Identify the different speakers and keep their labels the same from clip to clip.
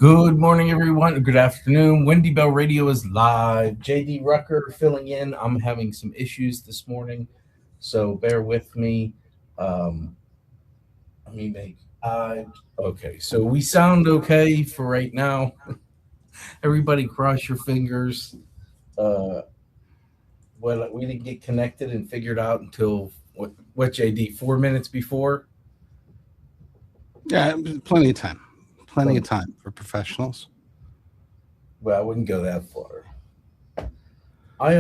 Speaker 1: Good morning, everyone. Good afternoon. Wendy Bell Radio is live. JD Rucker filling in. I'm having some issues this morning, so bear with me. Um, Let me make. Okay, so we sound okay for right now. Everybody, cross your fingers. Uh, well, we didn't get connected and figured out until what JD 4 minutes before.
Speaker 2: Yeah, plenty of time. Plenty of time for professionals.
Speaker 1: Well, I wouldn't go that far. I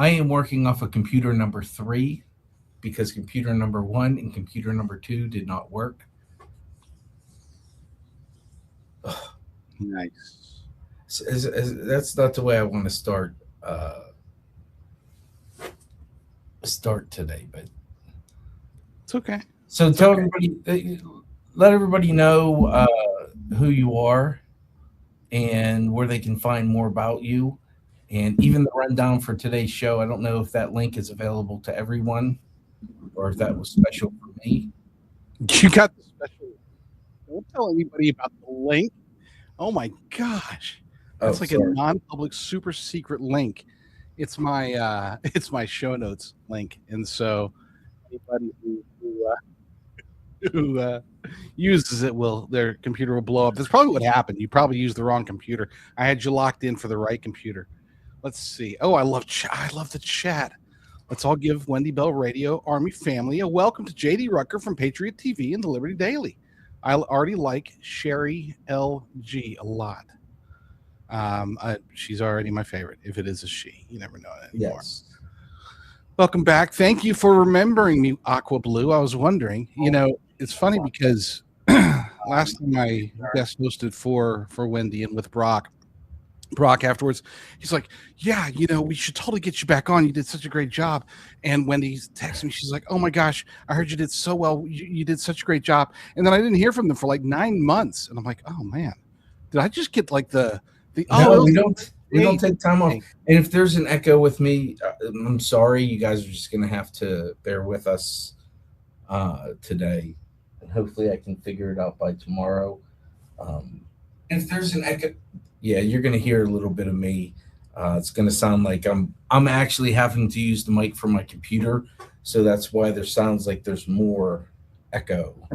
Speaker 1: am working off of computer number 3 because computer number 1 and computer number 2 did not work.
Speaker 2: Nice.
Speaker 1: That's not the way I want to start today, but
Speaker 2: It's okay.
Speaker 1: so tell everybody, let everybody know who you are and where they can find more about you, and even the rundown for today's show. I don't know if that link is available to everyone or if that was special for me.
Speaker 2: You got the special. Don't tell anybody about the link. Oh my gosh, that's like
Speaker 1: sorry.
Speaker 2: a non-public, super secret link. It's my it's my show notes link, and so anybody who uses it their computer will blow up. That's probably what happened. You probably used the wrong computer. I had you locked in for the right computer. Let's see. Oh, I love the chat. Let's all give Wendy Bell Radio Army family a welcome to JD Rucker from Patriot TV and the Liberty Daily. I already like Sherry LG a lot. She's already my favorite. If it is a she, you never know it anymore.
Speaker 1: Yes.
Speaker 2: Welcome back. Thank you for remembering me, Aqua Blue. I was wondering, it's funny because last time I guest hosted for Wendy and with Brock afterwards, he's like, yeah, we should totally get you back on. You did such a great job. And Wendy's texting me. She's like, oh my gosh, I heard you did so well. You did such a great job. And then I didn't hear from them for like 9 months. And I'm like, oh man, did I just get like the
Speaker 1: no, we don't take time off. And if there's an echo with me, I'm sorry. You guys are just going to have to bear with us today. And hopefully I can figure it out by tomorrow. If there's an echo, yeah, you're going to hear a little bit of me. It's going to sound like I'm actually having to use the mic from my computer. So that's why there sounds like there's more echo.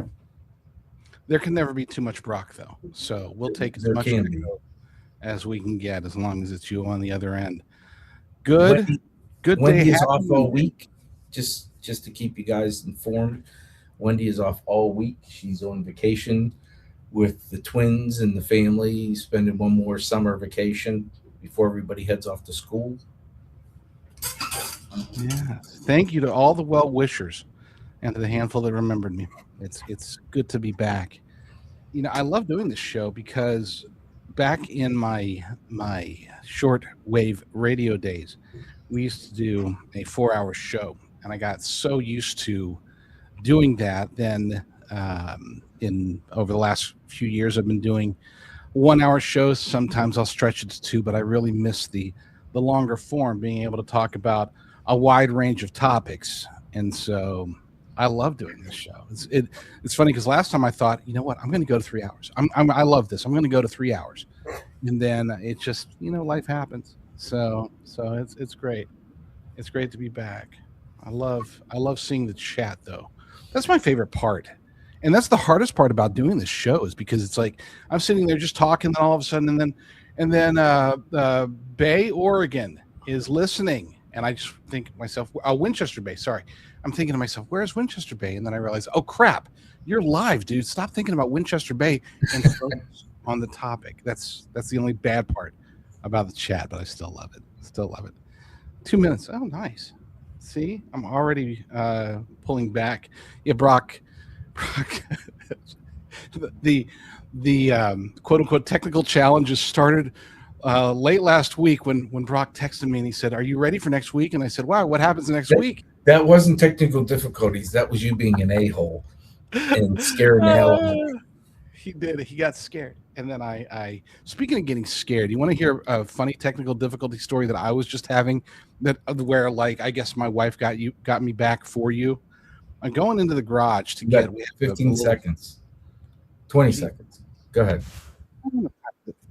Speaker 2: There can never be too much Brock, though. So we'll take as much echo as we can get, as long as it's you on the other end. Good day.
Speaker 1: Wendy is off all week. Just to keep you guys informed, Wendy is off all week. She's on vacation with the twins and the family, spending one more summer vacation before everybody heads off to school.
Speaker 2: Yeah. Thank you to all the well-wishers and to the handful that remembered me. It's good to be back. I love doing this show because back in my short-wave radio days, we used to do a 4-hour show, and I got so used to doing that. Then over the last few years, I've been doing 1-hour shows. Sometimes I'll stretch it to 2, but I really miss the longer form, being able to talk about a wide range of topics. And so I love doing this show. It's funny because last time I thought, you know what, I'm going to go to 3 hours. I love this. I'm going to go to 3 hours, and then it just life happens. So it's great. It's great to be back. I love seeing the chat though. That's my favorite part. And that's the hardest part about doing this show, is because it's like I'm sitting there just talking, and all of a sudden, and then Bay, Oregon is listening, and I just think to myself, Winchester Bay. Sorry, I'm thinking to myself, where's Winchester Bay? And then I realize, oh crap, you're live, dude. Stop thinking about Winchester Bay and focus on the topic. That's the only bad part about the chat, but I still love it. 2 minutes. Oh, nice. See, I'm already pulling back. Yeah, Brock. the quote unquote technical challenges started late last week when Brock texted me and he said, "Are you ready for next week?" And I said, "Wow, what happens next week?"
Speaker 1: That wasn't technical difficulties. That was you being an a-hole and scaring the hell out of me.
Speaker 2: He did. He got scared. And then I speaking of getting scared, you want to hear a funny technical difficulty story that I was just having, where like I guess my wife got me back for you. I'm going into the garage to get
Speaker 1: 15 seconds. 20 seconds. Go ahead.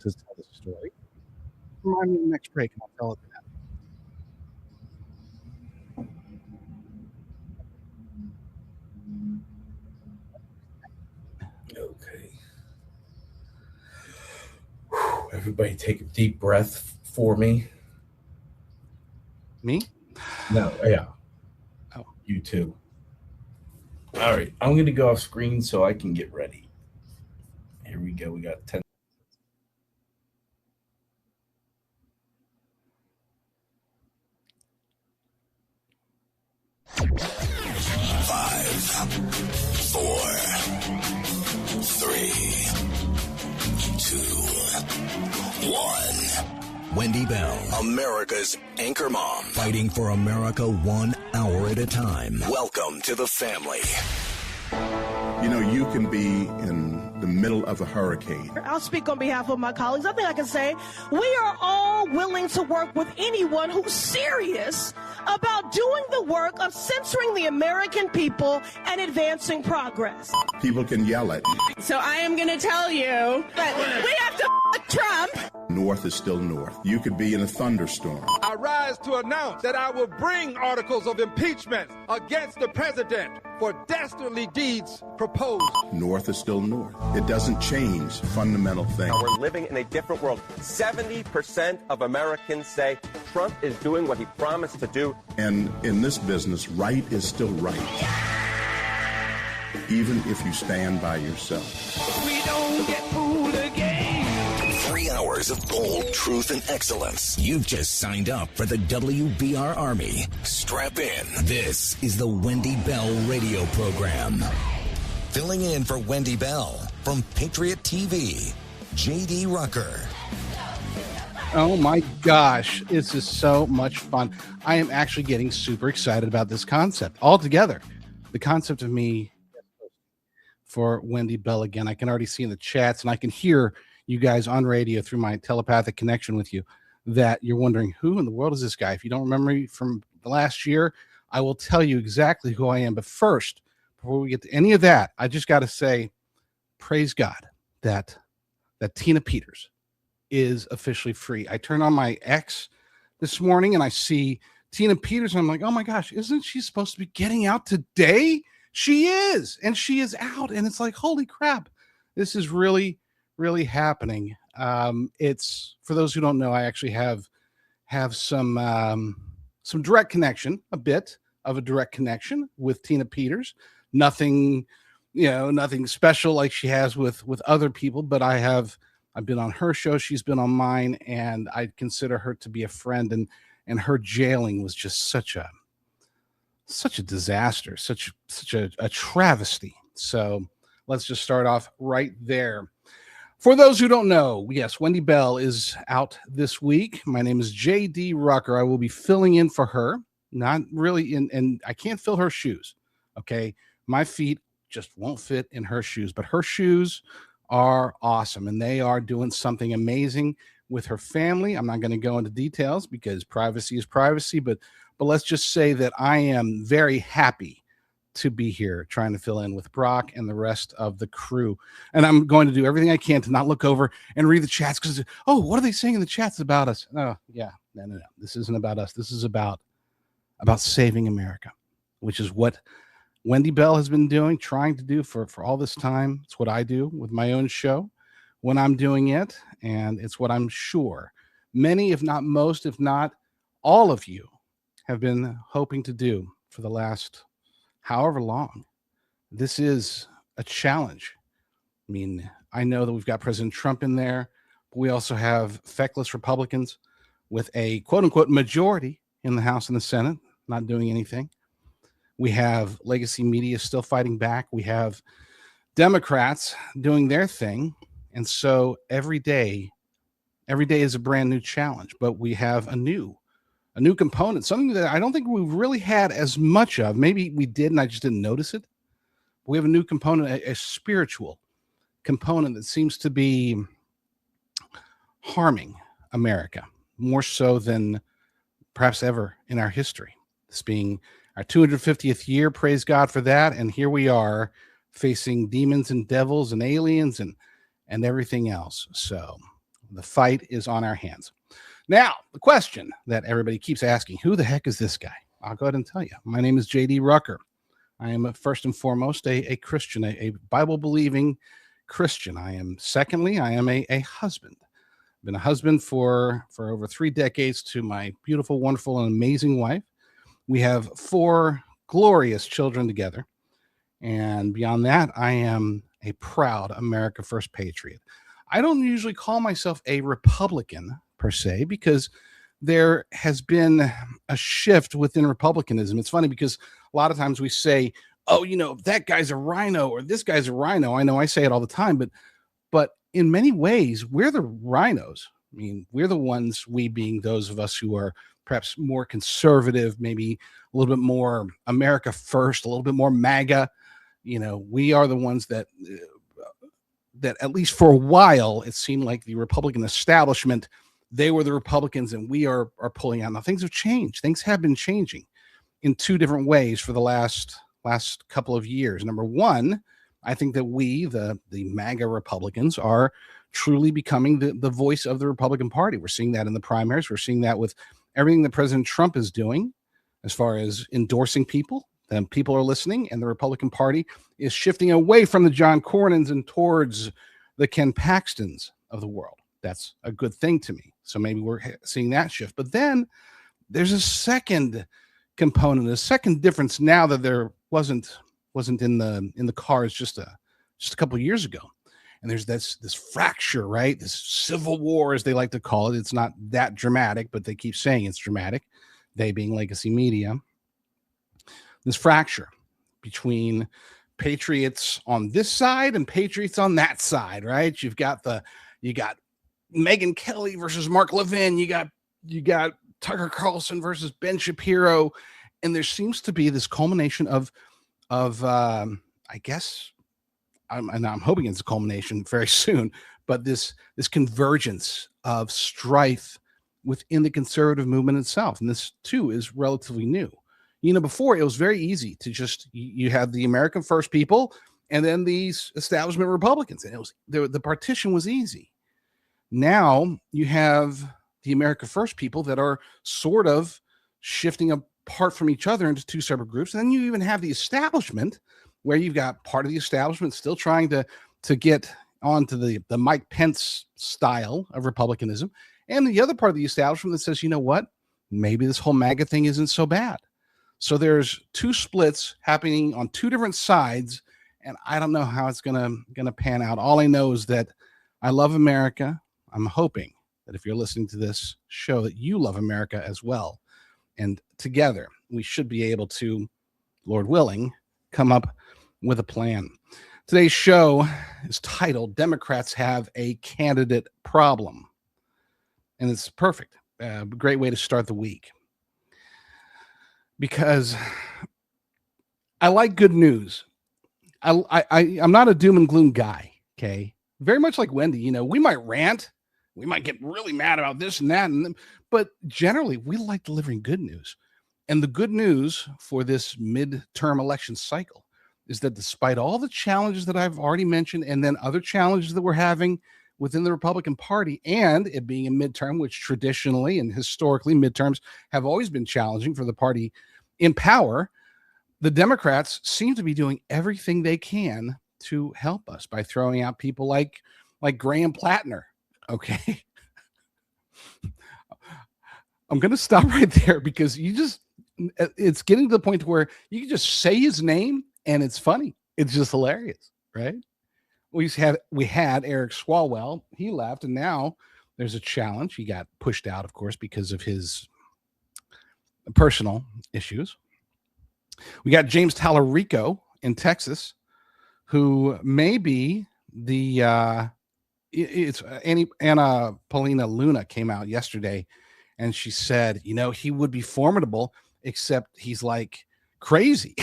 Speaker 2: to tell the story. Remind me of the next break, and I'll tell it that.
Speaker 1: Okay. Whew. Everybody take a deep breath for me.
Speaker 2: Me?
Speaker 1: No, yeah.
Speaker 2: Oh.
Speaker 1: You too. All right. I'm going to go off screen so I can get ready. Here we go. We got 10.
Speaker 3: Five, four, three, two, one. Wendy Bell, America's anchor mom, fighting for America 1 hour at a time. Welcome to the family.
Speaker 4: You know, you can be in the middle of a hurricane.
Speaker 5: I'll speak on behalf of my colleagues. I think I can say we are all willing to work with anyone who's serious about doing the work of censoring the American people and advancing progress.
Speaker 4: People can yell at you.
Speaker 5: So I am going to tell you that we have to Trump.
Speaker 4: North is still north. You could be in a thunderstorm.
Speaker 6: I rise to announce that I will bring articles of impeachment against the president for dastardly deeds proposed.
Speaker 4: North is still north. It doesn't change fundamental things.
Speaker 7: We're living in a different world. 70% of Americans say Trump is doing what he promised to do.
Speaker 4: And in this business, right is still right. Even if you stand by yourself.
Speaker 6: We don't get fooled again.
Speaker 3: 3 hours of bold truth and excellence. You've just signed up for the WBR Army. Strap in. This is the Wendy Bell radio program. Filling in for Wendy Bell from Patriot TV, J.D. Rucker.
Speaker 2: Oh my gosh, this is so much fun. I am actually getting super excited about this concept altogether. The concept of me for Wendy Bell again. I can already see in the chats, and I can hear you guys on radio through my telepathic connection with you that you're wondering, who in the world is this guy? If you don't remember me from the last year, I will tell you exactly who I am. But first, before we get to any of that, I just got to say, praise God that Tina Peters is officially free. I turned on my X this morning and I see Tina Peters. And I'm like, oh my gosh, isn't she supposed to be getting out today? She is, and she is out. And it's like, holy crap, this is really happening. It's, for those who don't know, I actually have some direct connection, a bit of a direct connection with Tina Peters. Nothing special like she has with other people, but I've been on her show, she's been on mine, and I consider her to be a friend, and her jailing was just such a disaster, such a travesty. So let's just start off right there. For those who don't know, yes, Wendy Bell is out this week. My name is J.D. Rucker. I will be filling in for her. Not really and I can't fill her shoes. Okay. My feet just won't fit in her shoes, but her shoes are awesome, and they are doing something amazing with her family. I'm not going to go into details because privacy is privacy, but let's just say that I am very happy to be here trying to fill in with Brock and the rest of the crew. And I'm going to do everything I can to not look over and read the chats because, oh, what are they saying in the chats about us? Oh, yeah, no. This isn't about us. This is about saving America, which is what Wendy Bell has been doing, trying to do for all this time. It's what I do with my own show when I'm doing it. And it's what I'm sure many, if not most, if not all of you have been hoping to do for the last however long. This is a challenge. I mean, I know that we've got President Trump in there, but we also have feckless Republicans with a quote unquote majority in the House and the Senate, not doing anything. We have legacy media still fighting back. We have Democrats doing their thing. And so every day is a brand new challenge, but we have a new component, something that I don't think we've really had as much of. Maybe we did, and I just didn't notice it. We have a new component, a spiritual component that seems to be harming America more so than perhaps ever in our history. This being our 250th year, praise God for that. And here we are facing demons and devils and aliens and everything else. So The fight is on our hands. Now, the question that everybody keeps asking, who the heck is this guy? I'll go ahead and tell you. My name is J.D. Rucker. I am first and foremost a Christian, a Bible-believing Christian. Secondly, I am a husband. I've been a husband for over 3 decades to my beautiful, wonderful, and amazing wife. We have 4 glorious children together. And beyond that, I am a proud America First patriot. I don't usually call myself a Republican per se, because there has been a shift within Republicanism. It's funny because a lot of times we say, oh, that guy's a rhino or this guy's a rhino. I know I say it all the time, but in many ways, we're the rhinos. I mean, we're the ones, we being those of us who are perhaps more conservative, maybe a little bit more America First, a little bit more MAGA. We are the ones that at least for a while, it seemed like the Republican establishment, they were the Republicans and we are pulling out. Now things have changed. Things have been changing in 2 different ways for the last couple of years. Number one, I think that we, the MAGA Republicans, are truly becoming the voice of the Republican Party. We're seeing that in the primaries. We're seeing that with everything that President Trump is doing as far as endorsing people. Then people are listening, and the Republican Party is shifting away from the John Cornyn's and towards the Ken Paxtons of the world. That's a good thing to me. So maybe we're seeing that shift. But then there's a second component, a second difference now that there wasn't in the cards just a couple of years ago. And there's this fracture, right? This civil war, as they like to call it. It's not that dramatic, but they keep saying it's dramatic. They being legacy media. This fracture between patriots on this side and patriots on that side, right? You got Megyn Kelly versus Mark Levin. You got Tucker Carlson versus Ben Shapiro, and there seems to be this culmination of I guess I'm hoping it's a culmination very soon, but this convergence of strife within the conservative movement itself, and this too is relatively new. Before it was very easy to just you had the American First people and then these establishment Republicans, and it was the partition was easy. Now you have the America First people that are sort of shifting apart from each other into 2 separate groups. And then you even have the establishment, where you've got part of the establishment still trying to get onto the Mike Pence style of Republicanism, and the other part of the establishment that says, you know what, maybe this whole MAGA thing isn't so bad. So there's 2 splits happening on 2 different sides, and I don't know how it's gonna pan out. All I know is that I love America. I'm hoping that if you're listening to this show that you love America as well. And together we should be able to, Lord willing, come up with a plan. Today's show is titled Democrats Have a Candidate Problem. And it's perfect. Great way to start the week. Because I like good news. I'm not a doom and gloom guy, okay? Very much like Wendy, we might rant. We might get really mad about this and that, but generally we like delivering good news. And the good news for this midterm election cycle is that despite all the challenges that I've already mentioned, and then other challenges that we're having within the Republican Party, and it being a midterm, which traditionally and historically midterms have always been challenging for the party in power, the Democrats seem to be doing everything they can to help us by throwing out people like Graham Plattner. Okay. I'm going to stop right there because it's getting to the point where you can just say his name and it's funny. It's just hilarious, right? We had Eric Swalwell. He left, and now there's a challenge. He got pushed out, of course, because of his personal issues. We got James Tallarico in Texas, who may be the it's Anna Paulina Luna came out yesterday, and she said, he would be formidable, except he's like crazy.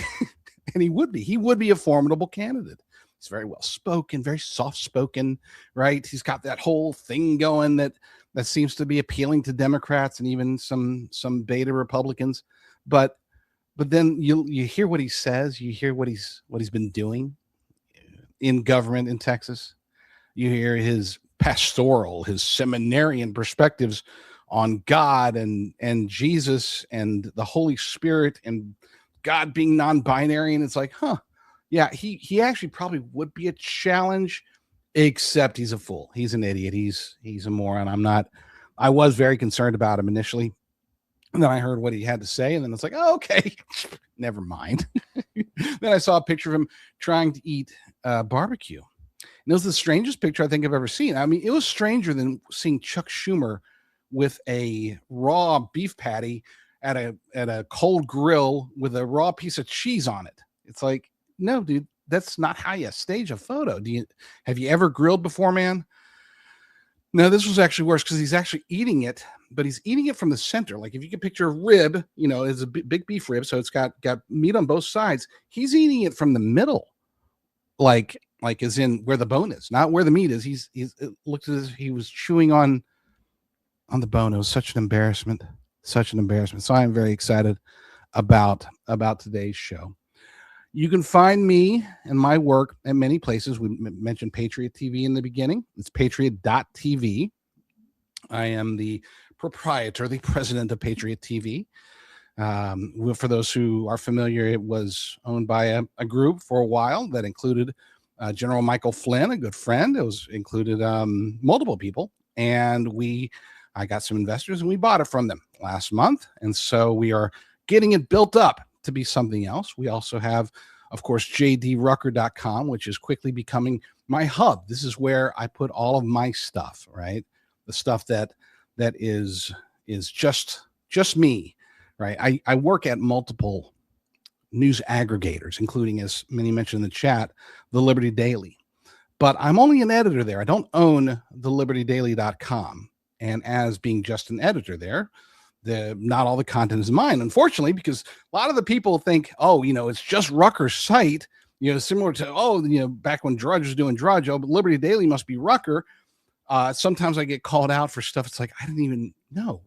Speaker 2: And he would be a formidable candidate. He's very well spoken, very soft spoken, right? He's got that whole thing going that seems to be appealing to Democrats and even some beta Republicans. But then you hear what he says, you hear what he's been doing in government in Texas. You hear his pastoral, his seminarian perspectives on God and Jesus and the Holy Spirit and God being non-binary. And it's like, yeah, he actually probably would be a challenge, except he's a fool. He's an idiot. He's a moron. I was very concerned about him initially. And then I heard what he had to say, and then it's like, oh, okay, never mind. Then I saw a picture of him trying to eat barbecue. And it was the strangest picture I think I've ever seen. I mean, it was stranger than seeing Chuck Schumer with a raw beef patty at a cold grill with a raw piece of cheese on it. It's like, no, dude, that's not how you stage a photo. Have you ever grilled before, man? No, this was actually worse because he's actually eating it, but he's eating it from the center. Like if you can picture a rib, it's a big beef rib, so it's got meat on both sides. He's eating it from the middle, like as in where the bone is, not where the meat is. It looked as if he was chewing on the bone. It was such an embarrassment, such an embarrassment. So I am very excited about today's show. You can find me and my work at many places. We mentioned Patriot TV in the beginning. It's patriot.tv. I am the proprietor, the president of Patriot TV. For those who are familiar, it was owned by a group for a while that included General Michael Flynn, a good friend. It was included multiple people. And I got some investors and we bought it from them last month. And so we are getting it built up to be something else. We also have, of course, jdrucker.com, which is quickly becoming my hub. This is where I put all of my stuff, right? The stuff that is just me, right? I work at multiple news aggregators, including, as many mentioned in the chat, the Liberty Daily. But I'm only an editor there. I don't own the libertydaily.com. And as being just an editor there, not all the content is mine, unfortunately, because a lot of the people think, it's just Rucker's site, similar to, back when Drudge was doing Drudge, but Liberty Daily must be Rucker. Sometimes I get called out for stuff. It's like, I didn't even know.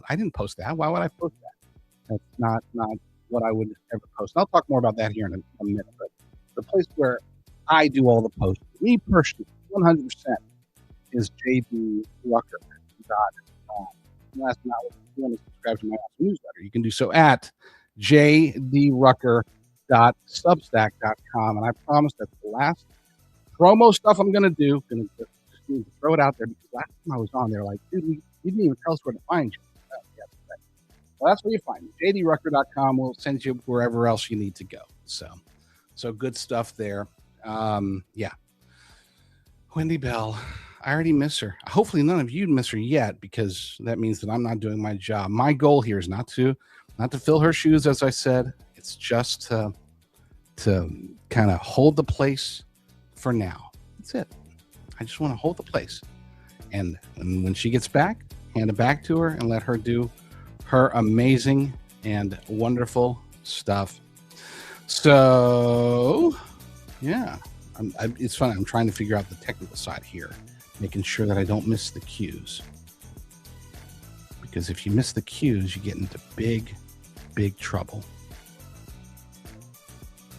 Speaker 2: I didn't post that. Why would I post that? That's not what I would ever post. And I'll talk more about that here in a minute. But the place where I do all the posts, me personally, 100% is jdrucker.com. Last night, if you want to subscribe to my newsletter, you can do so at jdrucker.substack.com. And I promise that's the last promo stuff I'm going to do. Going to just need to throw it out there because last time I was on there, like, dude, you didn't even tell us where to find you. Well, that's where you find me. jdrucker.com will send you wherever else you need to go. So good stuff there. Yeah. Wendy Bell. I already miss her. Hopefully none of you miss her yet, because that means that I'm not doing my job. My goal here is not to fill her shoes, as I said. It's just to kind of hold the place for now. That's it. I just want to hold the place. And when she gets back, hand it back to her and let her do her amazing and wonderful stuff. So, yeah, it's fun. I'm trying to figure out the technical side here, making sure that I don't miss the cues. Because if you miss the cues, you get into big, big trouble.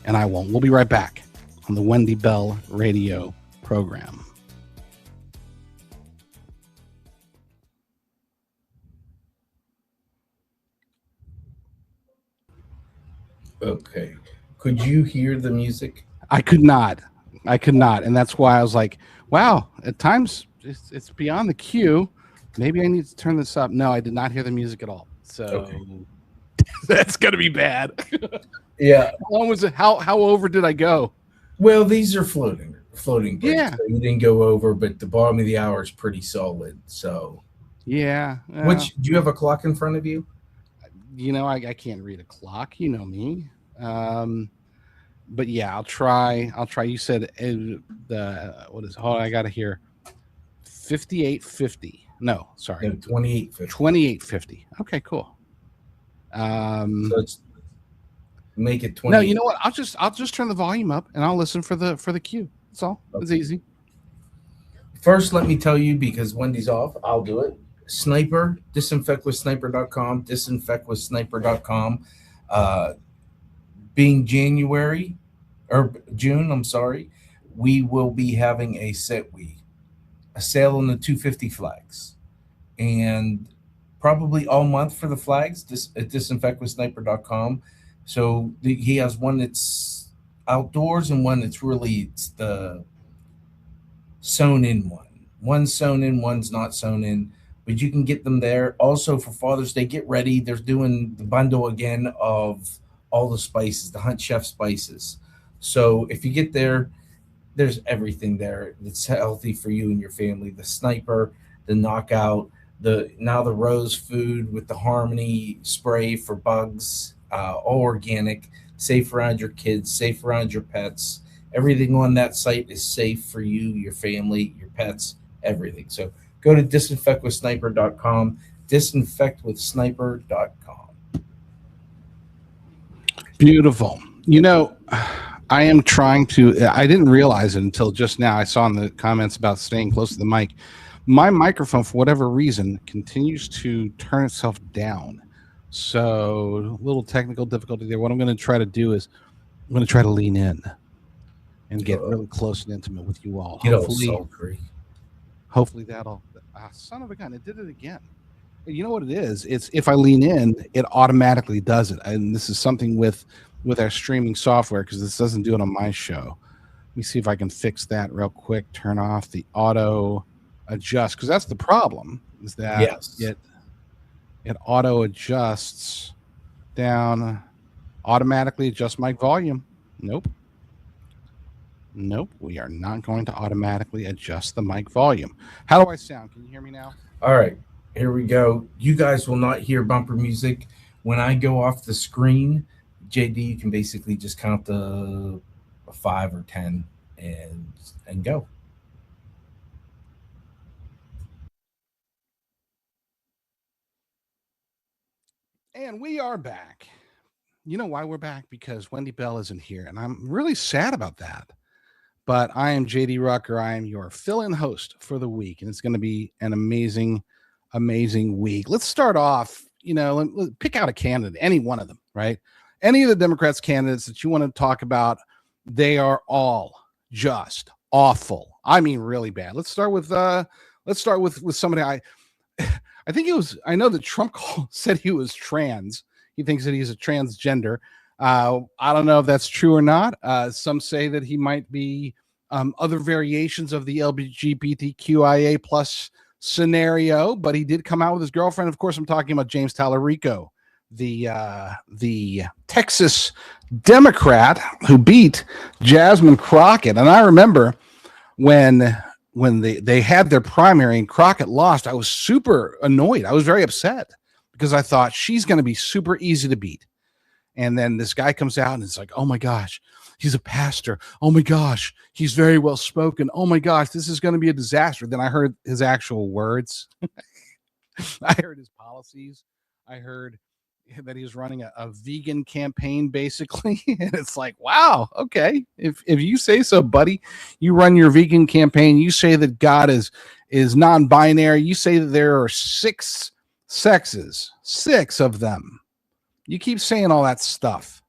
Speaker 2: And I won't. We'll be right back on the Wendy Bell radio program.
Speaker 1: Okay. Could you hear the music?
Speaker 2: I could not. And that's why I was like, wow, at times it's beyond the cue. Maybe I need to turn this up. No, I did not hear the music at all. So okay. That's going to be bad.
Speaker 1: Yeah.
Speaker 2: How long was it? How over did I go?
Speaker 1: Well, these are floating breaks.
Speaker 2: Yeah.
Speaker 1: So you didn't go over, but the bottom of the hour is pretty solid. So
Speaker 2: yeah.
Speaker 1: Do you have a clock in front of you?
Speaker 2: I can't read a clock. You know me. But yeah, I'll try. You said what is? I got to hear 58:50. No, sorry.
Speaker 1: 28:50.
Speaker 2: 28:50. Okay, cool.
Speaker 1: So let's make it 20.
Speaker 2: No, you know what? I'll just turn the volume up and I'll listen for the cue. That's all. Okay. It's easy.
Speaker 1: First, let me tell you, because Wendy's off, I'll do it. Sniper, disinfectwithsniper.com, disinfectwithsniper.com. Being June, we will be having a set week. a sale on the 250 flags, and probably all month for the flags at disinfectwithsniper.com. So he has one that's outdoors and one that's really it's the sewn in one. One's sewn in, one's not sewn in, but you can get them there. Also for Father's Day, get ready. They're doing the bundle again of all the spices, the Hunt Chef spices. So if you get there, there's everything there that's healthy for you and your family. The Sniper, the Knockout, the Rose food with the Harmony spray for bugs, all organic, safe around your kids, safe around your pets. Everything on that site is safe for you, your family, your pets, everything. So go to disinfectwithsniper.com, disinfectwithsniper.com.
Speaker 2: Beautiful. You know, I am trying to, I didn't realize it until just now. I saw in the comments about staying close to the mic. My microphone, for whatever reason, continues to turn itself down. So, a little technical difficulty there. What I'm going to try to do is I'm going to try to lean in and get really close and intimate with you all. Hopefully that'll, son of a gun, it did it again. You know what it is? It's if I lean in, it automatically does it. And this is something with our streaming software, because this doesn't do it on my show. Let me see if I can fix that real quick. Turn off the auto adjust, because that's the problem, is that it auto adjusts down, automatically adjust mic volume. Nope, we are not going to automatically adjust the mic volume. How do I sound? Can you hear me now?
Speaker 1: All right, here we go. You guys will not hear bumper music. When I go off the screen, JD, you can basically just count the 5 or 10 and go.
Speaker 2: And we are back. You know why we're back? Because Wendy Bell isn't here, and I'm really sad about that. But I am JD Rucker. I am your fill-in host for the week, and it's going to be an amazing week. Let's start off, let's pick out a candidate, any one of them, right? Any of the Democrats candidates that you want to talk about, they are all just awful. I mean, really bad. Let's start with somebody I think I know that Trump said he was trans. He thinks that he's a transgender. I don't know if that's true or not. Some say that he might be other variations of the LGBTQIA plus scenario, but he did come out with his girlfriend. Of course, I'm talking about James Tallarico, the Texas Democrat who beat Jasmine Crockett. And I remember when they had their primary and Crockett lost, I was super annoyed. I was very upset because I thought she's going to be super easy to beat. And then this guy comes out and it's like, oh my gosh, he's a pastor. Oh my gosh, he's very well spoken. Oh my gosh, this is going to be a disaster. Then I heard his actual words. I heard his policies. I heard that he's running a vegan campaign, basically. And it's like, wow, okay. If you say so, buddy, you run your vegan campaign. You say that God is non-binary. You say that there are 6 sexes, 6 of them. You keep saying all that stuff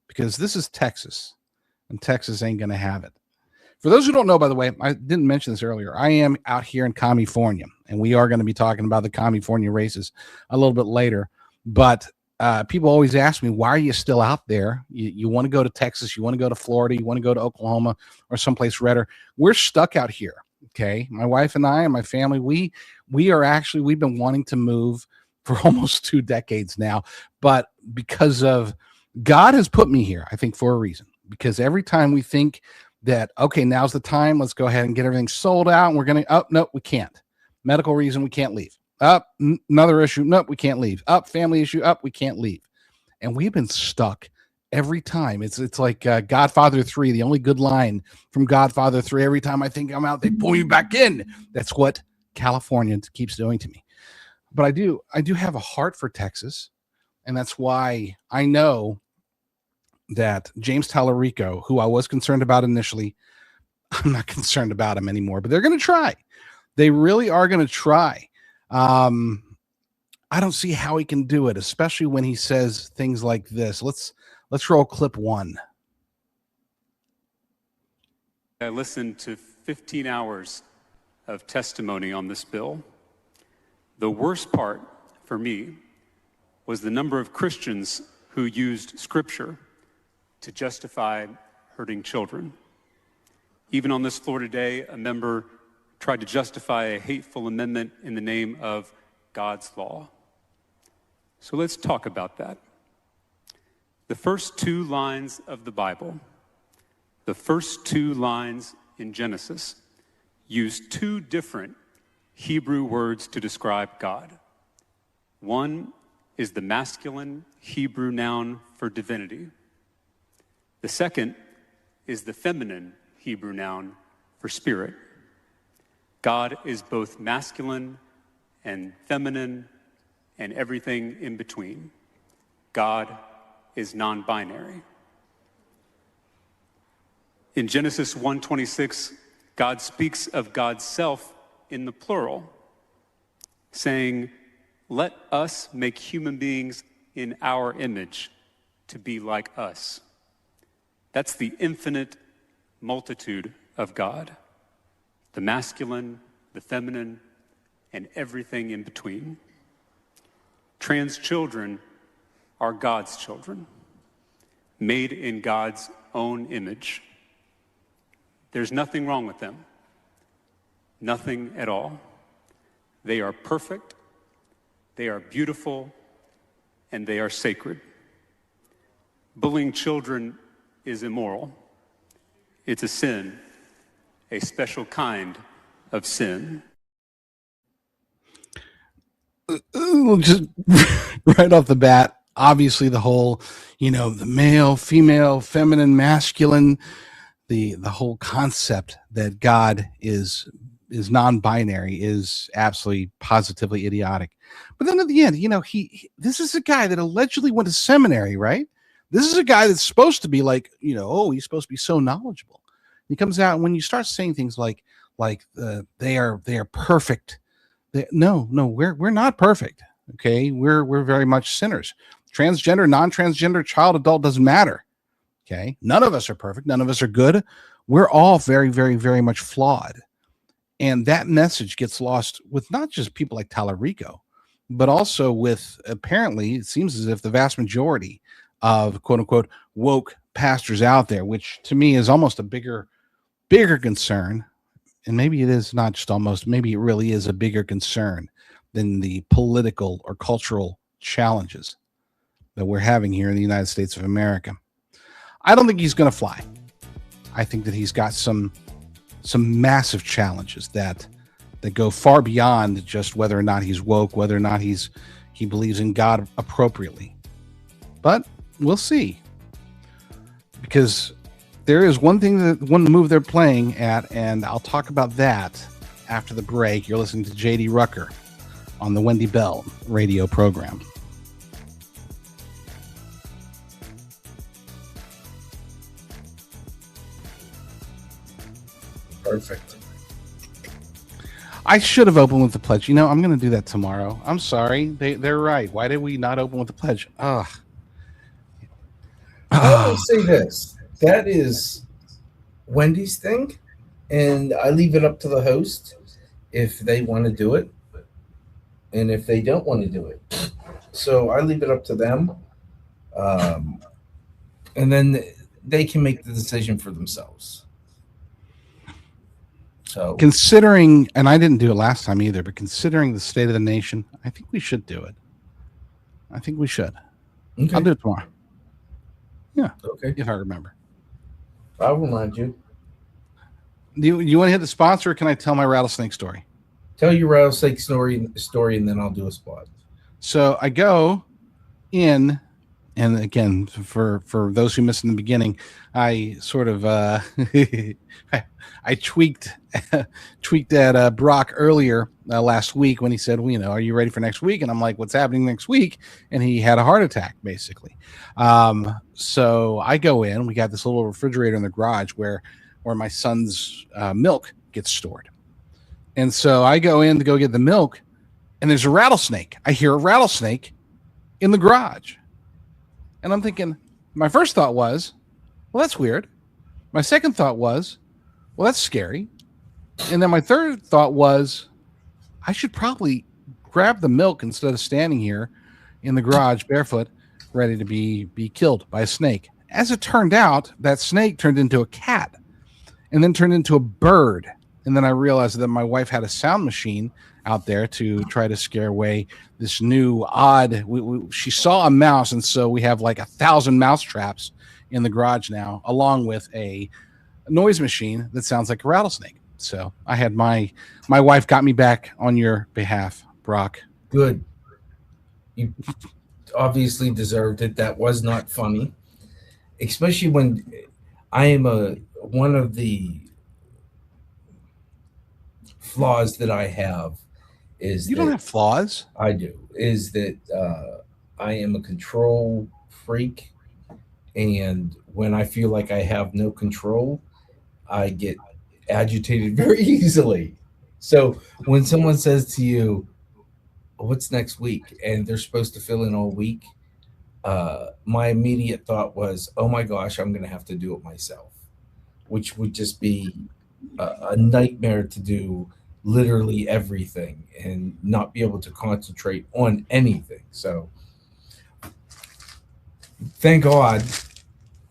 Speaker 2: because this is Texas, and Texas ain't going to have it. For those who don't know, by the way, I didn't mention this earlier. I am out here in California, and we are going to be talking about the California races a little bit later. But people always ask me, why are you still out there? You want to go to Texas, you want to go to Florida, you want to go to Oklahoma or someplace redder. We're stuck out here. Okay. My wife and I and my family, we've been wanting to move for almost 2 decades now, but because of God has put me here, I think for a reason, because every time we think that, okay, now's the time, let's go ahead and get everything sold out. And we're going to, no, we can't. Medical reason, we can't leave. Another issue. Nope, we can't leave. Family issue. We can't leave. And we've been stuck every time. It's like Godfather 3, the only good line from Godfather 3. Every time I think I'm out, they pull me back in. That's what California keeps doing to me. But I do have a heart for Texas. And that's why I know that James Tallarico, who I was concerned about initially, I'm not concerned about him anymore, but they're going to try. They really are going to try. I don't see how he can do it, especially when he says things like this. Let's roll clip 1.
Speaker 8: I listened to 15 hours of testimony on this bill. The worst part for me was the number of Christians who used Scripture to justify hurting children. Even on this floor today, a member tried to justify a hateful amendment in the name of God's law. So let's talk about that. The first 2 lines of the Bible, the first 2 lines in Genesis, use 2 different Hebrew words to describe God. One is the masculine Hebrew noun for divinity. The second is the feminine Hebrew noun for spirit. God is both masculine and feminine and everything in between. God is non-binary. In Genesis 1:26, God speaks of God's self in the plural, saying, "Let us make human beings in our image to be like us." That's the infinite multitude of God, the masculine, the feminine, and everything in between. Trans children are God's children, made in God's own image. There's nothing wrong with them. Nothing at all. They are perfect, they are beautiful, and they are sacred. Bullying children is immoral. It's a sin, a special kind of sin.
Speaker 2: Just right off the bat, obviously the whole, the male, female, feminine, masculine, the whole concept that God is non-binary is absolutely positively idiotic. But then at the end, this is a guy that allegedly went to seminary, right? This is a guy that's supposed to be like, he's supposed to be so knowledgeable. He comes out, and when you start saying things like they are perfect, no, we're not perfect. Okay, we're very much sinners. Transgender, non-transgender, child, adult, doesn't matter. Okay, none of us are perfect. None of us are good. We're all very, very, very much flawed. And that message gets lost with not just people like Tallarico, but also with, apparently, it seems as if the vast majority of quote unquote woke pastors out there, which to me is almost a bigger concern. And maybe it is not just almost, maybe it really is a bigger concern than the political or cultural challenges that we're having here in the United States of America. I don't think he's going to fly. I think that he's got some massive challenges that go far beyond just whether or not he's woke, whether or not he believes in God appropriately. But we'll see, because there is one move they're playing at, and I'll talk about that after the break. You're listening to J.D. Rucker on the Wendy Bell radio program.
Speaker 1: Perfect.
Speaker 2: I should have opened with the pledge. I'm going to do that tomorrow. I'm sorry. They're right. Why did we not open with the pledge?
Speaker 1: I will say this. That is Wendy's thing, and I leave it up to the host if they want to do it and if they don't want to do it. So I leave it up to them, and then they can make the decision for themselves. So,
Speaker 2: considering, and I didn't do it last time either, but considering the state of the nation, I think we should do it. I think we should.
Speaker 1: Okay.
Speaker 2: I'll do it tomorrow. Yeah.
Speaker 1: Okay.
Speaker 2: If I remember.
Speaker 1: I'll remind you.
Speaker 2: Do you want to hit the sponsor, or can I tell my rattlesnake story?
Speaker 1: Tell your rattlesnake story, and then I'll do a spot. So
Speaker 2: I go in, and again, for those who missed in the beginning, I sort of I tweaked at Brock earlier last week when he said, are you ready for next week? And I'm like, what's happening next week? And he had a heart attack, basically. So I go in. We got this little refrigerator in the garage where my son's milk gets stored. And so I go in to go get the milk, and there's a rattlesnake. I hear a rattlesnake in the garage. And I'm thinking, my first thought was, well, that's weird. My second thought was, well, that's scary. And then my third thought was, I should probably grab the milk instead of standing here in the garage barefoot, ready to be killed by a snake. As it turned out, that snake turned into a cat and then turned into a bird. And then I realized that my wife had a sound machine out there to try to scare away this new odd. She saw a mouse, and so we have like 1,000 mouse traps in the garage now, along with a noise machine that sounds like a rattlesnake. So I had my wife got me back on your behalf, Brock.
Speaker 1: Good. You obviously deserved it. That was not funny, especially when I am one of the flaws that I have is
Speaker 2: you don't have flaws.
Speaker 1: I do is that I am a control freak, and when I feel like I have no control, I get agitated very easily. So when someone says to you, "What's next week?" and they're supposed to fill in all week, my immediate thought was, "Oh my gosh, I'm going to have to do it myself," which would just be a nightmare to do literally everything and not be able to concentrate on anything. So thank God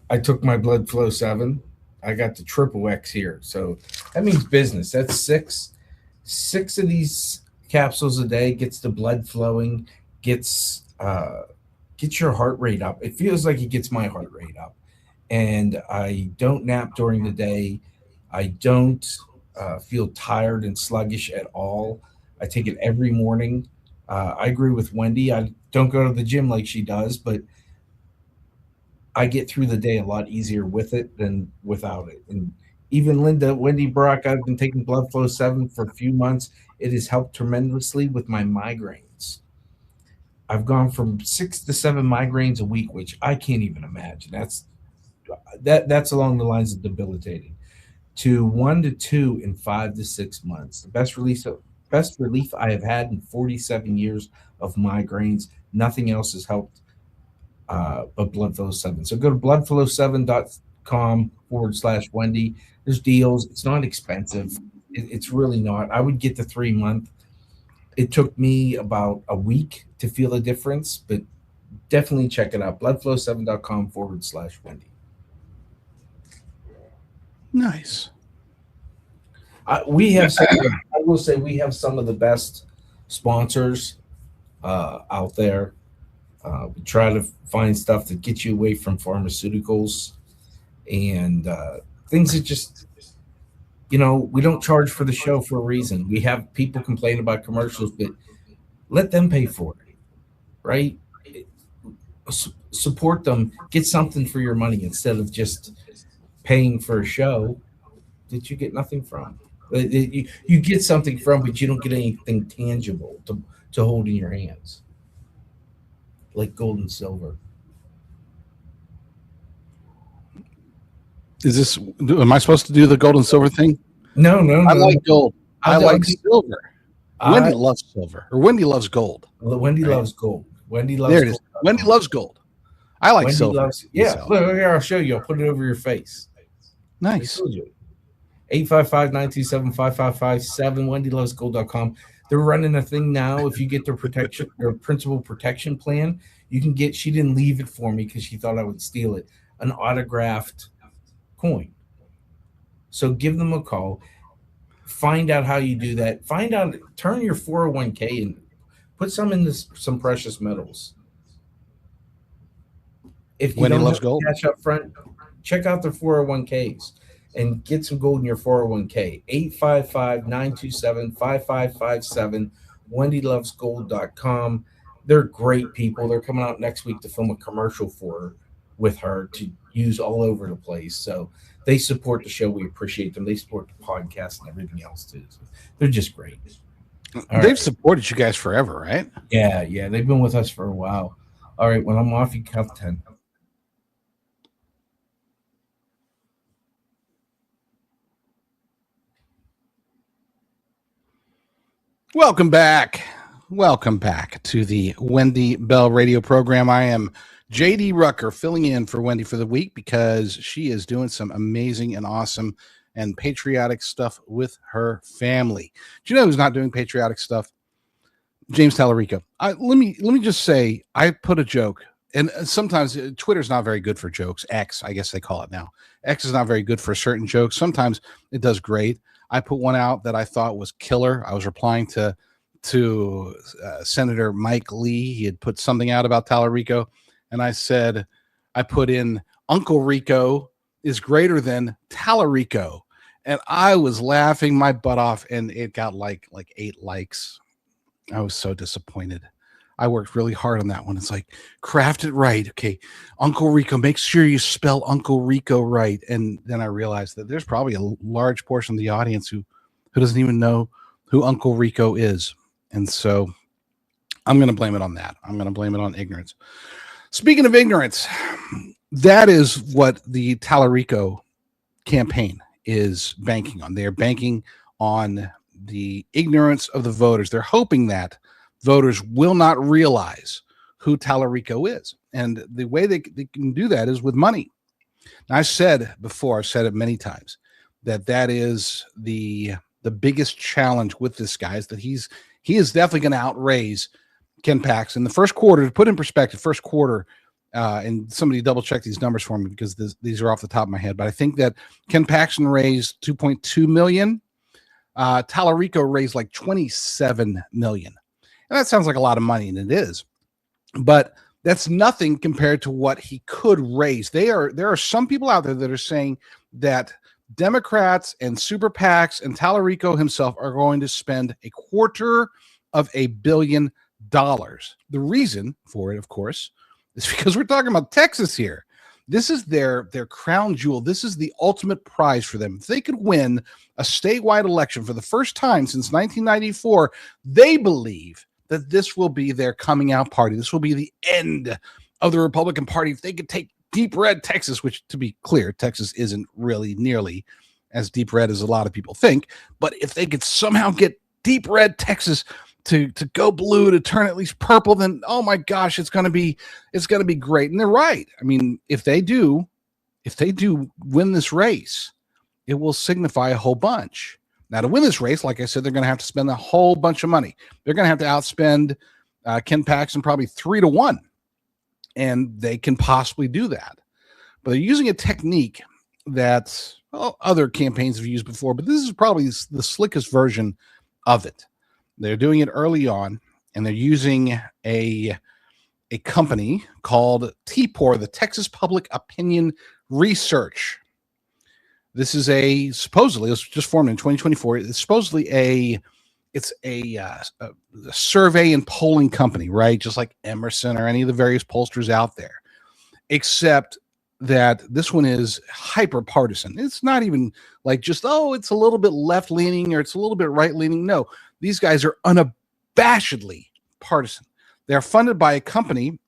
Speaker 1: I took my blood flow 7. I got the triple X here. So that means business. That's six of these capsules a day, gets the blood flowing, gets your heart rate up. It feels like it gets my heart rate up. And I don't nap during the day. I don't feel tired and sluggish at all. I take it every morning. I agree with Wendy. I don't go to the gym like she does, but I get through the day a lot easier with it than without it. And even Wendy, Brock, I've been taking blood flow 7 for a few months. It has helped tremendously with my migraines. I've gone from 6 to 7 migraines a week, which I can't even imagine. That's along the lines of debilitating. To 1 to 2 in 5 to 6 months. The best relief I have had in 47 years of migraines. Nothing else has helped but Blood Flow 7. So go to bloodflow7.com/Wendy. There's deals. It's not expensive. It's really not. I would get the 3-month. It took me about a week to feel a difference, but definitely check it out. bloodflow7.com/Wendy.
Speaker 2: Nice.
Speaker 1: I will say we have some of the best sponsors out there. We try to find stuff that gets you away from pharmaceuticals and things that just, we don't charge for the show for a reason. We have people complain about commercials, but let them pay for it, right? Support them. Get something for your money instead of just paying for a show that you get nothing from. You get something from, but you don't get anything tangible to hold in your hands, like gold and silver.
Speaker 2: Am I supposed to do the gold and silver thing?
Speaker 1: No.
Speaker 2: I like gold. I like silver. Wendy loves silver, or Wendy loves gold.
Speaker 1: Wendy loves gold. Wendy loves
Speaker 2: there it is.
Speaker 1: Gold.
Speaker 2: Wendy loves gold. I like
Speaker 1: Wendy
Speaker 2: silver.
Speaker 1: Look, here, I'll show you. I'll put it over your face.
Speaker 2: Nice.
Speaker 1: 855-927-5557, wendylovesgold.com. They're running a thing now. If you get their principal protection plan, you can get, she didn't leave it for me because she thought I would steal it, an autographed coin. So give them a call. Find out how you do that. Turn your 401k and put some into some precious metals. If you don't have cash up front, check out their 401ks and get some gold in your 401k. 855-927-5557, wendylovesgold.com. They're great people. They're coming out next week to film a commercial with her to use all over the place. So they support the show. We appreciate them. They support the podcast and everything else too. So they're just great.
Speaker 2: They've supported you guys forever, right?
Speaker 1: Yeah. They've been with us for a while. All right, when I'm off, you count 10.
Speaker 2: Welcome back to the Wendy Bell radio program. I am JD Rucker, filling in for Wendy for the week because she is doing some amazing and awesome and patriotic stuff with her family. Do you know who's not doing patriotic stuff? James Tallarico. Let me just say, I put a joke, and sometimes Twitter's not very good for jokes. X, I guess they call it now. X is not very good for certain jokes. Sometimes it does great. I put one out that I thought was killer. I was replying to Senator Mike Lee. He had put something out about Tallarico, and I said, I put in, Uncle Rico is greater than Tallarico, and I was laughing my butt off, and it got like 8 likes. I was so disappointed. I worked really hard on that one. It's like, craft it right. Okay, Uncle Rico, make sure you spell Uncle Rico right. And then I realized that there's probably a large portion of the audience who doesn't even know who Uncle Rico is. And so I'm going to blame it on that. I'm going to blame it on ignorance. Speaking of ignorance, that is what the Tallarico campaign is banking on. They're banking on the ignorance of the voters. They're hoping that voters will not realize who Tallarico is. And the way they can do that is with money. Now, I said before, I've said it many times, that is the biggest challenge with this guy, is that he is definitely going to outraise Ken Paxton. The first quarter, to put in perspective, first quarter, and somebody double check these numbers for me because these are off the top of my head, but I think that Ken Paxton raised $2.2 million. Tallarico raised like $27 million. And that sounds like a lot of money, and it is. But that's nothing compared to what he could raise. There are some people out there that are saying that Democrats and super PACs and Tallarico himself are going to spend $250 million. The reason for it, of course, is because we're talking about Texas here. This is their crown jewel. This is the ultimate prize for them. If they could win a statewide election for the first time since 1994, they believe that this will be their coming out party. This will be the end of the Republican Party. If they could take deep red Texas, which, to be clear, Texas isn't really nearly as deep red as a lot of people think, but if they could somehow get deep red Texas to go blue, to turn at least purple, then oh my gosh, it's gonna be great. And they're right. I mean, if they do win this race, it will signify a whole bunch. Now, to win this race, like I said, they're going to have to spend a whole bunch of money. They're going to have to outspend Ken Paxton probably 3-1, and they can possibly do that. But they're using a technique that other campaigns have used before, but this is probably the slickest version of it. They're doing it early on, and they're using a company called TPOR, the Texas Public Opinion Research. This is supposedly, it was just formed in 2024. It's supposedly a survey and polling company, right? Just like Emerson or any of the various pollsters out there, except that this one is hyper partisan. It's not even like just, it's a little bit left leaning or it's a little bit right leaning. No, these guys are unabashedly partisan. They're funded by a company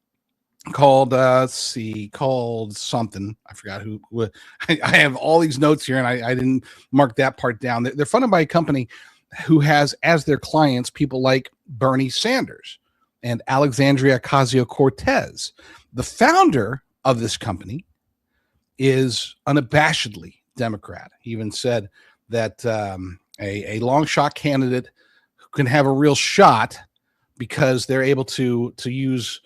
Speaker 2: called something. I forgot who. I have all these notes here, and I didn't mark that part down. They're funded by a company who has as their clients people like Bernie Sanders and Alexandria Ocasio-Cortez. The founder of this company is unabashedly Democrat. He even said that a long shot candidate who can have a real shot because they're able to use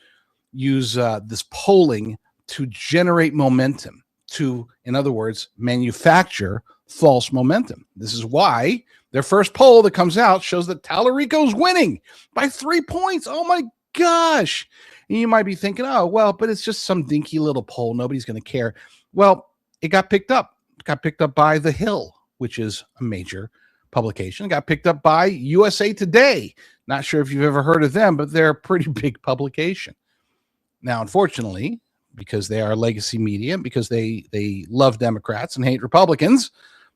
Speaker 2: this polling to generate momentum, to, in other words, manufacture false momentum. This is why their first poll that comes out shows that Tallarico's winning by 3 points. Oh my gosh. And you might be thinking, but it's just some dinky little poll. Nobody's going to care. Well, it got picked up. It got picked up by The Hill, which is a major publication. It got picked up by USA Today. Not sure if you've ever heard of them, but they're a pretty big publication. Now, unfortunately, because they are legacy media, because they love Democrats and hate Republicans,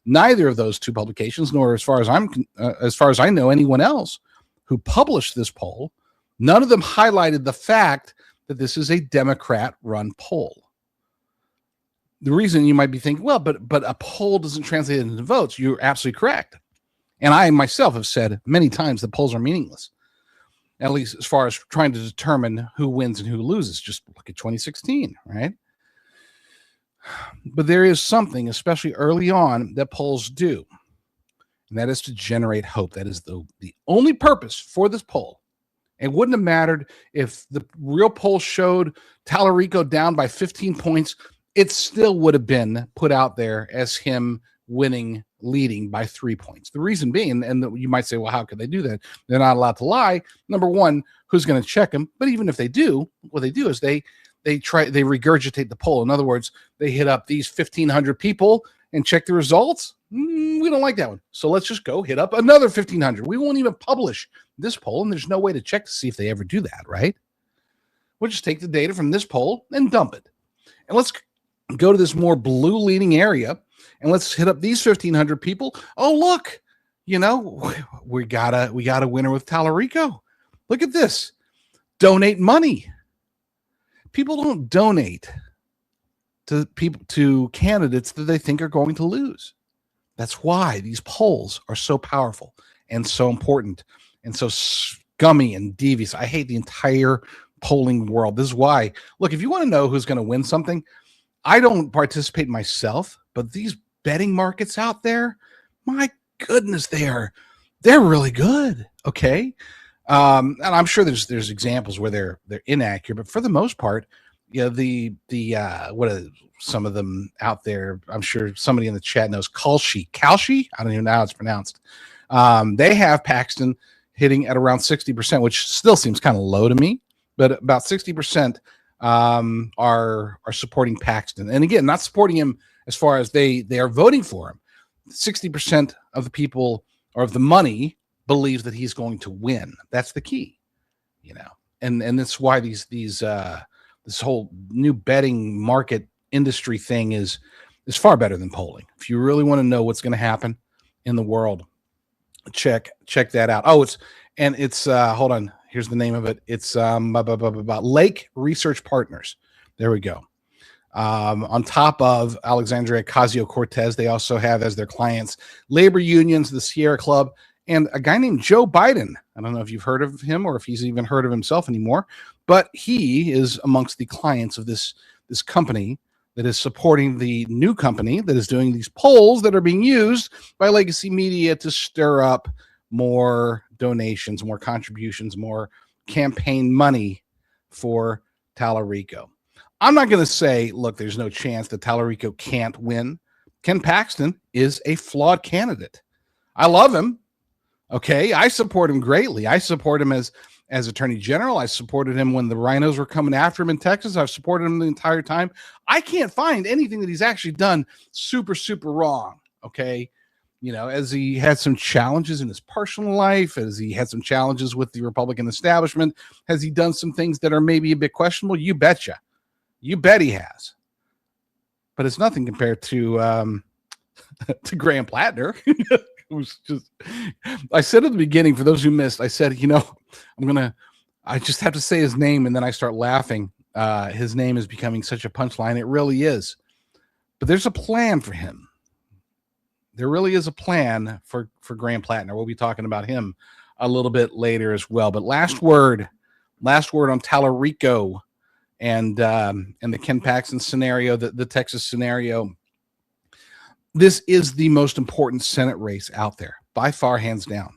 Speaker 2: neither of those two publications, nor as far as I know, anyone else who published this poll, none of them highlighted the fact that this is a Democrat-run poll. The reason you might be thinking, but a poll doesn't translate into votes. You're absolutely correct. And I myself have said many times that polls are meaningless, at least as far as trying to determine who wins and who loses. Just look at 2016, right? But there is something, especially early on, that polls do, and that is to generate hope. That is the only purpose for this poll. It wouldn't have mattered if the real poll showed Tallarico down by 15 points. It still would have been put out there as him winning, leading by 3 points. The reason being, and you might say, well, how could they do that? They're not allowed to lie. Number one, who's going to check them? But even if they do, what they do is they regurgitate the poll. In other words, they hit up these 1,500 people and check the results. We don't like that one. So let's just go hit up another 1,500. We won't even publish this poll, and there's no way to check to see if they ever do that, right? We'll just take the data from this poll and dump it. And let's go to this more blue leading area, and let's hit up these 1,500 people. Oh, look, we got a winner with Tallarico. Look at this. Donate money. People don't donate to candidates that they think are going to lose. That's why these polls are so powerful and so important and so scummy and devious. I hate the entire polling world. This is why. Look, if you want to know who's going to win something, I don't participate myself, but these betting markets out there, my goodness, they're really good. Okay. And I'm sure there's examples where they're inaccurate, but for the most part, the what are some of them out there? I'm sure somebody in the chat knows Kalshi. I don't even know how it's pronounced. They have Paxton hitting at around 60%, which still seems kind of low to me, but about 60% are supporting Paxton. And again, not supporting him as far as they are voting for him. 60% of the people or of the money believes that he's going to win. That's the key, and that's why this whole new betting market industry thing is far better than polling. If you really want to know what's going to happen in the world, check that out. It's hold on. Here's the name of it. It's Lake Research Partners. There we go. On top of Alexandria Ocasio-Cortez, they also have as their clients labor unions, the Sierra Club, and a guy named Joe Biden. I don't know if you've heard of him or if he's even heard of himself anymore, but he is amongst the clients of this company that is supporting the new company that is doing these polls that are being used by legacy media to stir up more donations, more contributions, more campaign money for Tallarico. I'm not going to say, look, there's no chance that Tallarico can't win. Ken Paxton is a flawed candidate. I love him. Okay, I support him greatly. I support him as Attorney General. I supported him when the rhinos were coming after him in Texas. I've supported him the entire time. I can't find anything that he's actually done super, super wrong. Okay, as he had some challenges in his personal life, as he had some challenges with the Republican establishment, has he done some things that are maybe a bit questionable? You betcha. You bet he has. But it's nothing compared to Graham Plattner. Was just, I said at the beginning, for those who missed, I said, I just have to say his name and then I start laughing. His name is becoming such a punchline. It really is. But there's a plan for him. There really is a plan for Graham Plattner. We'll be talking about him a little bit later as well. But last word on Tallarico and the Ken Paxton scenario, the Texas scenario. This is the most important Senate race out there, by far, hands down.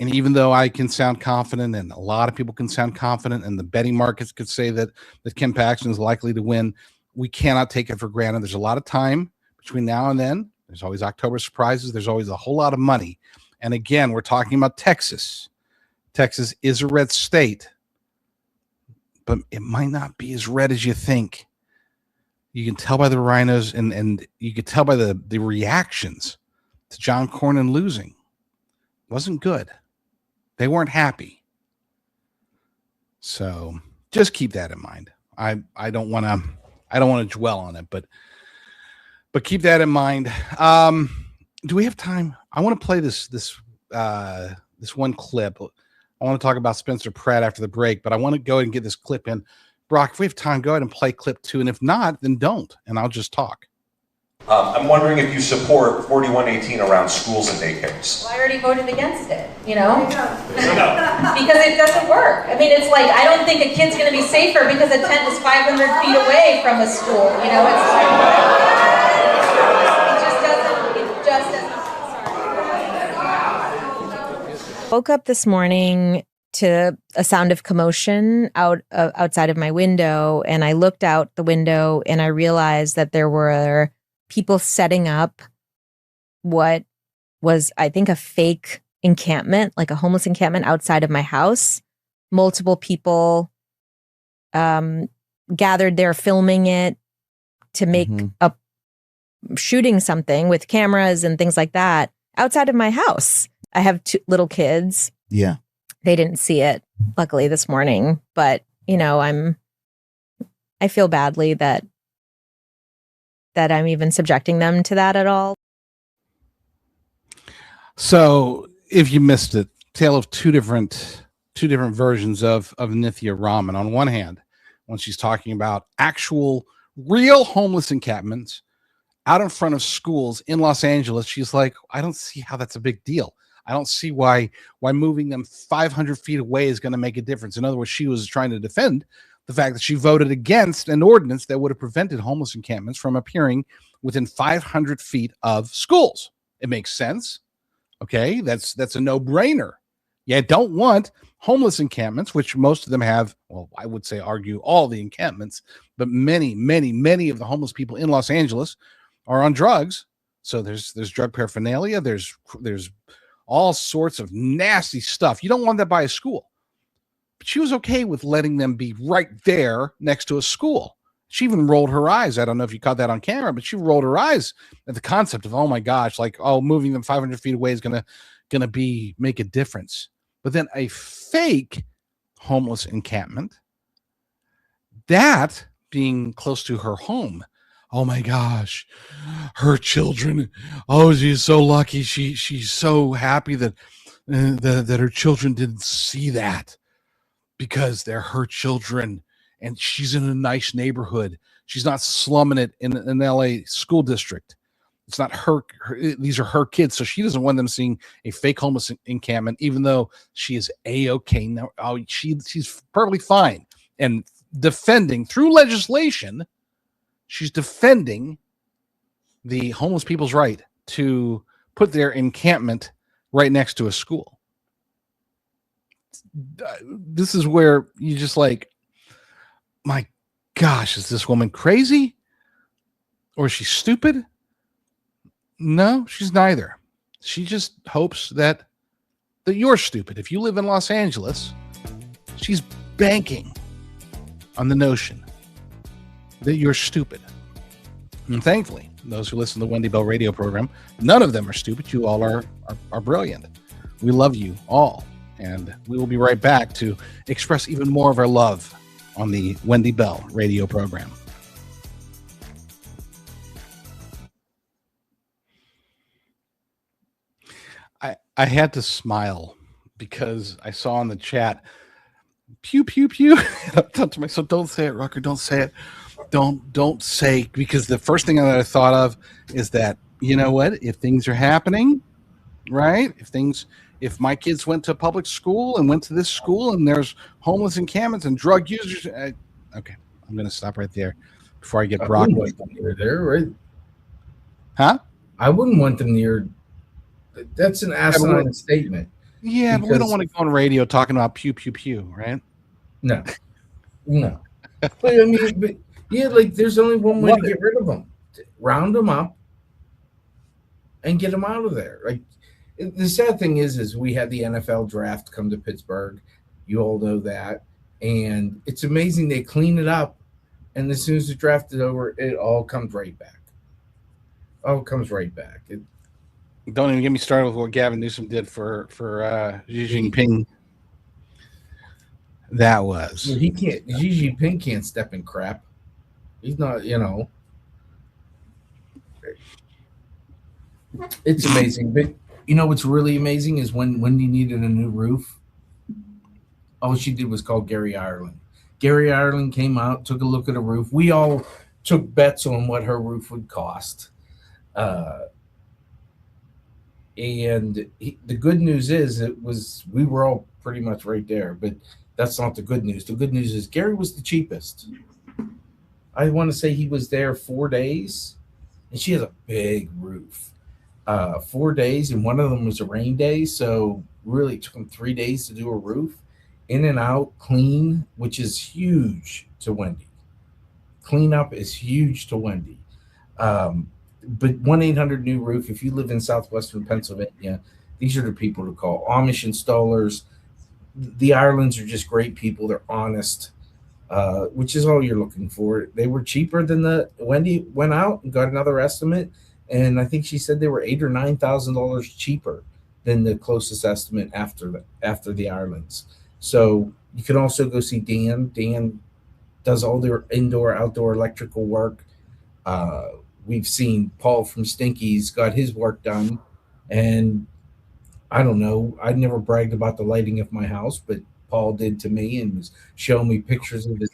Speaker 2: And even though I can sound confident, and a lot of people can sound confident, and the betting markets could say that Ken Paxton is likely to win, we cannot take it for granted. There's a lot of time between now and then. There's always October surprises. There's always a whole lot of money. And again, we're talking about Texas. Texas is a red state, but it might not be as red as you think. You can tell by the rhinos, and you can tell by the reactions to John Cornyn losing. Wasn't good. They weren't happy. So just keep that in mind. I don't want to dwell on it, but keep that in mind. Do we have time? I want to play this one clip. I want to talk about Spencer Pratt after the break, but I want to go ahead and get this clip in. Brock, if we have time, go ahead and play clip 2. And if not, then don't, and I'll just talk.
Speaker 9: I'm wondering if you support 4118 around schools and daycares.
Speaker 10: Well, I already voted against it, because it doesn't work. I mean, it's like, I don't think a kid's going to be safer because a tent is 500 feet away from a school. It just doesn't.
Speaker 11: Woke up this morning to a sound of commotion outside of my window, and I looked out the window and I realized that there were people setting up what was, I think, a fake encampment, like a homeless encampment outside of my house. Multiple people gathered there filming it to make a shooting something with cameras and things like that outside of my house. I have two little kids.
Speaker 12: Yeah.
Speaker 11: They didn't see it, luckily, this morning. But, I feel badly that I'm even subjecting them to that at all.
Speaker 2: So if you missed it, tale of two different versions of Nithya Raman. On one hand, when she's talking about actual real homeless encampments out in front of schools in Los Angeles, she's like, I don't see how that's a big deal. I don't see why moving them 500 feet away is going to make a difference. In other words, she was trying to defend the fact that she voted against an ordinance that would have prevented homeless encampments from appearing within 500 feet of schools. It makes sense. Okay, that's a no-brainer. You don't want homeless encampments, which most of them have, well, I would say argue all the encampments, but many of the homeless people in Los Angeles are on drugs. So there's drug paraphernalia, there's all sorts of nasty stuff. You don't want that by a school. But she was okay with letting them be right there next to a school. She even rolled her eyes. I don't know if you caught that on camera, but she rolled her eyes at the concept of, oh my gosh, like, oh, moving them 500 feet away is gonna make a difference. But then a fake homeless encampment, that being close to her home, oh my gosh, her children, oh, she's so lucky. She's so happy that her children didn't see that, because they're her children and she's in a nice neighborhood. She's not slumming it in an LA school district. It's not her, these are her kids. So she doesn't want them seeing a fake homeless encampment, even though she is A-okay. Now, she's perfectly fine and defending through legislation. She's defending the homeless people's right to put their encampment right next to a school. This is where you just like, my gosh, is this woman crazy? Or is she stupid? No, she's neither. She just hopes that you're stupid. If you live in Los Angeles, she's banking on the notion that you're stupid. And thankfully, those who listen to the Wendy Bell radio program, none of them are stupid. You all are brilliant. We love you all. And we will be right back to express even more of our love on the Wendy Bell radio program. I had to smile because I saw in the chat, pew, pew, pew. I thought to myself, don't say it, Rucker, don't say it. Don't say, because the first thing that I thought of is that, you know what, if things are happening, right? If my kids went to public school and went to this school and there's homeless encampments and drug users, okay, I'm going to stop right there before I get Brock.
Speaker 1: There, right?
Speaker 2: Huh?
Speaker 1: I wouldn't want them near. That's an asinine statement.
Speaker 2: Yeah, but we don't want to go on radio talking about pew, pew, pew, right?
Speaker 1: No. But I mean, like there's only one way to get rid of them. Round them up and get them out of there. Like, the sad thing is we had the NFL draft come to Pittsburgh. You all know that. And it's amazing they clean it up. And as soon as the draft is over, it all comes right back.
Speaker 2: Don't even get me started with what Gavin Newsom did for Xi Jinping. That was.
Speaker 1: Well, Xi Jinping can't step in crap. He's not, It's amazing. But what's really amazing is when Wendy needed a new roof, all she did was call Gary Ireland. Gary Ireland came out, took a look at a roof. We all took bets on what her roof would cost. Uh, the good news is we were all pretty much right there, but that's not the good news. The good news is Gary was the cheapest. I want to say he was there 4 days, and she has a big roof. 4 days, and one of them was a rain day, so really it took him 3 days to do a roof, in and out, clean, which is huge to Wendy. Cleanup is huge to Wendy. But 1-800 New Roof, if you live in southwestern Pennsylvania, these are the people to call. Amish installers. The Irelands are just great people. They're honest, which is all you're looking for. They were cheaper than Wendy went out and got another estimate, and I think she said they were $8,000 or $9,000 cheaper than the closest estimate after the Irelands. So you can also go see Dan. Dan does all their indoor, outdoor electrical work. Uh, we've seen Paul from Stinky's got his work done, and I don't know. I never bragged about the lighting of my house, but Paul did to me and was showing me pictures of his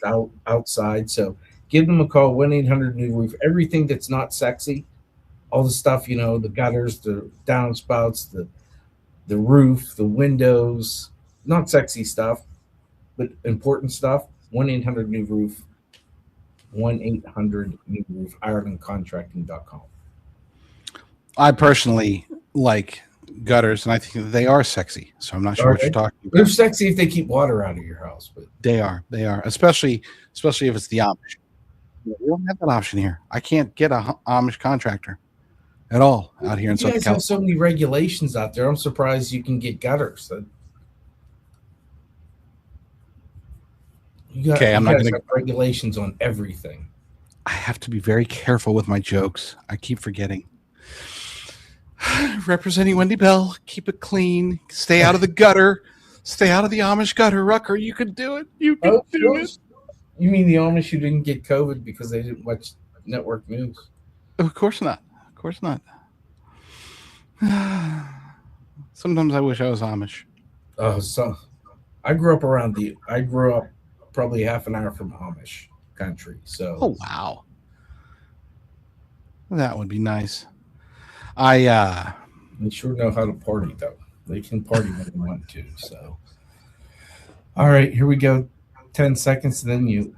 Speaker 1: outside. So give them a call, 1-800 New Roof. Everything that's not sexy, all the stuff, the gutters, the downspouts, the roof, the windows, not sexy stuff, but important stuff. 1-800 New Roof. 1-800 New Roof. IrelandContracting.com.
Speaker 2: I personally like gutters, and I think that they are sexy. So I'm not sure what you're talking about.
Speaker 1: They're sexy if they keep water out of your house, but
Speaker 2: they are, especially if it's the Amish. We don't have that option here. I can't get a Amish contractor at all out here in Southern California. You guys
Speaker 1: have so many regulations out there. I'm surprised you can get gutters. I'm not going to have regulations on everything.
Speaker 2: I have to be very careful with my jokes. I keep forgetting. Representing Wendy Bell, keep it clean. Stay out of the gutter. Stay out of the Amish gutter, Rucker. You can do it. You can do it.
Speaker 1: You mean the Amish who didn't get COVID because they didn't watch network news?
Speaker 2: Of course not. Of course not. Sometimes I wish I was Amish.
Speaker 1: I grew up probably half an hour from Amish country. So
Speaker 2: wow. That would be nice. They
Speaker 1: sure know how to party, though. They can party when they want to. So, all right, here we go. 10 seconds, then you.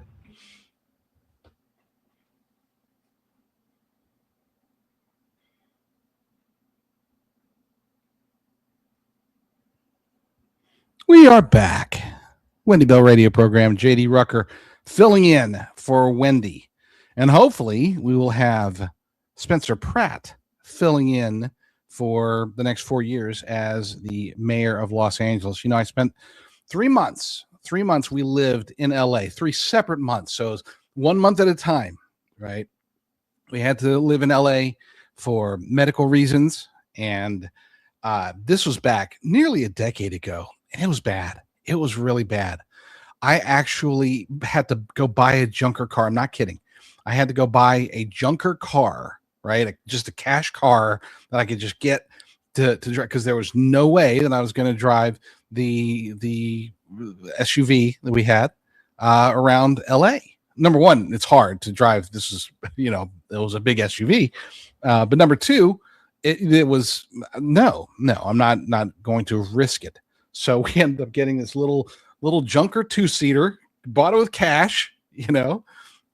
Speaker 2: We are back. Wendy Bell radio program. JD Rucker filling in for Wendy. And hopefully we will have Spencer Pratt filling in for the next 4 years as the mayor of Los Angeles. I spent 3 months. 3 months we lived in LA, 3 separate months. So it was 1 month at a time, right? We had to live in LA for medical reasons. And this was back nearly a decade ago. And it was bad. It was really bad. I actually had to go buy a junker car. I'm not kidding. I had to go buy a junker car, right? Just a cash car that I could just get to drive, because there was no way that I was going to drive the SUV that we had around LA. Number one, it's hard to drive. This is, it was a big SUV. But number two, it was no, I'm not going to risk it. So we ended up getting this little junker 2-seater, bought it with cash,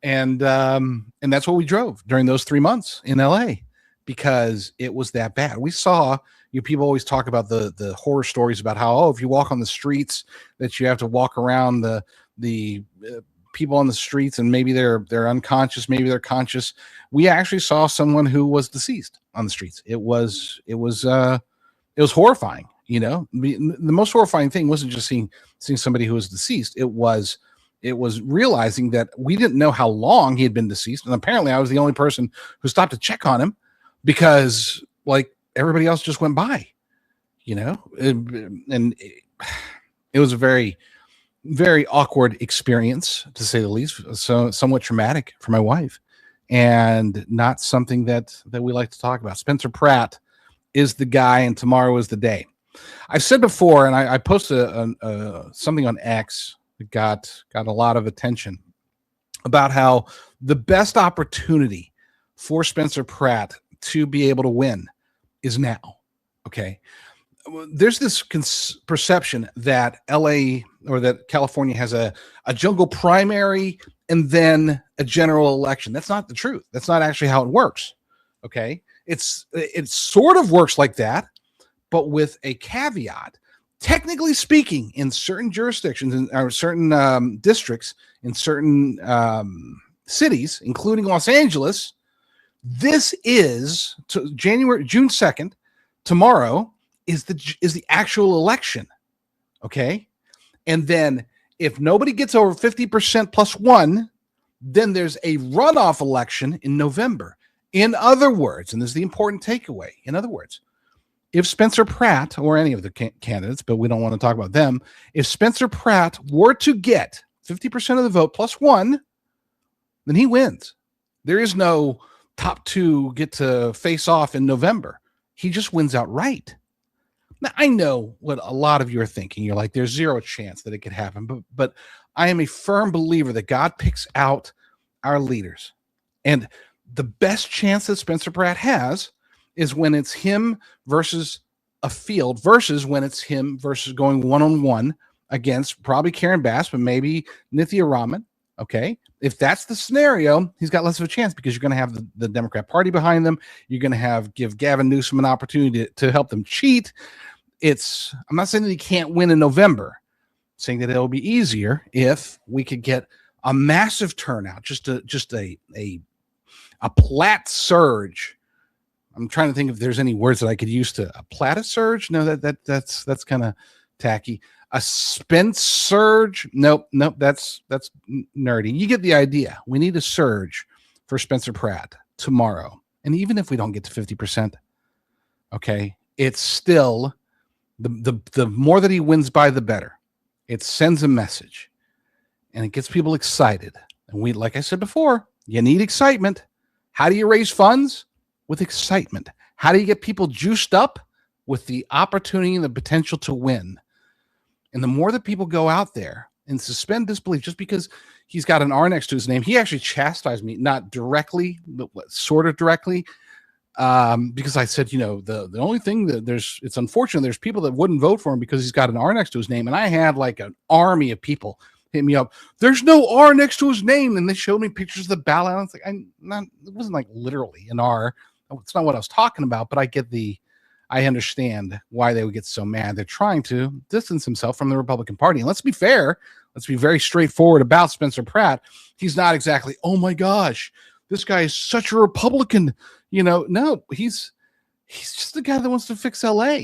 Speaker 2: and that's what we drove during those 3 months in LA, because it was that bad. We saw, people always talk about the horror stories about how, if you walk on the streets, that you have to walk around the people on the streets, and maybe they're unconscious, maybe they're conscious. We actually saw someone who was deceased on the streets. It was horrifying. The most horrifying thing wasn't just seeing somebody who was deceased. It was realizing that we didn't know how long he had been deceased. And apparently I was the only person who stopped to check on him, because everybody else just went by, and it was a very, very awkward experience, to say the least. So somewhat traumatic for my wife, and not something that we like to talk about. Spencer Pratt is the guy, and tomorrow is the day. I've said before, and I posted something on X that got a lot of attention about how the best opportunity for Spencer Pratt to be able to win is now. Okay. There's this perception that LA or that California has a jungle primary and then a general election. That's not the truth. That's not actually how it works. Okay. It sort of works like that, but with a caveat. Technically speaking, in certain jurisdictions or certain districts, in certain cities, including Los Angeles, this is June 2nd, tomorrow is the actual election. Okay. And then if nobody gets over 50% plus one, then there's a runoff election in November. In other words, and this is the important takeaway, in other words, if Spencer Pratt or any of the candidates, but we don't want to talk about them, if Spencer Pratt were to get 50% of the vote plus one, then he wins. There is no top two get to face off in November. He just wins outright. Now, I know what a lot of you are thinking. You're like, there's zero chance that it could happen. But I am a firm believer that God picks out our leaders. And the best chance that Spencer Pratt has is when it's him versus a field versus when it's him versus going one-on-one against probably Karen Bass, but maybe Nithya Raman. Okay. If that's the scenario, he's got less of a chance because you're going to have the Democrat Party behind them. You're going to give Gavin Newsom an opportunity to help them cheat. I'm not saying that he can't win in November. I'm saying that it'll be easier if we could get a massive turnout, just a Platt surge. I'm trying to think if there's any words that I could use to a Platt surge. No, that's kind of tacky. A Spence surge. Nope. That's nerdy. You get the idea. We need a surge for Spencer Pratt tomorrow. And even if we don't get to 50%, okay, it's still the more that he wins by, the better. It sends a message and it gets people excited. And like I said before, you need excitement. How do you raise funds? With excitement. How do you get people juiced up? With the opportunity and the potential to win. And the more that people go out there and suspend disbelief just because he's got an R next to his name, he actually chastised me, not directly, but sort of directly, because I said, the only thing that it's unfortunate, there's people that wouldn't vote for him because he's got an R next to his name. And I had like an army of people hit me up. There's no R next to his name. And they showed me pictures of the ballot. I was like, it wasn't like literally an R. It's not what I was talking about, but I understand why they would get so mad. They're trying to distance himself from the Republican Party. And let's be fair. Let's be very straightforward about Spencer Pratt. He's not exactly, oh my gosh, this guy is such a Republican. No, he's just the guy that wants to fix LA.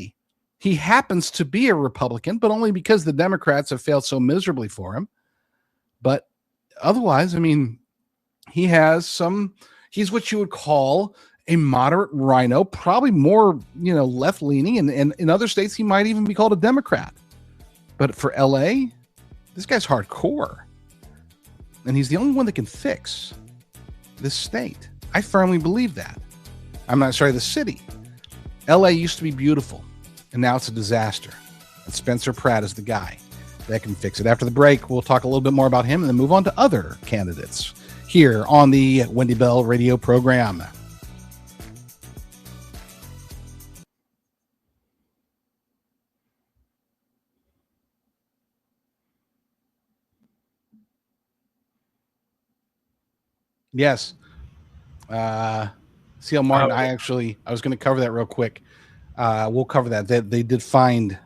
Speaker 2: He happens to be a Republican, but only because the Democrats have failed so miserably for him. But otherwise, I mean, he's what you would call a moderate rhino, probably more, left-leaning, and in other states he might even be called a Democrat. But for LA, this guy's hardcore. And he's the only one that can fix this state. I firmly believe that. The city. LA used to be beautiful, and now it's a disaster. And Spencer Pratt is the guy that can fix it. After the break, we'll talk a little bit more about him and then move on to other candidates here on the Wendy Bell radio program. Yes. C.L. Martin, I was going to cover that real quick. We'll cover that. They did find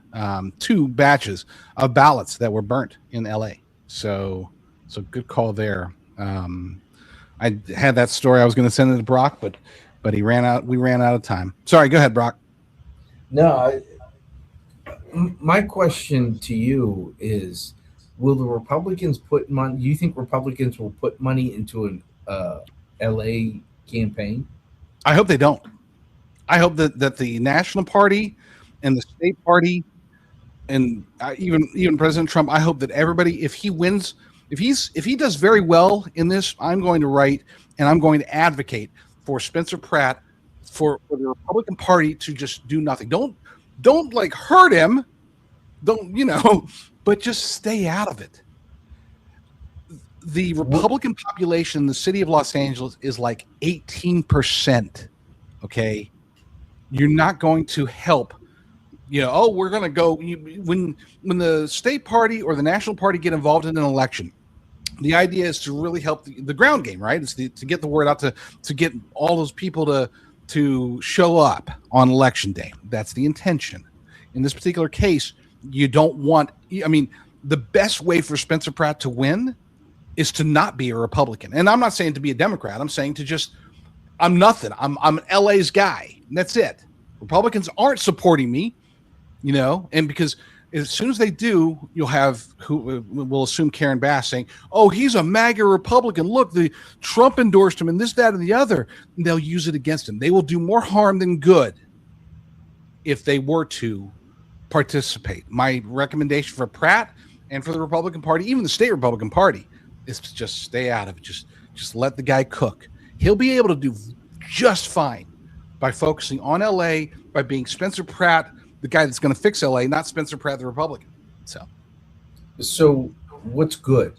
Speaker 2: 2 batches of ballots that were burnt in L.A. So good call there. I had that story. I was going to send it to Brock, but we ran out of time. Sorry, go ahead, Brock.
Speaker 1: No, my question to you is, will the Republicans put money? Do you think Republicans will put money into an LA campaign?
Speaker 2: I hope they don't. I hope that the National Party and the state party and even President Trump, I hope that everybody, if he wins, if he does very well in this, I'm going to write and I'm going to advocate for Spencer Pratt for the Republican Party to just do nothing. Don't like hurt him. But just stay out of it. The Republican population in the city of Los Angeles is like 18%. Okay. You're not going to help. We're going to go when the state party or the national party get involved in an election. The idea is to really help the ground game, right? It's to get the word out to get all those people to show up on election day. That's the intention. In this particular case, you don't want. I mean, the best way for Spencer Pratt to win is to not be a Republican. And I'm not saying to be a Democrat. I'm saying to just, I'm nothing. I'm LA's guy. And that's it. Republicans aren't supporting me, and because as soon as they do, you'll have who will assume Karen Bass saying, "Oh, he's a MAGA Republican. Look, the Trump endorsed him and this, that, and the other." And they'll use it against him. They will do more harm than good if they were to participate. My recommendation for Pratt and for the Republican Party, even the state Republican Party, is to just stay out of it. Just let the guy cook. He'll be able to do just fine by focusing on LA, by being Spencer Pratt, the guy that's going to fix LA, not Spencer Pratt, the Republican.
Speaker 1: So what's good?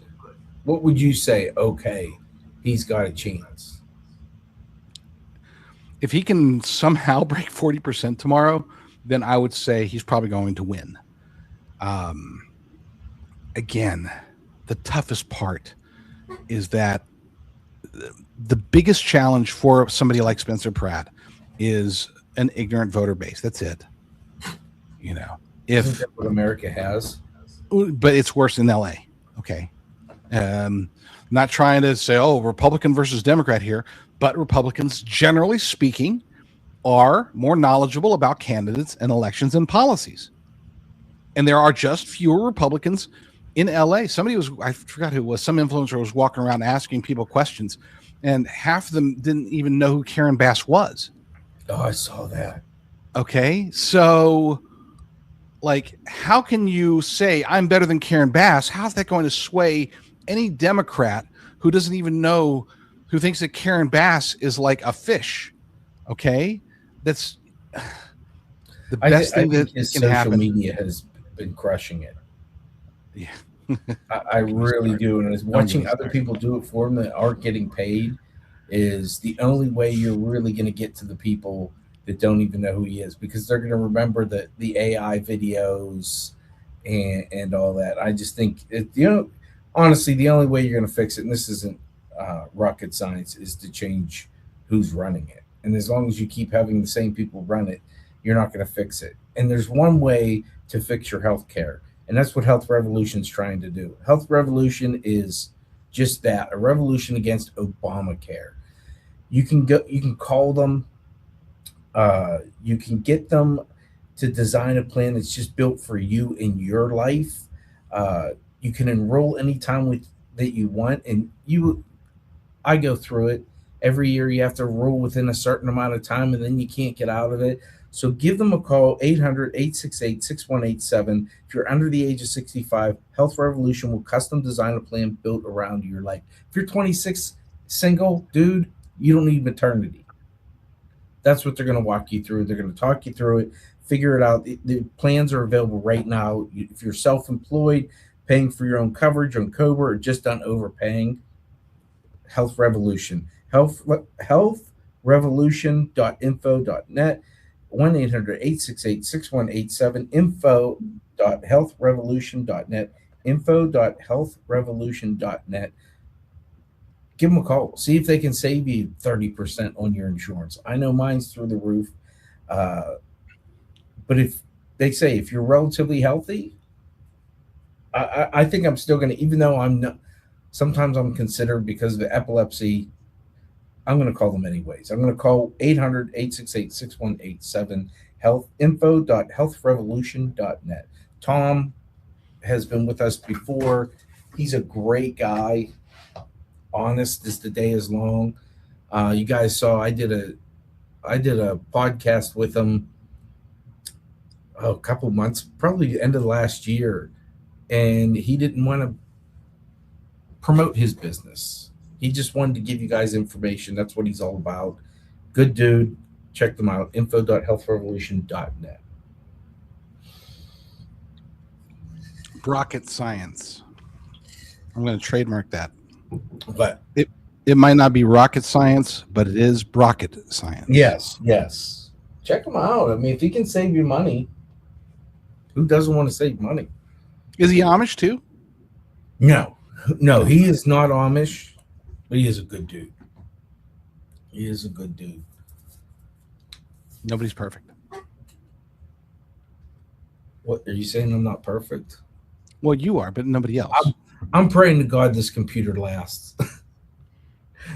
Speaker 1: What would you say? Okay, he's got a chance.
Speaker 2: If he can somehow break 40% tomorrow, then I would say he's probably going to win. Again, the toughest part is that the biggest challenge for somebody like Spencer Pratt is an ignorant voter base. That's it.
Speaker 1: Isn't that what America has?
Speaker 2: But it's worse in LA. Okay. Not trying to say, Republican versus Democrat here, but Republicans, generally speaking, are more knowledgeable about candidates and elections and policies. And there are just fewer Republicans in LA. I forgot who it was, some influencer was walking around asking people questions, and half of them didn't even know who Karen Bass was.
Speaker 1: Oh, I saw that.
Speaker 2: Okay. So, how can you say I'm better than Karen Bass? How's that going to sway any Democrat who doesn't even know, who thinks that Karen Bass is like a fish? Okay. That's the best thing that
Speaker 1: his
Speaker 2: can
Speaker 1: social
Speaker 2: happen.
Speaker 1: Media has been crushing it.
Speaker 2: Yeah.
Speaker 1: I really do. And watching other people do it for them that aren't getting paid is the only way you're really going to get to the people that don't even know who he is, because they're going to remember the AI videos and all that. I just think honestly, the only way you're going to fix it, and this isn't rocket science, is to change who's running it. And as long as you keep having the same people run it, you're not going to fix it. And there's one way to fix your health care, and that's what Health Revolution's trying to do. Health Revolution is just that, a revolution against Obamacare. You can call them. You can get them to design a plan that's just built for you in your life. You can enroll anytime that you want, and I go through it every year. You have to enroll within a certain amount of time, and then you can't get out of it. So give them a call, 800-868-6187. If you're under the age of 65, Health Revolution will custom design a plan built around your life. If you're 26, single, dude, you don't need maternity. That's what they're going to walk you through. They're going to talk you through it, figure it out. The plans are available right now. If you're self-employed, paying for your own coverage on COBRA, or just done overpaying, Health Revolution. Healthrevolution.info.net, 1-800-868-6187, info.healthrevolution.net, info.healthrevolution.net. Give them a call. See if they can save you 30% on your insurance. I know mine's through the roof. But if you're relatively healthy, I think I'm still going to, even though I'm not, sometimes I'm considered because of the epilepsy, I'm going to call them anyways. I'm going to call 800-868-6187, info.healthrevolution.net. Tom has been with us before. He's a great guy. Honest as the day is long. You guys saw I did a podcast with him a couple months, probably the end of last year, and he didn't want to promote his business. He just wanted to give you guys information. That's what he's all about. Good dude. Check them out. info.healthrevolution.net.
Speaker 2: Rocket science. I'm going to trademark that.
Speaker 1: But
Speaker 2: It might not be rocket science, but it is brocket science.
Speaker 1: Yes. Check him out. I mean, if he can save you money, who doesn't want to save money?
Speaker 2: Is he Amish too?
Speaker 1: No, he is not Amish, but he is a good dude.
Speaker 2: Nobody's perfect.
Speaker 1: What are you saying? I'm not perfect?
Speaker 2: Well, you are, but nobody else.
Speaker 1: I'm praying to God this computer lasts.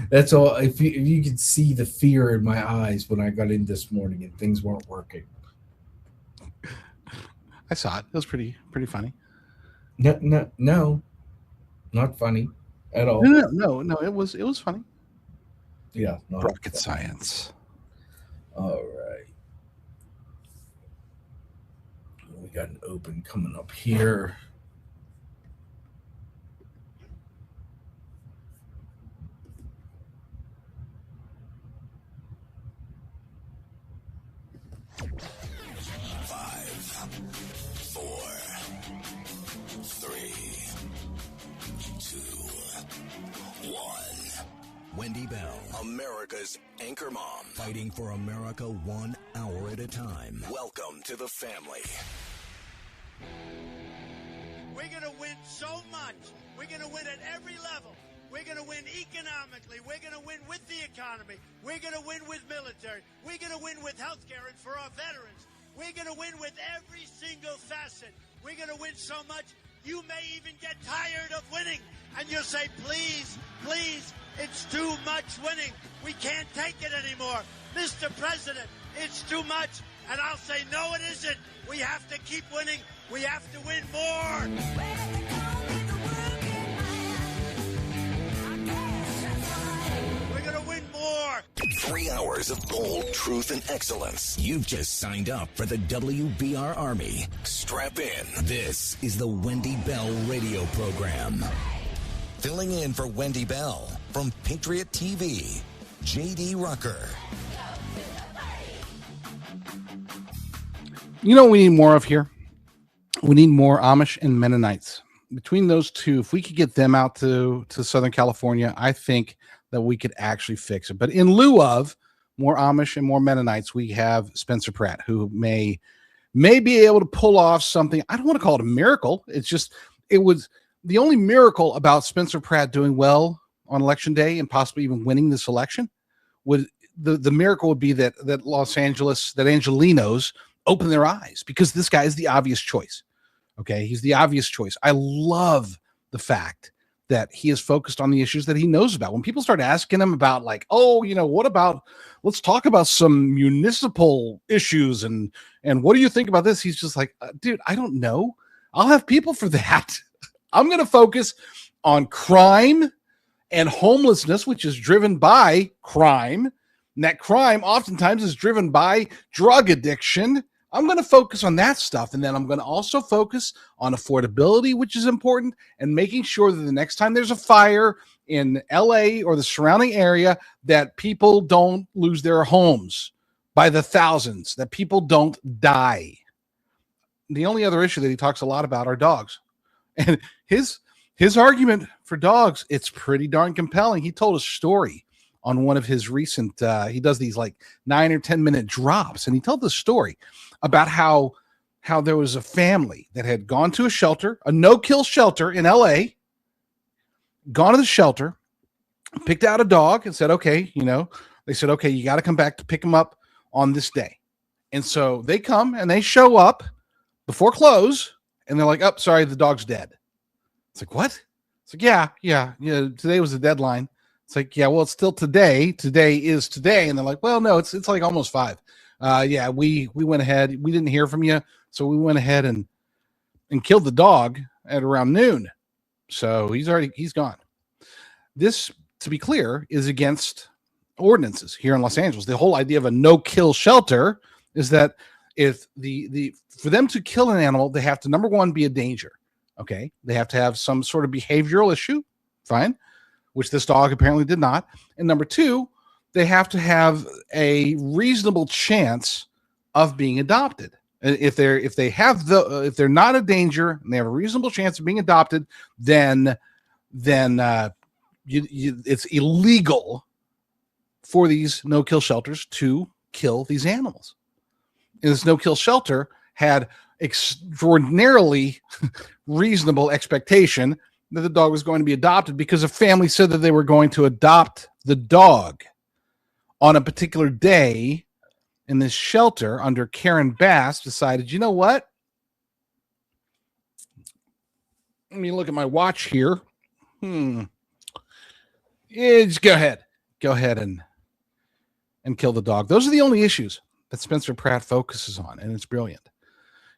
Speaker 1: That's all. If you could see the fear in my eyes when I got in this morning and things weren't working.
Speaker 2: I saw it. It was pretty funny.
Speaker 1: No, not funny at all.
Speaker 2: No. It was funny.
Speaker 1: Yeah,
Speaker 2: rocket science.
Speaker 1: All right. We got an open coming up here.
Speaker 3: Wendy Bell, America's anchor mom, fighting for America 1 hour at a time. Welcome to the family.
Speaker 12: We're going to win so much. We're going to win at every level. We're going to win economically. We're going to win with the economy. We're going to win with military. We're going to win with health care and for our veterans. We're going to win with every single facet. We're going to win so much, you may even get tired of winning. And you'll say, please, it's too much winning. We can't take it anymore. Mr. President, it's too much. And I'll say, no, it isn't. We have to keep winning. We have to win more. We're going to win more.
Speaker 3: 3 hours of bold truth and excellence. You've just signed up for the WBR Army. Strap in. This is the Wendy Bell radio program. Filling in for Wendy Bell from Patriot TV, J.D. Rucker.
Speaker 2: You know what we need more of here? We need more Amish and Mennonites. Between those two, if we could get them out to Southern California, I think that we could actually fix it. But in lieu of more Amish and more Mennonites, we have Spencer Pratt, who may be able to pull off something. I don't want to call it a miracle. It was the only miracle about Spencer Pratt doing well on election day and possibly even winning this election. Would the miracle would be that Los Angeles, that Angelinos open their eyes, because this guy is the obvious choice. Okay, he's the obvious choice. I love the fact that he is focused on the issues that he knows about. When people start asking him about, like, oh, what about, let's talk about some municipal issues and what do you think about this? He's just like, dude, I don't know. I'll have people for that. I'm going to focus on crime and homelessness, which is driven by crime. And that crime oftentimes is driven by drug addiction. I'm going to focus on that stuff. And then I'm going to also focus on affordability, which is important, and making sure that the next time there's a fire in LA or the surrounding area, that people don't lose their homes by the thousands, that people don't die. The only other issue that he talks a lot about are dogs. And his argument for dogs, it's pretty darn compelling. He told a story on one of his recent, he does these like 9 or 10 minute drops. And he told the story about how there was a family that had gone to a shelter, a no-kill shelter in LA, gone to the shelter, picked out a dog and said, okay, they said, okay, you got to come back to pick him up on this day. And so they come and they show up before close and they're like, oh, sorry, the dog's dead. It's like, what? It's like, yeah. Today was the deadline. It's like, yeah, well, it's still today. Today is today. And they're like, well, no, it's like almost 5. Yeah, we went ahead. We didn't hear from you. So we went ahead and killed the dog at around noon. So he's gone. This, to be clear, is against ordinances here in Los Angeles. The whole idea of a no-kill shelter is that if for them to kill an animal, they have to, number one, be a danger. Okay. They have to have some sort of behavioral issue. Fine. Which this dog apparently did not. And number two, they have to have a reasonable chance of being adopted. If they're not a danger and they have a reasonable chance of being adopted, then it's illegal for these no-kill shelters to kill these animals. And this no-kill shelter had extraordinarily reasonable expectation that the dog was going to be adopted because a family said that they were going to adopt the dog on a particular day. In this shelter under Karen Bass decided, you know what? Let me look at my watch here. Yeah, just go ahead and kill the dog. Those are the only issues that Spencer Pratt focuses on, and it's brilliant.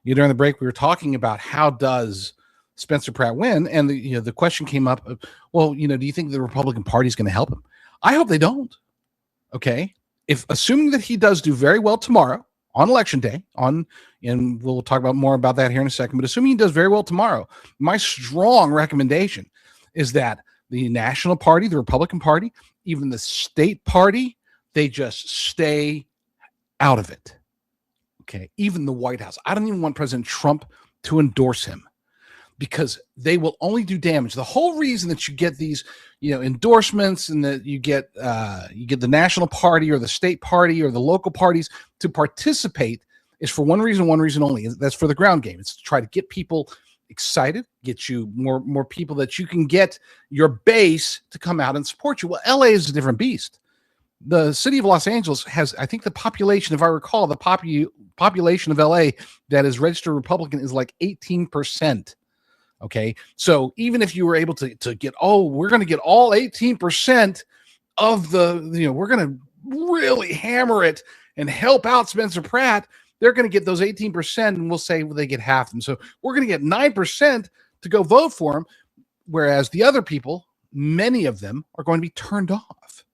Speaker 2: During the break, we were talking about how does Spencer Pratt win, and the question came up. Well, do you think the Republican Party is going to help him? I hope they don't. Okay, if assuming that he does do very well tomorrow on election day, and we'll talk about more about that here in a second. But assuming he does very well tomorrow, my strong recommendation is that the National Party, the Republican Party, even the state party, they just stay out of it. Okay. Even the White House. I don't even want President Trump to endorse him because they will only do damage. The whole reason that you get these, endorsements and that you get the National Party or the state party or the local parties to participate is for one reason only. That's for the ground game. It's to try to get people excited, get you more people that you can get your base to come out and support you. Well, LA is a different beast. The city of Los Angeles has, I think the population, if I recall, the population of LA that is registered Republican is like 18%. Okay. So even if you were able to get, we're going to get all 18% of we're going to really hammer it and help out Spencer Pratt. They're going to get those 18% and we'll say they get half of them. So we're going to get 9% to go vote for him. Whereas the other people, many of them are going to be turned off.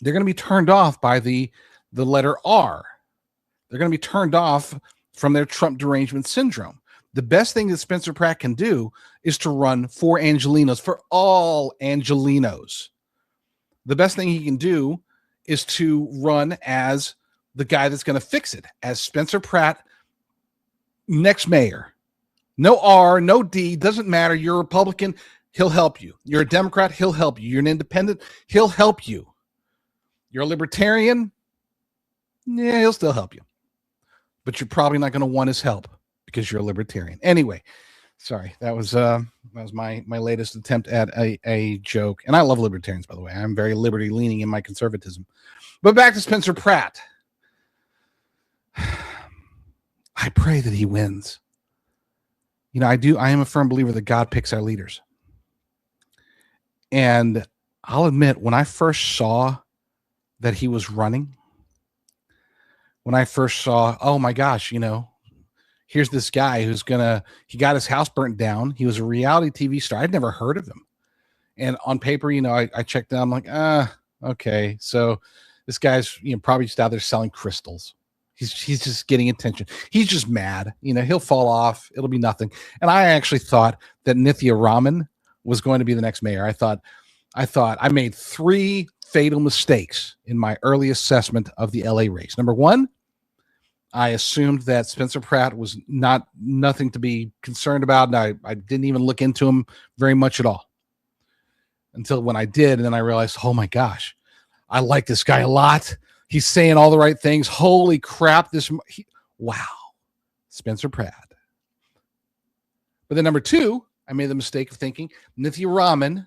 Speaker 2: They're going to be turned off by the letter R. They're going to be turned off from their Trump derangement syndrome. The best thing that Spencer Pratt can do is to run for Angelenos, for all Angelenos. The best thing he can do is to run as the guy that's going to fix it, as Spencer Pratt, next mayor. No R, no D, doesn't matter. You're a Republican, he'll help you. You're a Democrat, he'll help you. You're an independent, he'll help you. You're a libertarian, yeah, he'll still help you. But you're probably not going to want his help because you're a libertarian. Anyway, sorry, that was my latest attempt at a joke. And I love libertarians, by the way. I'm very liberty leaning in my conservatism. But back to Spencer Pratt. I pray that he wins. I am a firm believer that God picks our leaders. And I'll admit, when I first saw that he was running, when I first saw, oh my gosh, here's this guy he got his house burnt down. He was a reality TV star. I'd never heard of him. And on paper, I checked out, I'm like, okay. So this guy's, probably just out there selling crystals. He's just getting attention. He's just mad. He'll fall off. It'll be nothing. And I actually thought that Nithya Raman was going to be the next mayor. I thought I made 3 fatal mistakes in my early assessment of the LA race. Number 1, I assumed that Spencer Pratt was nothing to be concerned about. And I didn't even look into him very much at all until when I did. And then I realized, oh my gosh, I like this guy a lot. He's saying all the right things. Holy crap. Wow. Spencer Pratt. But then number 2, I made the mistake of thinking Nithya Raman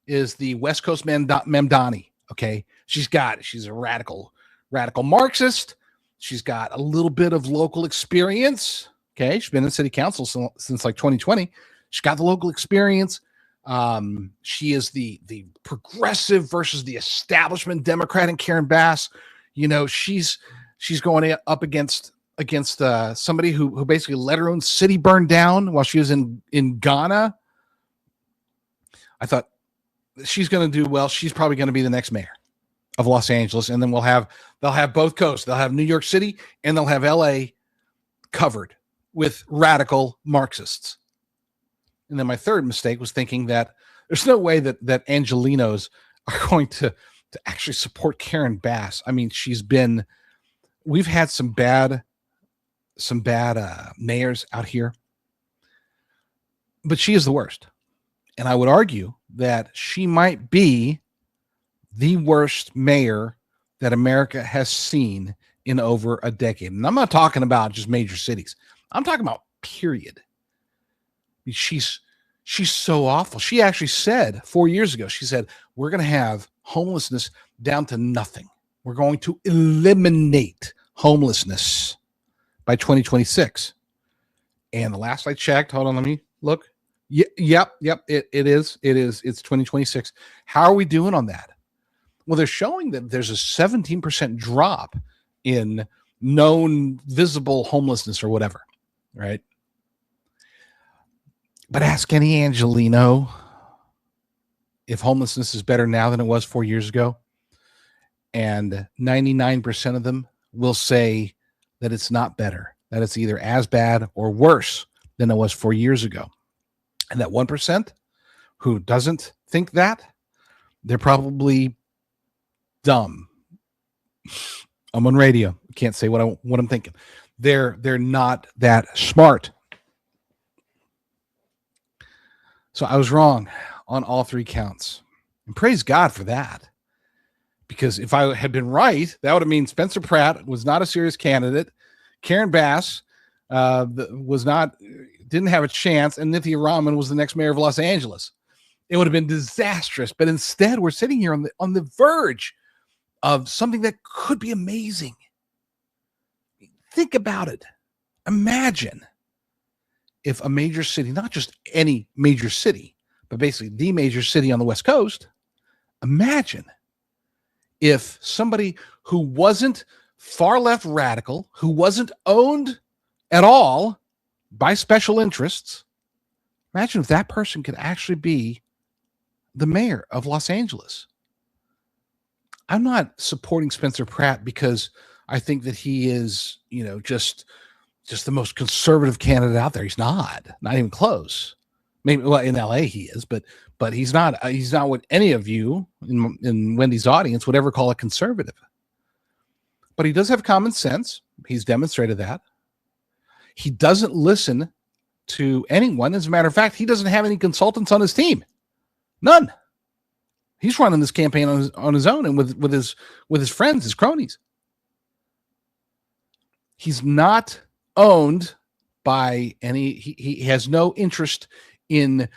Speaker 2: is the West Coast Mamdani. Okay. She's a radical Marxist. She's got a little bit of local experience. Okay. She's been in city council since like 2020. She's got the local experience. She is the progressive versus the establishment Democrat and Karen Bass. She's going up against somebody who basically let her own city burn down while she was in Ghana. I thought she's going to do well. She's probably going to be the next mayor of Los Angeles. And then they'll have both coasts. They'll have New York City and they'll have LA covered with radical Marxists. And then my third mistake was thinking that there's no way that Angelenos are going to actually support Karen Bass. I mean, we've had some bad mayors out here, but she is the worst. And I would argue that she might be the worst mayor that America has seen in over a decade. And I'm not talking about just major cities. I'm talking about period. She's so awful. She actually said 4 years ago, she said, we're going to have homelessness down to nothing. We're going to eliminate homelessness by 2026. And the last I checked, hold on, let me look. Yep. It is. It's 2026. How are we doing on that? Well, they're showing that there's a 17% drop in known visible homelessness or whatever, right? But ask any Angelino if homelessness is better now than it was 4 years ago. And 99% of them will say that it's not better, that it's either as bad or worse than it was 4 years ago. And that 1% who doesn't think that, they're probably dumb. I'm on radio. Can't say what I'm thinking. They're not that smart. So I was wrong on all three counts. And praise God for that. Because if I had been right, that would have mean Spencer Pratt was not a serious candidate. Karen Bass didn't have a chance, and Nithya Raman was the next mayor of Los Angeles. It would have been disastrous. But instead, we're sitting here on the verge of something that could be amazing. Think about it. Imagine if a major city, not just any major city, but basically the major city on the West Coast, imagine if somebody who wasn't far left radical, who wasn't owned at all by special interests, imagine if that person could actually be the mayor of Los Angeles. I'm not supporting Spencer Pratt because I think that he is, just the most conservative candidate out there. He's not even close. Maybe in LA he is, but he's not what any of you in Wendy's audience would ever call a conservative. But he does have common sense. He's demonstrated that. He doesn't listen to anyone. As a matter of fact, he doesn't have any consultants on his team. None. He's running this campaign on his own and with his friends, his cronies. He's not owned by any. He has no interest in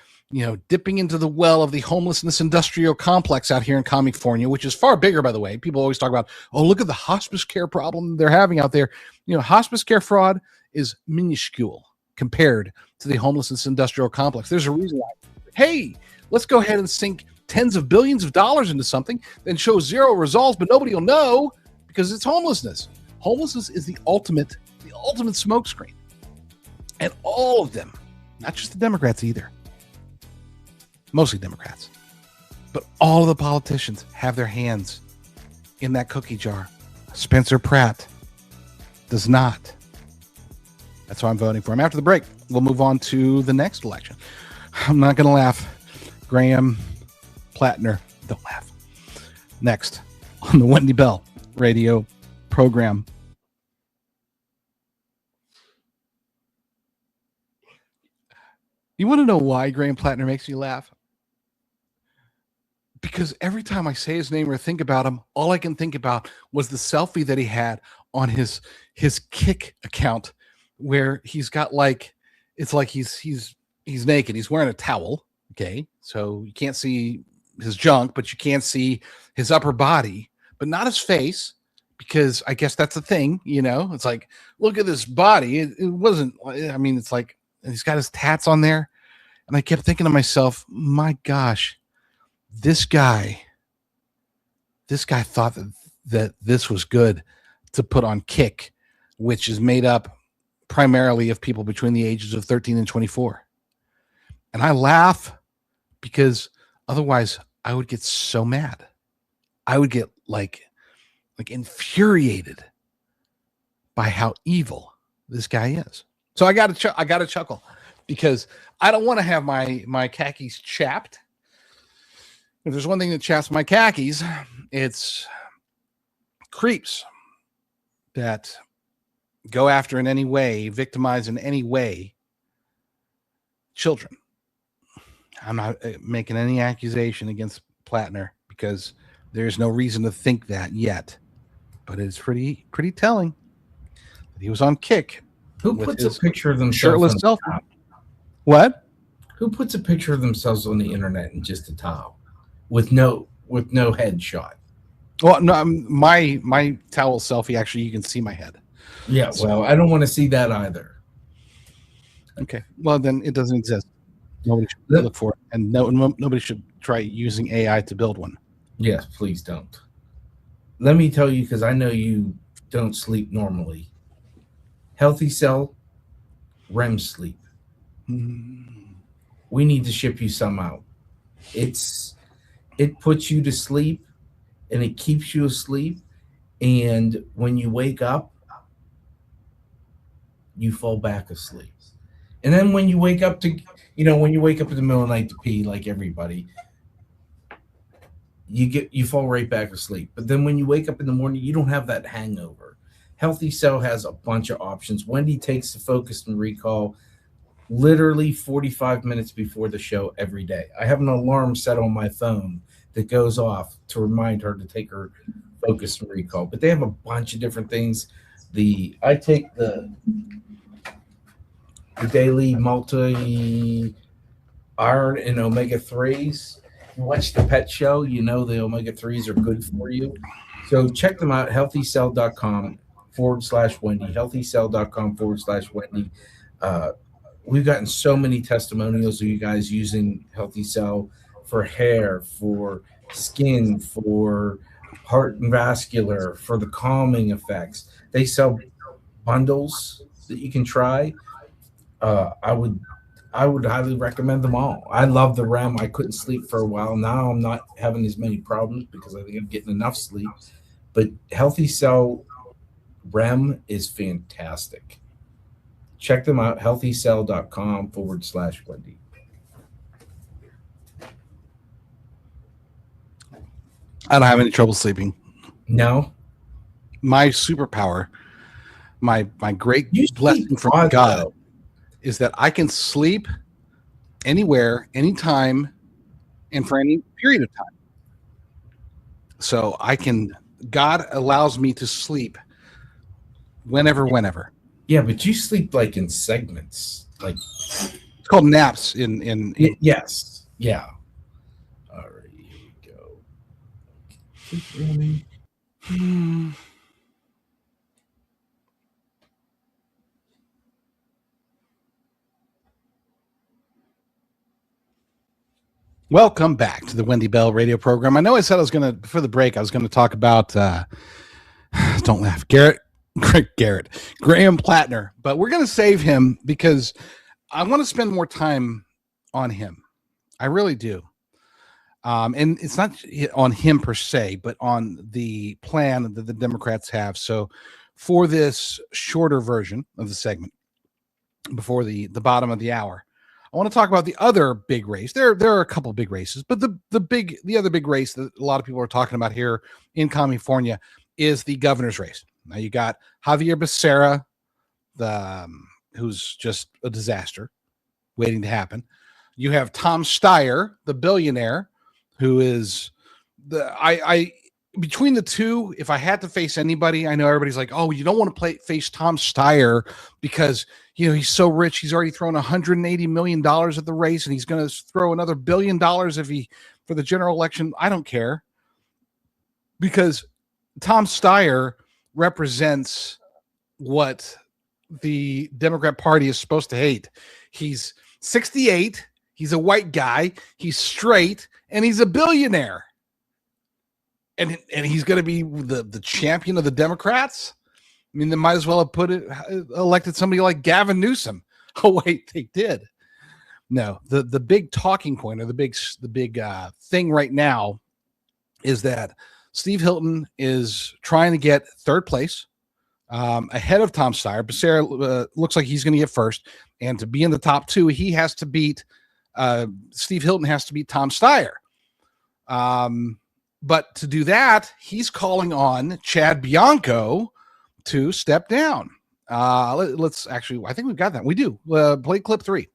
Speaker 2: dipping into the well of the homelessness industrial complex out here in California, which is far bigger, by the way. People always talk about, oh, look at the hospice care problem they're having out there. Hospice care fraud is minuscule compared to the homelessness industrial complex. There's a reason why. Hey, let's go ahead and sink tens of billions of dollars into something, then show zero results, but nobody will know because it's homelessness. Homelessness is the ultimate smokescreen. And all of them, not just the Democrats either, mostly Democrats, but all of the politicians have their hands in that cookie jar. Spencer Pratt does not. That's why I'm voting for him. After the break, we'll move on to the next election. I'm not going to laugh. Graham Plattner, don't laugh. Next on the Wendy Bell radio program. You want to know why Graham Plattner makes me laugh? Because every time I say his name or think about him, all I can think about was the selfie that he had on his Kick account, where he's got it's like he's naked. He's wearing a towel. Okay, so you can't see his junk, but you can't see his upper body, but not his face, because I guess that's the thing. It's like, look at this body. It wasn't. I mean, it's like he's got his tats on there, and I kept thinking to myself, my gosh. This guy thought that this was good to put on Kick, which is made up primarily of people between the ages of 13 and 24. And I laugh because otherwise I would get so mad. I would get like infuriated by how evil this guy is. So I got to chuckle because I don't want to have my khakis chapped. If there's one thing that chaps my khakis, it's creeps that go after in any way, victimize in any way children. I'm not making any accusation against Plattner because there's no reason to think that yet. But it's pretty telling that he was on Kick.
Speaker 1: Who puts a picture of themselves
Speaker 2: shirtless
Speaker 1: on
Speaker 2: selfie?
Speaker 1: the top?
Speaker 2: What?
Speaker 1: Who puts a picture of themselves on the internet in just a towel with no headshot?
Speaker 2: Well, no, my towel selfie, actually, you can see my head.
Speaker 1: Yeah, well, I don't want to see that either.
Speaker 2: Okay, well, then it doesn't exist. Nobody should look for it, and nobody should try using AI to build one.
Speaker 1: Yes, please don't. Let me tell you, because I know you don't sleep normally. Healthy Cell, REM sleep. We need to ship you some out. It puts you to sleep, and it keeps you asleep. And when you wake up, you fall back asleep. And then when you wake up when you wake up in the middle of the night to pee like everybody, you fall right back asleep. But then when you wake up in the morning, you don't have that hangover. Healthy Cell has a bunch of options. Wendy takes the Focus and Recall literally 45 minutes before the show every day. I have an alarm set on my phone that goes off to remind her to take her Focus and Recall. But they have a bunch of different things. I take the daily multi iron and omega 3s. You watch the pet show, you know the omega 3s are good for you. So check them out, healthycell.com/Wendy, healthycell.com/Wendy. We've gotten so many testimonials of you guys using Healthy Cell for hair, for skin, for heart and vascular, for the calming effects. They sell bundles that you can try. I would highly recommend them all. I love the REM. I couldn't sleep for a while. Now I'm not having as many problems because I think I'm getting enough sleep. But Healthy Cell REM is fantastic. Check them out, healthycell.com/Wendy.
Speaker 2: I don't have any trouble sleeping.
Speaker 1: No.
Speaker 2: My superpower, my great blessing from God is that I can sleep anywhere, anytime, and for any period of time. So God allows me to sleep whenever.
Speaker 1: Yeah, but you sleep like in segments. Like
Speaker 2: it's called naps in
Speaker 1: yes. Yeah. All right, here we go. Keep running.
Speaker 2: Welcome back to the Wendy Bell radio program. I know I said before the break, I was going to talk about, don't laugh, Graham Plattner, but we're going to save him because I want to spend more time on him. I really do. And it's not on him per se, but on the plan that the Democrats have. So for this shorter version of the segment before the bottom of the hour, I want to talk about the other big race. There are a couple big races, but the other big race that a lot of people are talking about here in California is the governor's race. Now you got Javier Becerra, who's just a disaster waiting to happen. You have Tom Steyer, the billionaire, who is between the two, if I had to face anybody, I know everybody's like, oh, you don't want to face Tom Steyer because, he's so rich. He's already thrown $180 million at the race, and he's going to throw another $1 billion for the general election. I don't care, because Tom Steyer represents what the Democrat Party is supposed to hate. He's 68. He's a white guy. He's straight, and he's a billionaire. And he's going to be the champion of the Democrats. I mean, they might as well have elected somebody like Gavin Newsom. Oh wait, they did. No, the big talking point, or the big thing right now is that Steve Hilton is trying to get third place ahead of Tom Steyer. Becerra looks like he's going to get first, and to be in the top two, he has to beat Steve Hilton has to beat Tom Steyer. But to do that, he's calling on Chad Bianco to step down. Let's actually, I think we've got that. We do. Play clip 3.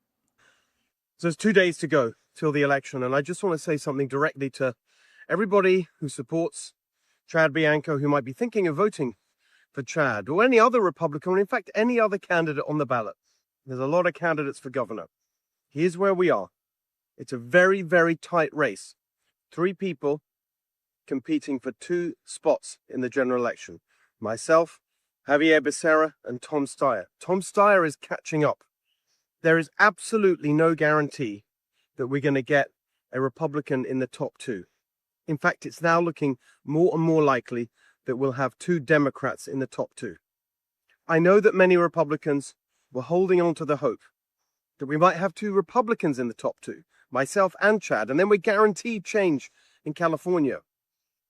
Speaker 13: So there's 2 days to go. till the election. And I just want to say something directly to everybody who supports Chad Bianco, who might be thinking of voting for Chad or any other Republican, or in fact, any other candidate on the ballot. There's a lot of candidates for governor. Here's where we are. It's a very, very tight race. 3 people competing for 2 spots in the general election. Myself, Javier Becerra, and Tom Steyer. Tom Steyer is catching up. There is absolutely no guarantee that we're going to get a Republican in the top 2. In fact, it's now looking more and more likely that we'll have 2 Democrats in the top 2. I know that many Republicans were holding on to the hope that we might have 2 Republicans in the top 2, myself and Chad, and then we're guaranteed change in California.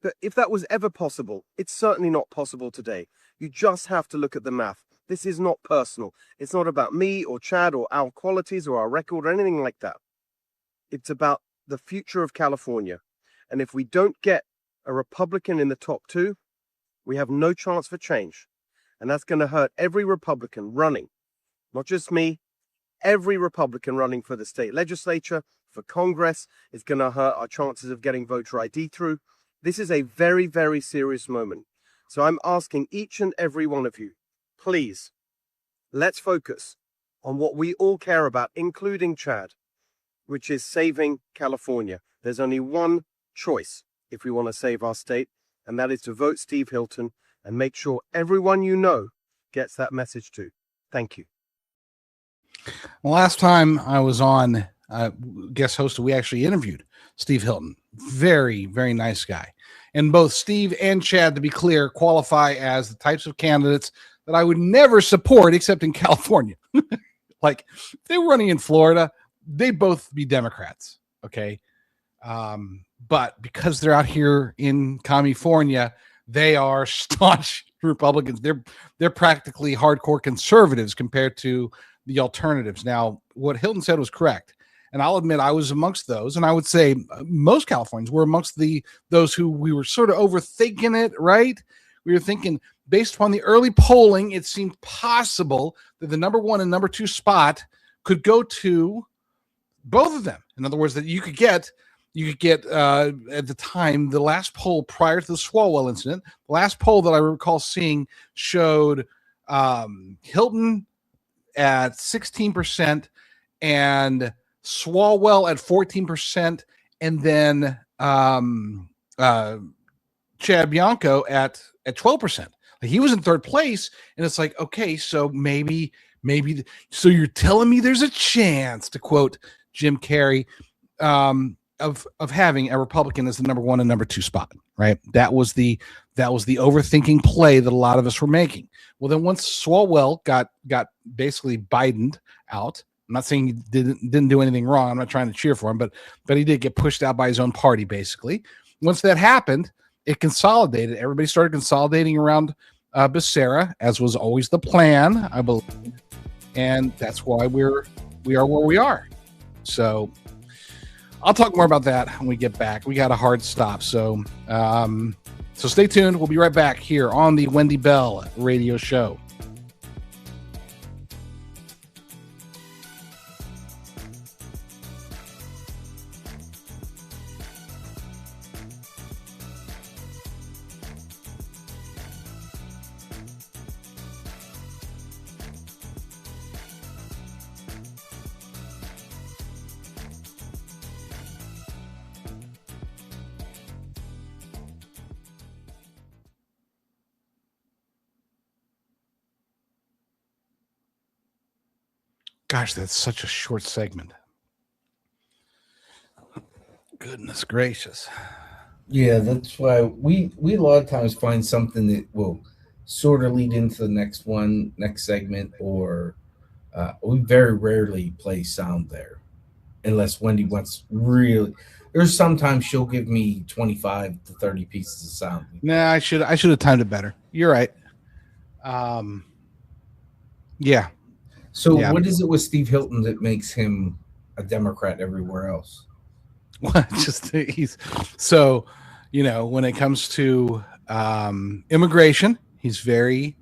Speaker 13: But if that was ever possible, it's certainly not possible today. You just have to look at the math. This is not personal. It's not about me or Chad or our qualities or our record or anything like that. It's about the future of California. And if we don't get a Republican in the top 2, we have no chance for change. And that's going to hurt every Republican running, not just me, every Republican running for the state legislature, for Congress. Is going to hurt our chances of getting voter ID through. This is a very, very serious moment. So I'm asking each and every one of you, please, let's focus on what we all care about, including Chad, which is saving California. There's only one choice if we want to save our state, and that is to vote Steve Hilton and make sure everyone you know gets that message too. Thank you.
Speaker 2: Last time I was on guest host, we actually interviewed Steve Hilton. Very, very nice guy. And both Steve and Chad, to be clear, qualify as the types of candidates that I would never support except in California. Like, if they were running in Florida, they'd both be Democrats. Okay. But because they're out here in California, they are staunch Republicans. They're practically hardcore conservatives compared to the alternatives. Now, what Hilton said was correct. And I'll admit I was amongst those. And I would say most Californians were amongst those who we were sort of overthinking it, right? We were thinking, based upon the early polling, it seemed possible that the number 1 and number 2 spot could go to both of them. In other words, that you could get at the time, the last poll prior to the Swalwell incident, the last poll that I recall seeing showed Hilton at 16% and Swalwell at 14%, and then Chad Bianco at 12%. Like, he was in 3rd place, and it's like, okay, so maybe so you're telling me there's a chance, to quote Jim Carrey, of having a Republican as the number 1 and number 2 spot, right? That was the overthinking play that a lot of us were making. Well, then once Swalwell got basically Bidened out, I'm not saying he didn't do anything wrong. I'm not trying to cheer for him, but he did get pushed out by his own party, basically. Once that happened, it consolidated. Everybody started consolidating around Becerra, as was always the plan, I believe. And that's why we are where we are. So I'll talk more about that when we get back. We got a hard stop. So stay tuned. We'll be right back here on the Wendy Bell Radio Show. Gosh, that's such a short segment. Goodness gracious.
Speaker 1: Yeah, that's why we a lot of times find something that will sort of lead into the next segment, or we very rarely play sound there unless Wendy wants really. There's sometimes she'll give me 25 to 30 pieces of sound.
Speaker 2: Nah, I should have timed it better. You're right. Yeah.
Speaker 1: So what is it with Steve Hilton that makes him a Democrat everywhere else?
Speaker 2: Well, just he's so, when it comes to immigration, he's very,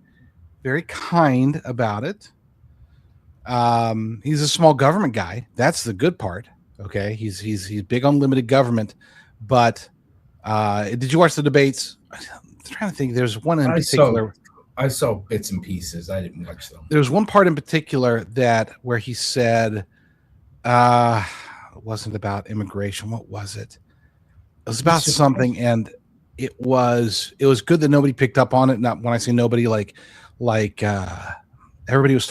Speaker 2: very kind about it. He's a small government guy. That's the good part. Okay, he's big on limited government, but did you watch the debates? I'm trying to think. There's one in particular.
Speaker 1: I saw bits and pieces. I didn't watch them.
Speaker 2: There's one part in particular where he said, it wasn't about immigration. What was it? It was about something, and it was good that nobody picked up on it. Not when I say nobody, like everybody was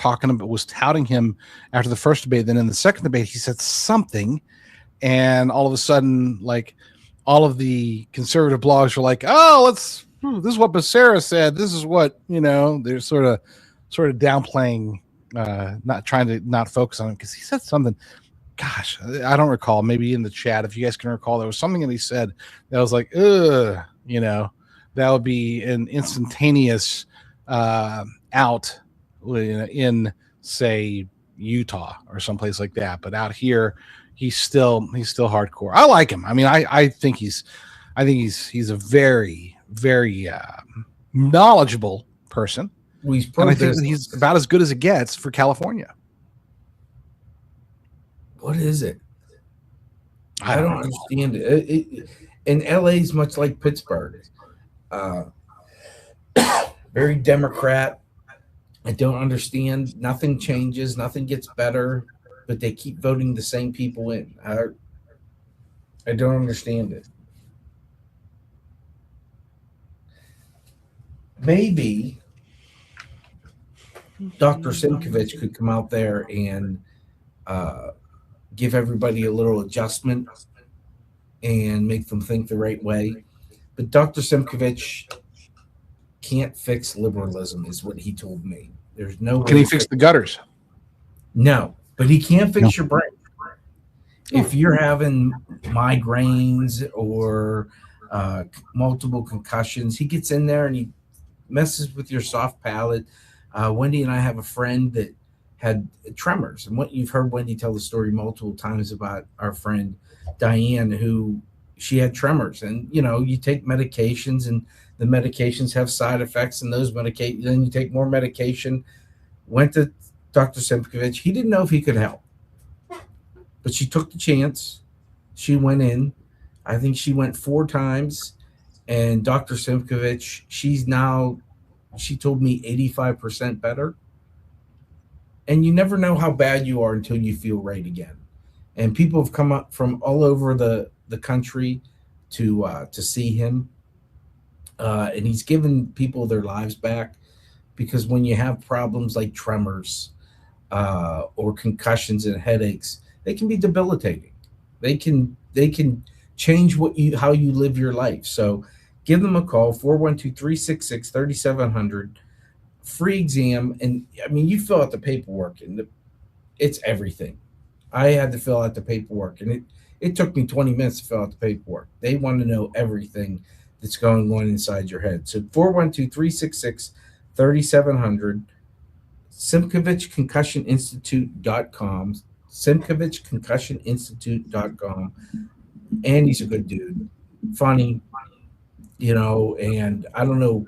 Speaker 2: touting him after the first debate. Then in the second debate, he said something, and all of a sudden, like all of the conservative blogs were like, "Oh, this is what Becerra said. This is what They're sort of downplaying, not trying to not focus on him because he said something. Gosh, I don't recall. Maybe in the chat, if you guys can recall, there was something that he said that was like, ugh, that would be an instantaneous out in, say, Utah or someplace like that. But out here, he's still hardcore. I like him. I mean, I think he's a very, very knowledgeable person.
Speaker 1: Well,
Speaker 2: and I think that he's about as good as it gets for California.
Speaker 1: What is it? I don't understand it. And LA is much like Pittsburgh. Very Democrat. I don't understand. Nothing changes. Nothing gets better. But they keep voting the same people in. I don't understand it. Maybe Dr. Simkovich could come out there and give everybody a little adjustment and make them think the right way. But Dr. Simkovich can't fix liberalism, is what he told me. There's no way.
Speaker 2: Can he fix the gutters?
Speaker 1: No, but he can't fix your brain. If you're having migraines or multiple concussions, he gets in there and he messes with your soft palate. Wendy and I have a friend that had tremors, and what you've heard Wendy tell the story multiple times about our friend Diane, who she had tremors, and you take medications, and the medications have side effects, and those then you take more medication. Went to Dr. Simkovich. He didn't know if he could help, but she took the chance. She went in. I think she went 4 times, and Dr. Simkovich, she told me 85% better. And you never know how bad you are until you feel right again. And people have come up from all over the country to see him. And he's given people their lives back, because when you have problems like tremors or concussions and headaches, they can be debilitating. They can change how you live your life. So give them a call, 412-366-3700. Free exam. And I mean, you fill out the paperwork, and it's everything. I had to fill out the paperwork, and it took me 20 minutes to fill out the paperwork. They want to know everything that's going on inside your head. So 412-366-3700, SimkovichConcussionInstitute.com, SimkovichConcussionInstitute.com. And he's a good dude, funny, and I don't know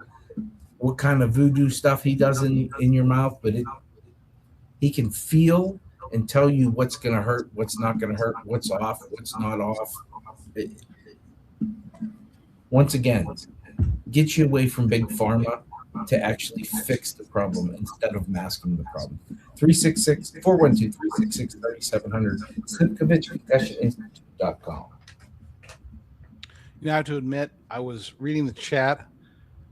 Speaker 1: what kind of voodoo stuff he does in your mouth, but he can feel and tell you what's going to hurt, what's not going to hurt, what's off, what's not off. Once again, get you away from big pharma to actually fix the problem instead of masking the problem. 412-366-3700, SimkovichConcussionInstitute.com.
Speaker 2: I have to admit, I was reading the chat,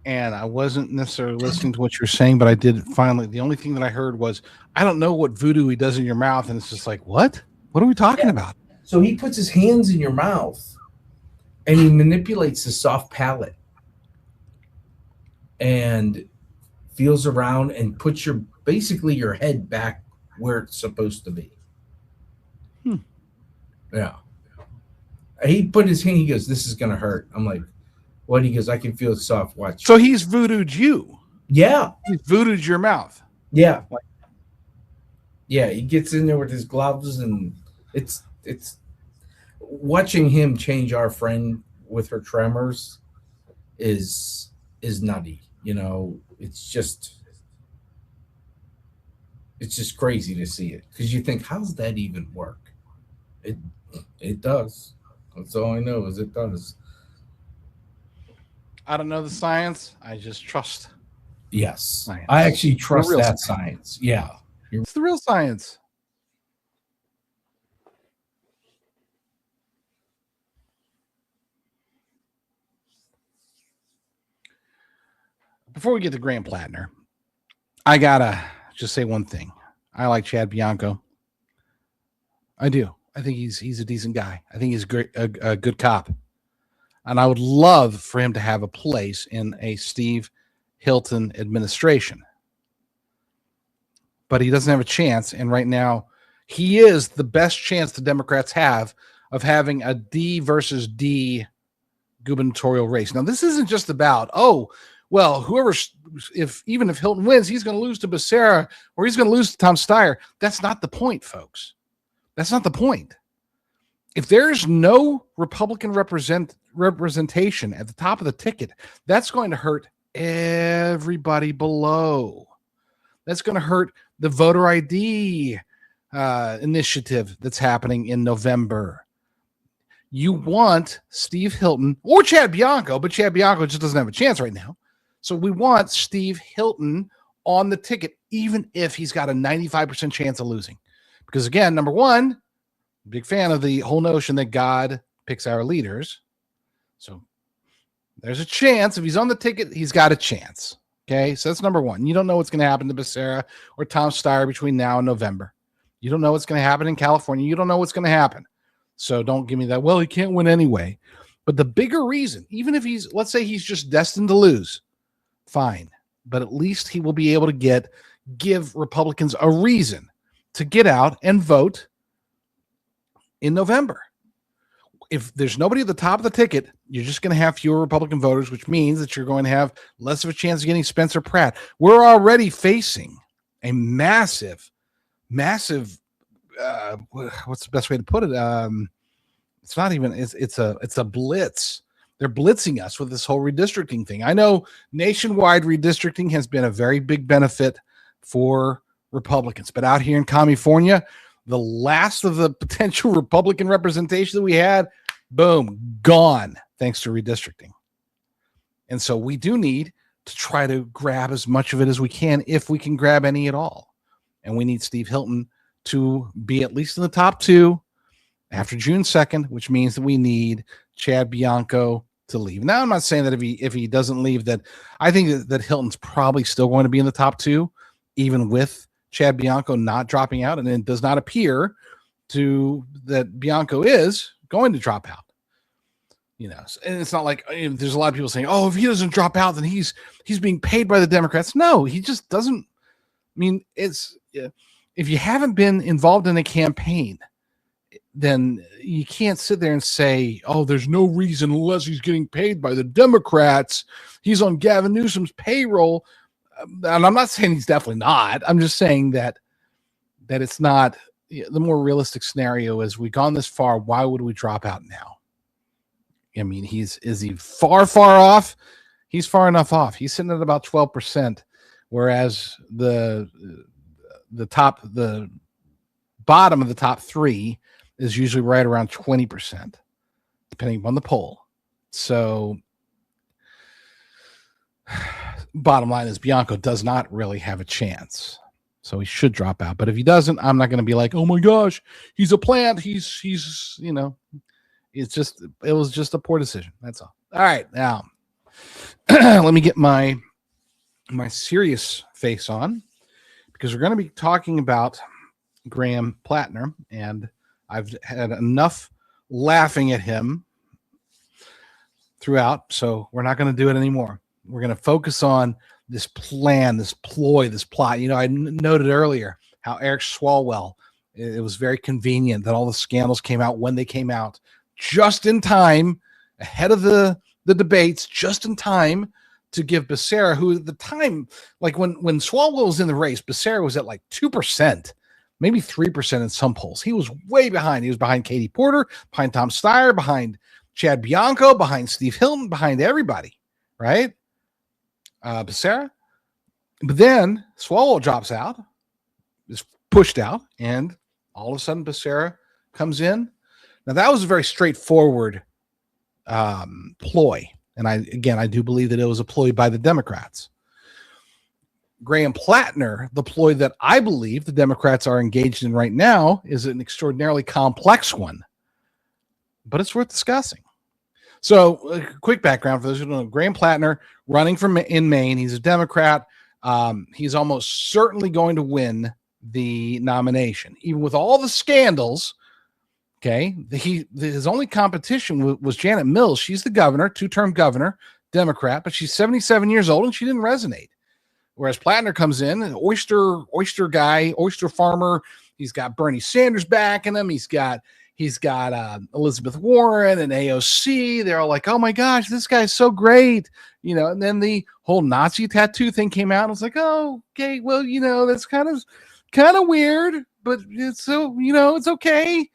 Speaker 2: and I wasn't necessarily listening to what you're saying, but I did finally. The only thing that I heard was, I don't know what voodoo he does in your mouth. And it's just like, what? What are we talking about?
Speaker 1: So he puts his hands in your mouth, and he manipulates the soft palate and feels around and puts basically your head back where it's supposed to be. Yeah. He put his hand, he goes, this is going to hurt. I'm like, what? He goes, I can feel it soft. Watch.
Speaker 2: So he's voodooed you.
Speaker 1: Yeah.
Speaker 2: He's voodooed your mouth.
Speaker 1: Yeah. Yeah. He gets in there with his gloves, and it's watching him change our friend with her tremors is nutty. It's just crazy to see it, because you think, how's that even work? It does. That's all I know is it does.
Speaker 2: I don't know the science. I just trust
Speaker 1: Yes.
Speaker 2: science.
Speaker 1: I actually
Speaker 2: The
Speaker 1: trust
Speaker 2: real
Speaker 1: that
Speaker 2: science.
Speaker 1: science. Yeah.
Speaker 2: It's the real science. Before we get to Graham Plattner, I gotta just say one thing. I like Chad Bianco. I do. I think he's a decent guy. I think he's a good cop. And I would love for him to have a place in a Steve Hilton administration. But he doesn't have a chance. And right now, he is the best chance the Democrats have of having a D versus D gubernatorial race. Now, this isn't just about, even if Hilton wins, he's going to lose to Becerra or he's going to lose to Tom Steyer. That's not the point, folks. That's not the point. If there's no Republican representation at the top of the ticket, that's going to hurt everybody below. That's going to hurt the voter ID initiative that's happening in November. You want Steve Hilton or Chad Bianco, but Chad Bianco just doesn't have a chance right now. So we want Steve Hilton on the ticket, even if he's got a 95% chance of losing. Because again, number one, big fan of the whole notion that God picks our leaders. So there's a chance if he's on the ticket, he's got a chance. Okay, so that's number one. You don't know what's going to happen to Becerra or Tom Steyer between now and November. You don't know what's going to happen in California. You don't know what's going to happen. So don't give me that, well, he can't win anyway. But the bigger reason, even if let's say he's just destined to lose, fine. But at least he will be able to give Republicans a reason to get out and vote in November. If there's nobody at the top of the ticket, you're just going to have fewer Republican voters, which means that you're going to have less of a chance of getting Spencer Pratt. We're already facing a massive, what's the best way to put it? It's not even, it's a blitz. They're blitzing us with this whole redistricting thing. I know nationwide redistricting has been a very big benefit for Republicans, but out here in California, the last of the potential Republican representation that we had, boom, gone, thanks to redistricting. And so we do need to try to grab as much of it as we can, if we can grab any at all. And we need Steve Hilton to be at least in the top two after June 2nd, which means that we need Chad Bianco to leave. Now, I'm not saying that if he doesn't leave, that I think that Hilton's probably still going to be in the top two, even with Chad Bianco not dropping out, and it does not appear that Bianco is going to drop out. And it's not like there's a lot of people saying, "Oh, if he doesn't drop out, then he's being paid by the Democrats." No, he just doesn't. I mean, if you haven't been involved in a campaign, then you can't sit there and say, "Oh, there's no reason unless he's getting paid by the Democrats. He's on Gavin Newsom's payroll." And I'm not saying he's definitely not. I'm just saying that it's not. The more realistic scenario is, we've gone this far. Why would we drop out now? I mean, is he far off? He's far enough off. He's sitting at about 12%, whereas the bottom of the top three is usually right around 20%, depending upon the poll. So bottom line is Bianco does not really have a chance. So he should drop out. But if he doesn't, I'm not going to be like, "Oh my gosh, he's a plant. He's it was just a poor decision. That's all. All right. Now let me get my serious face on, because we're going to be talking about Graham Plattner, and I've had enough laughing at him throughout, so we're not going to do it anymore. We're going to focus on this plan, this ploy, this plot. I noted earlier how Eric Swalwell, it was very convenient that all the scandals came out when they came out, just in time, ahead of the debates, just in time to give Becerra, who at the time, like when Swalwell was in the race, Becerra was at like 2%, maybe 3% in some polls. He was way behind. He was behind Katie Porter, behind Tom Steyer, behind Chad Bianco, behind Steve Hilton, behind everybody, right? Becerra. But then Swalwell drops out, is pushed out, and all of a sudden Becerra comes in, Now, that was a very straightforward ploy. And I do believe that it was a ploy by the Democrats. Graham Plattner, the ploy that I believe the Democrats are engaged in right now, is an extraordinarily complex one, but it's worth discussing. So, a quick background for those who don't know: Graham Plattner, running in Maine. He's a Democrat. He's almost certainly going to win the nomination, even with all the scandals. Okay, his only competition was Janet Mills. She's the governor, two-term governor, Democrat, but she's 77 years old and she didn't resonate. Whereas Plattner comes in, an oyster guy, oyster farmer. He's got Bernie Sanders backing him. He's got Elizabeth Warren and AOC. They're all like, "Oh my gosh, this guy's so great," And then the whole Nazi tattoo thing came out. And it's like, "Oh, okay, well, that's kind of weird, but it's it's okay."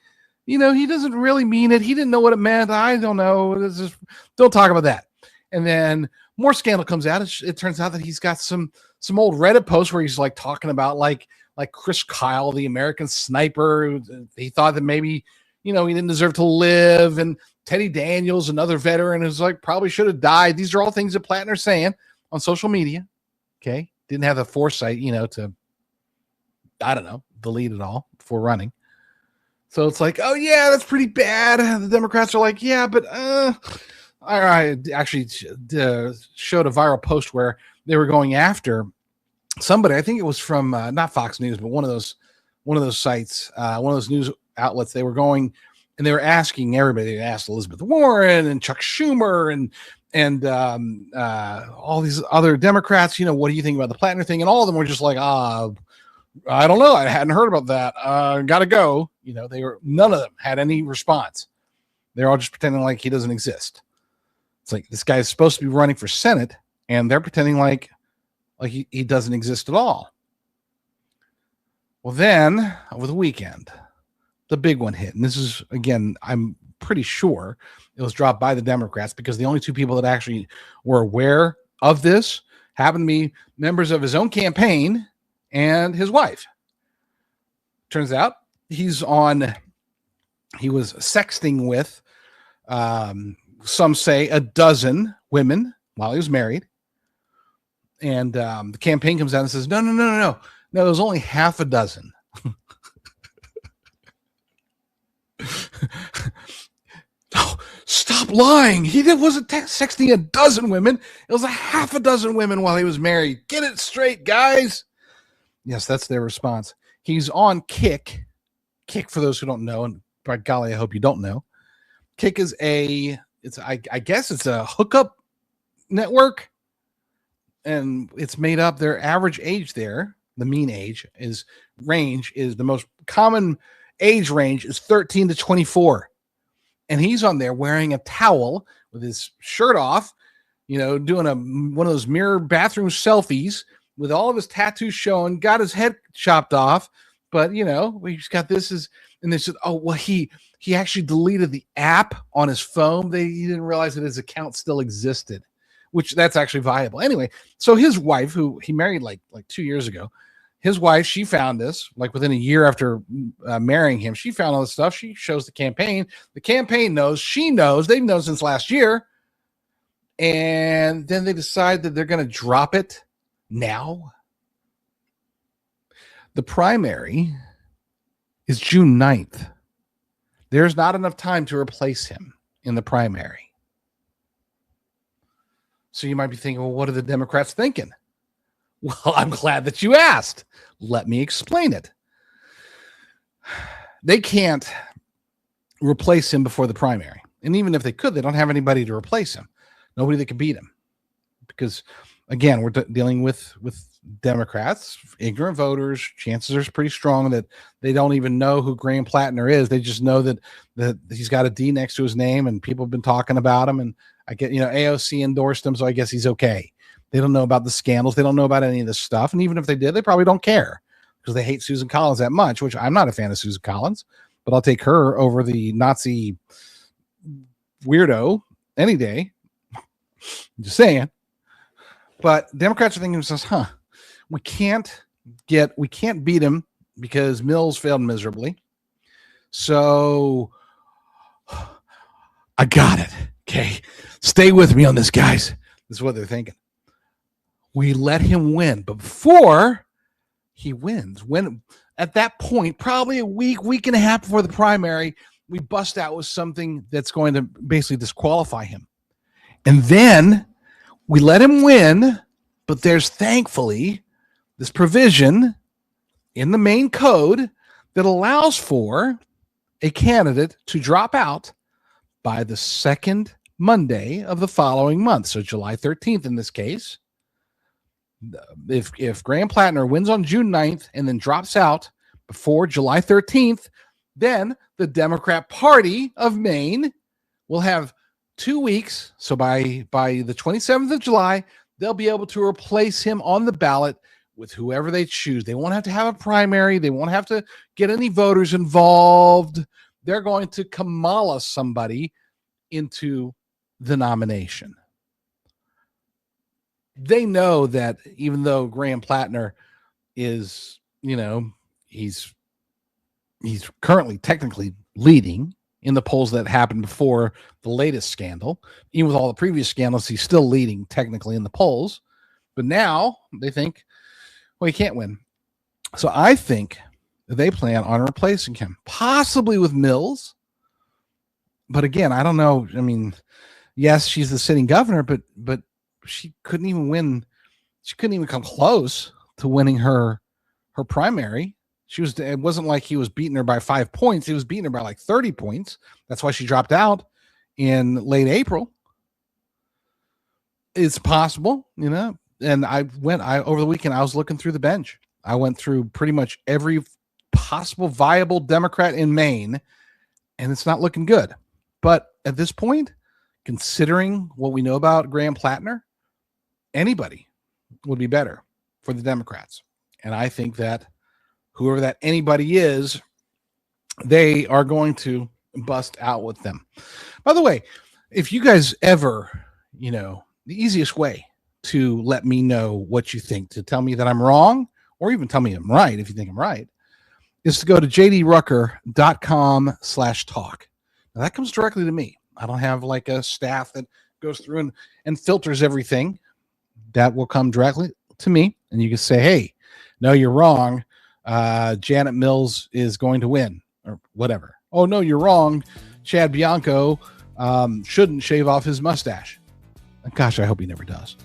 Speaker 2: He doesn't really mean it. He didn't know what it meant. I don't know. Don't talk about that. And then more scandal comes out. It turns out that he's got some old Reddit posts where he's like talking about like Chris Kyle, the American sniper. He thought that maybe, he didn't deserve to live. And Teddy Daniels, another veteran, is like probably should have died. These are all things that Plattner's saying on social media. Okay. Didn't have the foresight, to, I don't know, delete it all before running. So it's like, oh yeah, that's pretty bad. The Democrats are like, yeah, but I actually showed a viral post where they were going after somebody. I think it was from not Fox News, but one of those sites, one of those news outlets. They were going and they were asking everybody. They asked Elizabeth Warren and Chuck Schumer and all these other Democrats. What do you think about the Plattner thing? And all of them were just like, I don't know. I hadn't heard about that. Gotta go. None of them had any response. They're all just pretending like he doesn't exist. It's like this guy is supposed to be running for Senate, and they're pretending like he doesn't exist at all. Well, then over the weekend, the big one hit, and this is, again, I'm pretty sure it was dropped by the Democrats because the only two people that actually were aware of this happened to be members of his own campaign and his wife. Turns out he was sexting with some say a dozen women while he was married. And the campaign comes out and says, no, it was only half a dozen. No, stop lying. He wasn't sexting a dozen women. It was a half a dozen women while he was married. Get it straight, guys. Yes, that's their response. He's on Kick. Kick, for those who don't know, and by golly, I hope you don't know. Kick is I guess it's a hookup network, and it's made up. Their average age there, the mean age is the most common age range is 13 to 24, and he's on there wearing a towel with his shirt off, doing one of those mirror bathroom selfies, with all of his tattoos showing, got his head chopped off, but he's got this and they said, oh, well, he actually deleted the app on his phone. He didn't realize that his account still existed, which that's actually viable. Anyway, so his wife, who he married like 2 years ago, his wife, she found this like within a year after marrying him. She found all this stuff. She shows the campaign. The campaign knows. She knows. They've known since last year. And then they decide that they're going to drop it now. The primary is June 9th. There's not enough time to replace him in the primary. So you might be thinking, well, what are the Democrats thinking? Well, I'm glad that you asked. Let me explain it. They can't replace him before the primary. And even if they could, they don't have anybody to replace him. Nobody that can beat him. Because, again, we're dealing with Democrats, ignorant voters. Chances are pretty strong that they don't even know who Graham Plattner is. They just know that he's got a D next to his name, and people have been talking about him. And I get, AOC endorsed him, so I guess he's okay. They don't know about the scandals. They don't know about any of this stuff. And even if they did, they probably don't care because they hate Susan Collins that much, which I'm not a fan of Susan Collins, but I'll take her over the Nazi weirdo any day. Just saying. But Democrats are thinking to themselves, we can't beat him because Mills failed miserably. So I got it. Okay. Stay with me on this, guys. This is what they're thinking. We let him win. But before he wins, when at that point, probably a week and a half before the primary, we bust out with something that's going to basically disqualify him. And then we let him win, but there's thankfully this provision in the main code that allows for a candidate to drop out by the second Monday of the following month. So July 13th in this case. If Graham Plattner wins on June 9th and then drops out before July 13th, then the Democrat Party of Maine will have 2 weeks. So by the 27th of July, they'll be able to replace him on the ballot with whoever they choose. They won't have to have a primary. They won't have to get any voters involved. They're going to Kamala somebody into the nomination. They know that even though Graham Plattner is, he's currently technically leading in the polls that happened before the latest scandal. Even with all the previous scandals, he's still leading technically in the polls. But now they think, well, he can't win. So I think they plan on replacing him, possibly with Mills. But again, I don't know. I mean, yes, she's the sitting governor, but she couldn't even win. She couldn't even come close to winning her primary. It wasn't like he was beating her by 5 points. He was beating her by like 30 points. That's why she dropped out in late April. It's possible, And over the weekend, I was looking through the bench. I went through pretty much every possible viable Democrat in Maine, and it's not looking good. But at this point, considering what we know about Graham Plattner, anybody would be better for the Democrats. And I think that whoever that anybody is, they are going to bust out with them. By the way, if you guys ever, the easiest way to let me know what you think, to tell me that I'm wrong, or even tell me I'm right if you think I'm right, is to go to jdrucker.com/talk. Now that comes directly to me. I don't have like a staff that goes through and filters everything. That will come directly to me, and you can say, hey, no, you're wrong. Janet Mills is going to win, or whatever. Oh, no, you're wrong. Chad Bianco shouldn't shave off his mustache. Gosh, I hope he never does.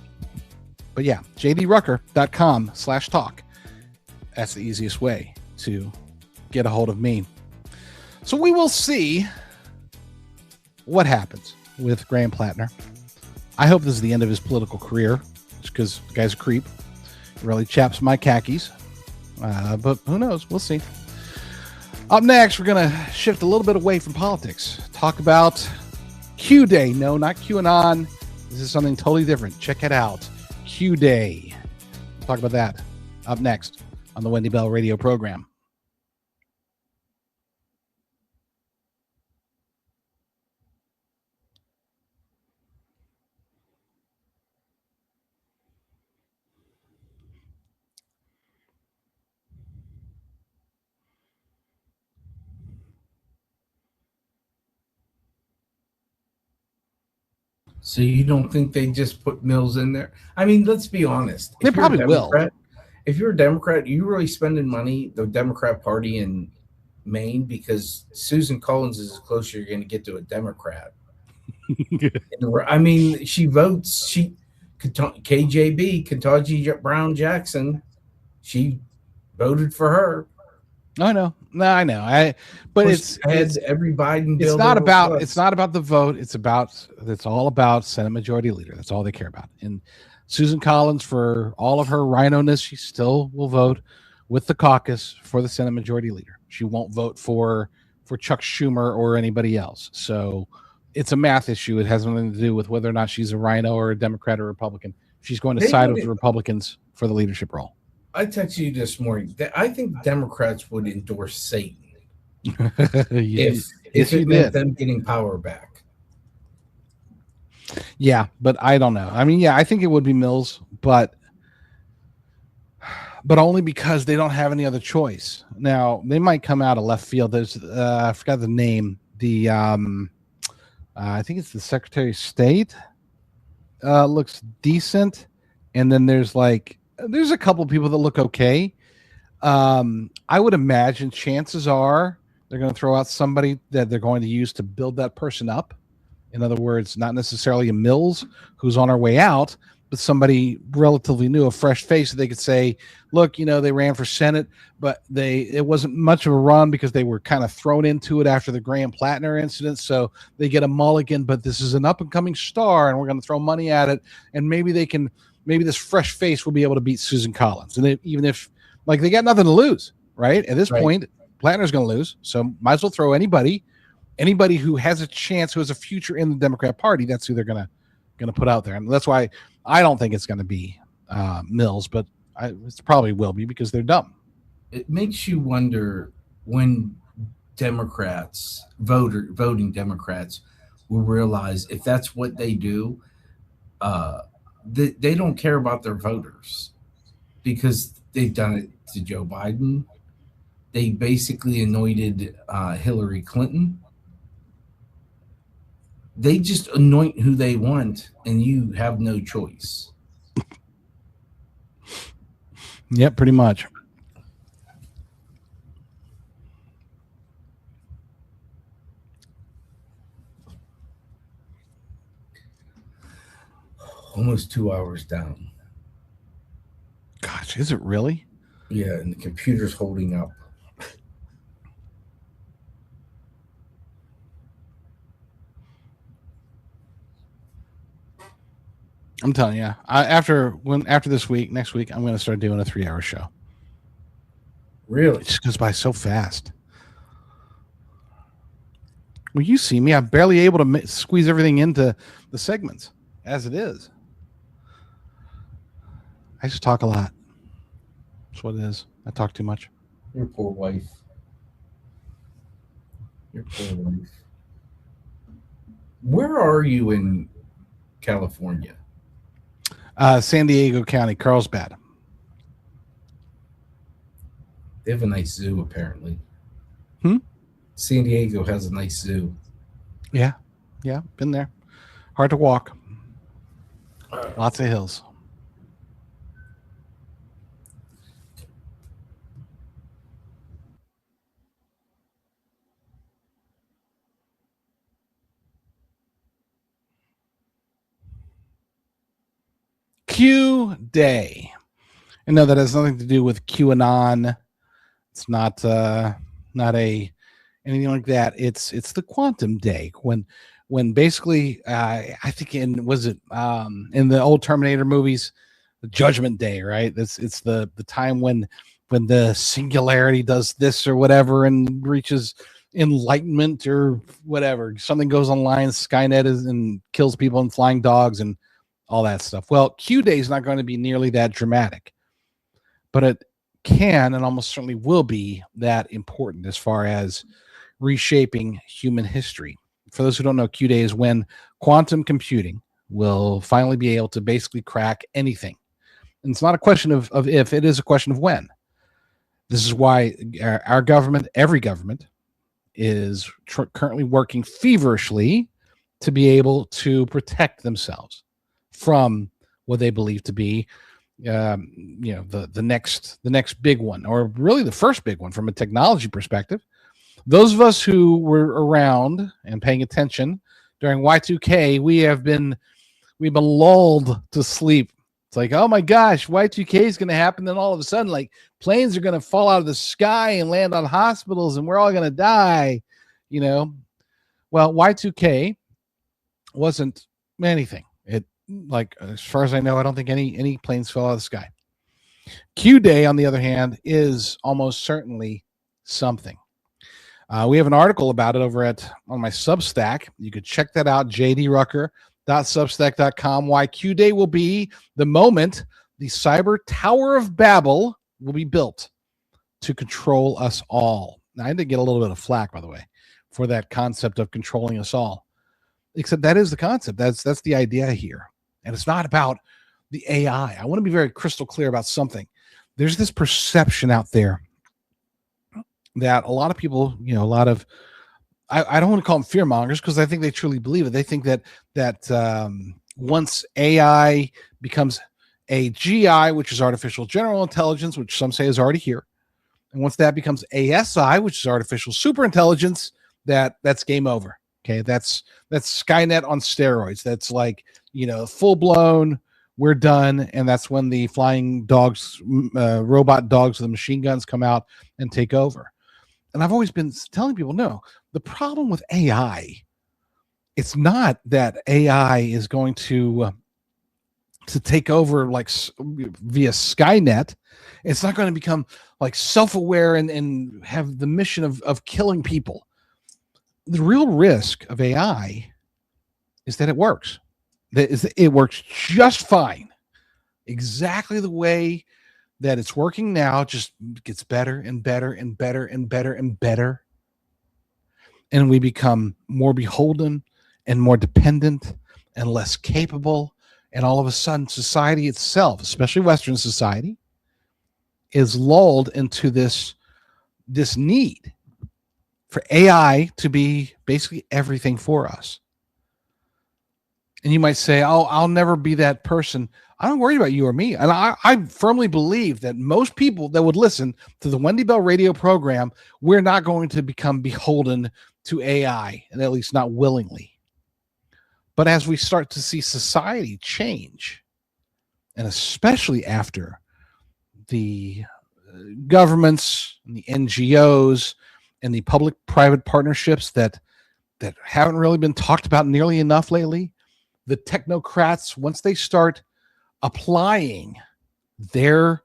Speaker 2: But yeah, jdrucker.com/talk. That's the easiest way to get a hold of me. So we will see what happens with Graham Plattner. I hope this is the end of his political career, just because the guy's a creep. He really chaps my khakis. But who knows? We'll see. Up next, we're going to shift a little bit away from politics. Talk about Q Day. No, not QAnon. This is something totally different. Check it out. Q Day. We'll talk about that up next on the Wendy Bell radio program.
Speaker 1: So you don't think they just put Mills in there? I mean, let's be honest.
Speaker 2: They probably will.
Speaker 1: If you're a Democrat, you really spending money, the Democrat Party in Maine, because Susan Collins is as close as you're going to get to a Democrat. I mean, she votes. KJB, Ketanji Brown Jackson, she voted for her.
Speaker 2: I know. No, I know. But it's
Speaker 1: every Biden bill.
Speaker 2: It's not about the vote. It's all about Senate Majority Leader. That's all they care about. And Susan Collins, for all of her rhino-ness, she still will vote with the caucus for the Senate Majority Leader. She won't vote for Chuck Schumer or anybody else. So it's a math issue. It has nothing to do with whether or not she's a rhino or a Democrat or Republican. She's going to side with the Republicans for the leadership role.
Speaker 1: I texted you this morning that I think Democrats would endorse Satan if it meant them getting power back.
Speaker 2: Yeah, but I don't know. I mean, yeah, I think it would be Mills, but only because they don't have any other choice. Now, they might come out of left field. There's I forgot the name. The I think it's the Secretary of State. Looks decent, and then there's a couple of people that look okay. I would imagine chances are they're going to throw out somebody that they're going to use to build that person up. In other words, not necessarily a Mills who's on our way out, but somebody relatively new, a fresh face that they could say, look, they ran for Senate, but it wasn't much of a run because they were kind of thrown into it after the Graham Plattner incident. So they get a mulligan, but this is an up and coming star and we're going to throw money at it. And maybe this fresh face will be able to beat Susan Collins. And even if they got nothing to lose, right? At this point, Plattner's going to lose. So might as well throw anybody who has a chance, who has a future in the Democrat Party. That's who they're going to put out there. And that's why I don't think it's going to be Mills, but it probably will be because they're dumb.
Speaker 1: It makes you wonder when Democrats, voting Democrats, will realize if that's what they do, they don't care about their voters because they've done it to Joe Biden. They basically anointed Hillary Clinton. They just anoint who they want, and you have no choice.
Speaker 2: Yep, pretty much.
Speaker 1: Almost 2 hours down.
Speaker 2: Gosh, is it really?
Speaker 1: Yeah, and the computer's holding up.
Speaker 2: I'm telling you, after this week, next week, I'm going to start doing a 3-hour show.
Speaker 1: Really?
Speaker 2: It just goes by so fast. Well, you see me. I'm barely able to squeeze everything into the segments as it is. I just talk a lot. That's what it is. I talk too much.
Speaker 1: Your poor wife. Where are you in California?
Speaker 2: San Diego County, Carlsbad.
Speaker 1: They have a nice zoo, apparently. San Diego has a nice zoo.
Speaker 2: Yeah, been there. Hard to walk. Lots of hills. Q Day. And no, that has nothing to do with QAnon. It's not anything like that. It's the Quantum Day when basically I think in the old Terminator movies, the Judgment Day, right? It's the time when the singularity does this or whatever and reaches enlightenment or whatever. Something goes online, Skynet and kills people and flying dogs and all that stuff. Well, Q Day is not going to be nearly that dramatic, but it can and almost certainly will be that important as far as reshaping human history. For those who don't know, Q Day is when quantum computing will finally be able to basically crack anything. And it's not a question of if, it is a question of when. This is why our government, every government, is currently working feverishly to be able to protect themselves from what they believe to be the next big one, or really the first big one from a technology perspective. Those of us who were around and paying attention during Y2K, we've been lulled to sleep. It's like, oh my gosh, Y2K is going to happen. Then all of a sudden, like, planes are going to fall out of the sky and land on hospitals and we're all going to die, Well, Y2K wasn't anything. As far as I know, I don't think any planes fell out of the sky. Q Day, on the other hand, is almost certainly something. We have an article about it over on my Substack. You could check that out, jdrucker.substack.com. Why Q Day will be the moment the cyber Tower of Babel will be built to control us all. Now, I did get a little bit of flack, by the way, for that concept of controlling us all. Except that is the concept. That's the idea here. And it's not about the AI. I want to be very crystal clear about something. There's this perception out there that a lot of people, a lot of I don't want to call them fear mongers because I think they truly believe it. They think that once AI becomes AGI, which is artificial general intelligence, which some say is already here, and once that becomes ASI, which is artificial super intelligence, that's game over. Okay, that's Skynet on steroids. That's like, full blown. We're done, and that's when the flying dogs, robot dogs with the machine guns come out and take over. And I've always been telling people, no, the problem with AI, it's not that AI is going to take over like via Skynet. It's not going to become like self-aware and have the mission of killing people. The real risk of AI is that it works. It works just fine. Exactly the way that it's working now, just gets better and better and better and better and better. And we become more beholden and more dependent and less capable. And all of a sudden, society itself, especially Western society, is lulled into this need for AI to be basically everything for us. And you might say, oh, I'll never be that person. I don't worry about you or me. And I firmly believe that most people that would listen to the Wendy Bell radio program, we're not going to become beholden to AI, and at least not willingly. But as we start to see society change, and especially after the governments and the NGOs and the public-private partnerships that haven't really been talked about nearly enough lately, the technocrats, once they start applying their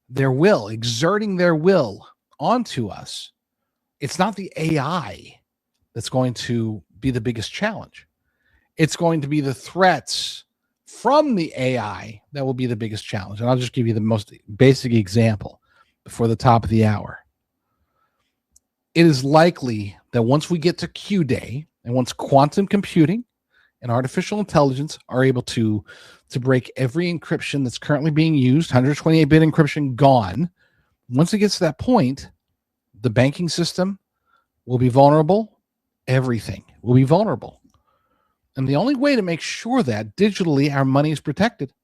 Speaker 2: will, exerting their will onto us, it's not the AI that's going to be the biggest challenge. It's going to be the threats from the AI that will be the biggest challenge. And I'll just give you the most basic example before the top of the hour. It is likely that once we get to Q Day, and once quantum computing and artificial intelligence are able to break every encryption that's currently being used, 128-bit encryption gone, once it gets to that point, the banking system will be vulnerable. Everything will be vulnerable. And the only way to make sure that digitally our money is protected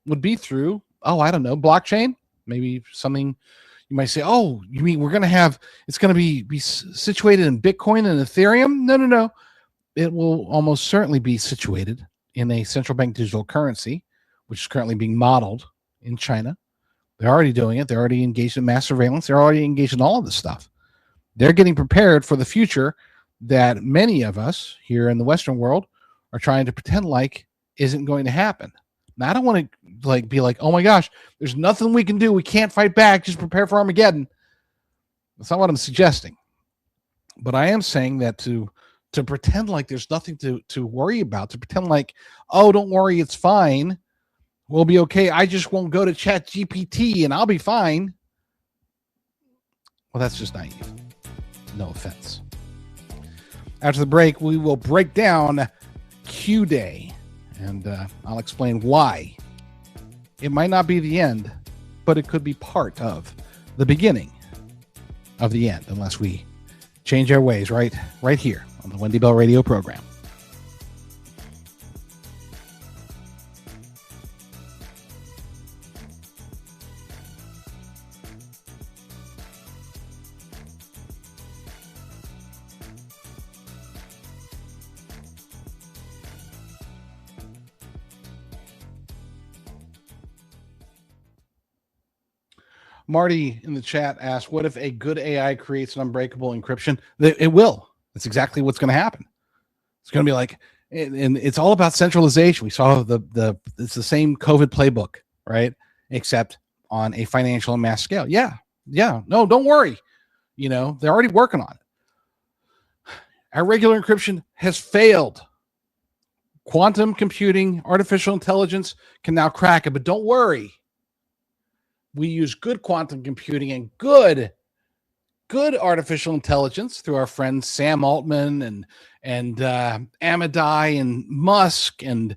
Speaker 2: would be through, blockchain. Maybe something you might say, oh, you mean we're going to have, it's going to be situated in Bitcoin and Ethereum? No. It will almost certainly be situated in a central bank digital currency, which is currently being modeled in China. They're already doing it. They're already engaged in mass surveillance. They're already engaged in all of this stuff. They're getting prepared for the future that many of us here in the Western world are trying to pretend like isn't going to happen. Now, I don't want to be like, oh my gosh, there's nothing we can do. We can't fight back. Just prepare for Armageddon. That's not what I'm suggesting. But I am saying that to pretend like there's nothing to worry about, to pretend like, oh, don't worry, it's fine. We'll be okay. I just won't go to ChatGPT and I'll be fine. Well, that's just naive. No offense. After the break, we will break down Q Day, and I'll explain why. It might not be the end, but it could be part of the beginning of the end, unless we change our ways right here on the Wendy Bell radio program. Marty in the chat asked, what if a good AI creates an unbreakable encryption? It will. That's exactly what's going to happen. It's going to be like, and it's all about centralization. We saw it's the same COVID playbook, right? Except on a financial and mass scale. Yeah. No, don't worry. They're already working on it. Our regular encryption has failed. Quantum computing, artificial intelligence can now crack it, but don't worry. We use good quantum computing and good artificial intelligence through our friends Sam Altman and Amadai and Musk and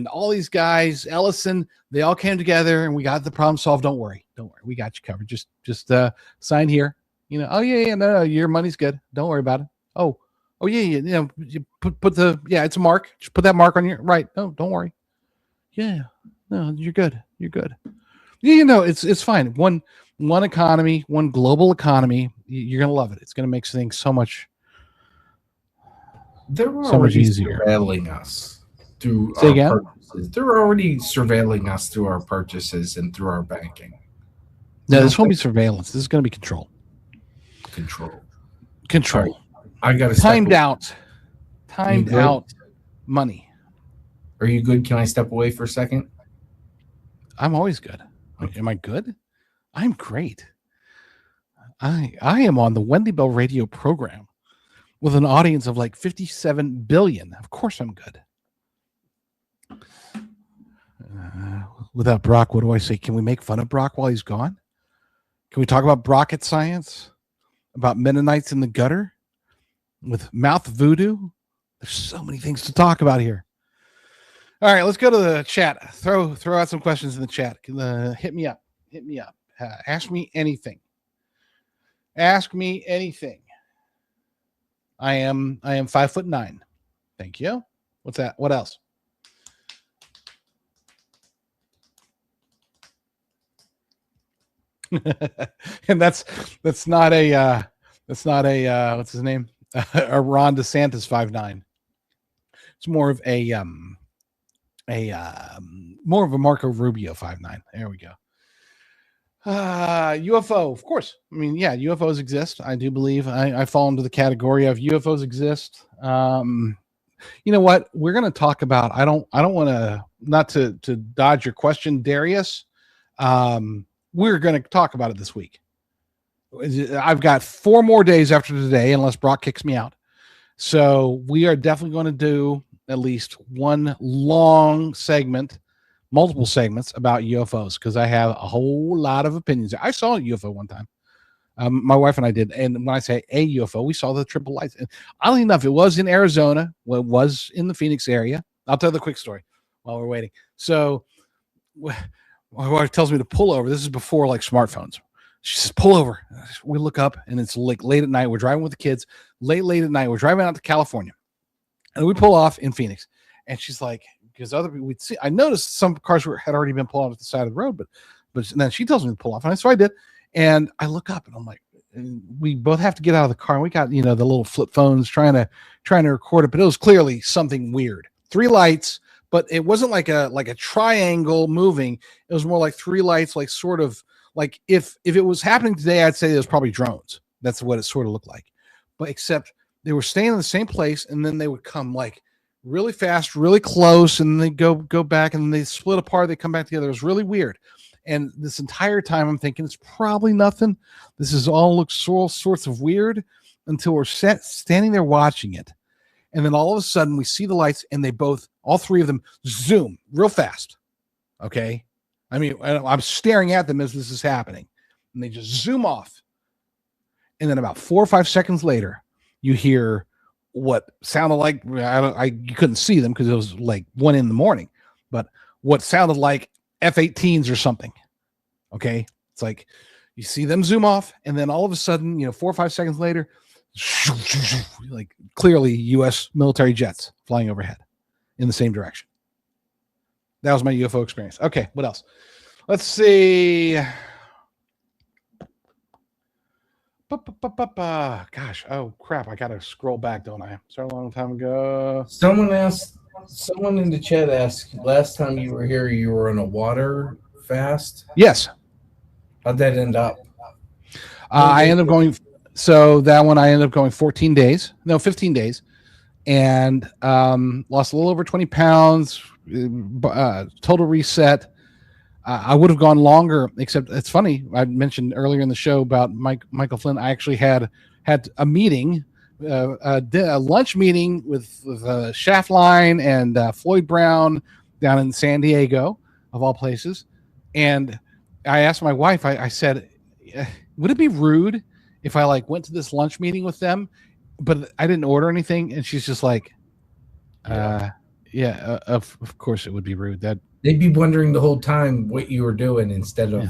Speaker 2: all these guys, Ellison. They all came together and we got the problem solved. Don't worry, we got you covered. Just sign here. No, your money's good. Don't worry about it. Oh, Oh yeah, yeah. You know, you put the it's a mark. Just put that mark on your right. No, don't worry. Yeah, no, you're good. You're good. You know, it's fine. One economy, one global economy. You're gonna love it. It's gonna make things so much easier.
Speaker 1: Surveilling us through
Speaker 2: Say
Speaker 1: our
Speaker 2: again?
Speaker 1: purchases. They're already surveilling us through our purchases and through our banking.
Speaker 2: No, this won't be surveillance. This is going to be control. Control.
Speaker 1: Right. I got to
Speaker 2: timed out money.
Speaker 1: Are you good? Can I step away for a second?
Speaker 2: I'm always good. Okay. Am I good? I'm great. I am on the Wendy Bell radio program with an audience of like 57 billion. Of course I'm good. Without Brock, what do I say? Can we make fun of Brock while he's gone? Can we talk about rocket science? About Mennonites in the gutter? With mouth voodoo? There's so many things to talk about here. All right, let's go to the chat. Throw out some questions in the chat. Hit me up. Ask me anything. Ask me anything. I am 5'9". Thank you. What's that? What else? And that's not a what's his name? A Ron DeSantis 5'9". It's more of more of a Marco Rubio 5'9". There we go. UFO, of course. I mean, yeah, UFOs exist. I do believe I fall into the category of UFOs exist. You know what? We're going to talk about. I don't want to not to dodge your question, Darius. We're going to talk about it this week. I've got 4 more days after today, unless Brock kicks me out. So we are definitely going to do at least one long segment, multiple segments about UFOs, because I have a whole lot of opinions. I saw a UFO one time. My wife and I did. And when I say a UFO, we saw the triple lights. And oddly enough, it was in Arizona. Well, it was in the Phoenix area. I'll tell the quick story while we're waiting. So my wife tells me to pull over. This is before like smartphones. She says, pull over. We look up and it's like late at night. We're driving with the kids late at night. We're driving out to California and we pull off in Phoenix. And she's like, because other people we'd see, I noticed some cars had already been pulled off at the side of the road, but then she tells me to pull off. And so I did. And I look up and I'm like, and we both have to get out of the car. And we got, the little flip phones trying to record it, but it was clearly something weird. 3 lights, but it wasn't like a triangle moving. It was more like 3 lights, like sort of like if it was happening today, I'd say it was probably drones. That's what it sort of looked like. But except they were staying in the same place, and then they would come like really fast, really close, and they go back, and they split apart. They come back together. It was really weird. And this entire time, I'm thinking it's probably nothing. This is looks all sorts of weird until we're standing there watching it. And then all of a sudden we see the lights and all 3 of them zoom real fast. Okay. I mean, I'm staring at them as this is happening and they just zoom off. And then about 4 or 5 seconds later, you hear what sounded like, you couldn't see them because it was like 1 a.m, but what sounded like F-18s or something. Okay. It's like you see them zoom off and then all of a sudden, 4 or 5 seconds later, like clearly U.S. military jets flying overhead in the same direction. That was my UFO experience. Okay, what else? Let's see. Gosh, oh crap! I gotta scroll back, don't I? Started a long time ago.
Speaker 1: Someone in the chat asked, last time you were here, you were on a water fast.
Speaker 2: Yes.
Speaker 1: How'd that end up?
Speaker 2: I ended up going. So that one I ended up going 15 days, and lost a little over 20 pounds, total reset. I would have gone longer, except it's funny. I mentioned earlier in the show about Michael Flynn. I actually had a meeting, a lunch meeting with Shaftline and Floyd Brown down in San Diego, of all places. And I asked my wife, I said, would it be rude if I went to this lunch meeting with them, but I didn't order anything? And she's just like, of course it would be rude. That
Speaker 1: they'd be wondering the whole time what you were doing instead of.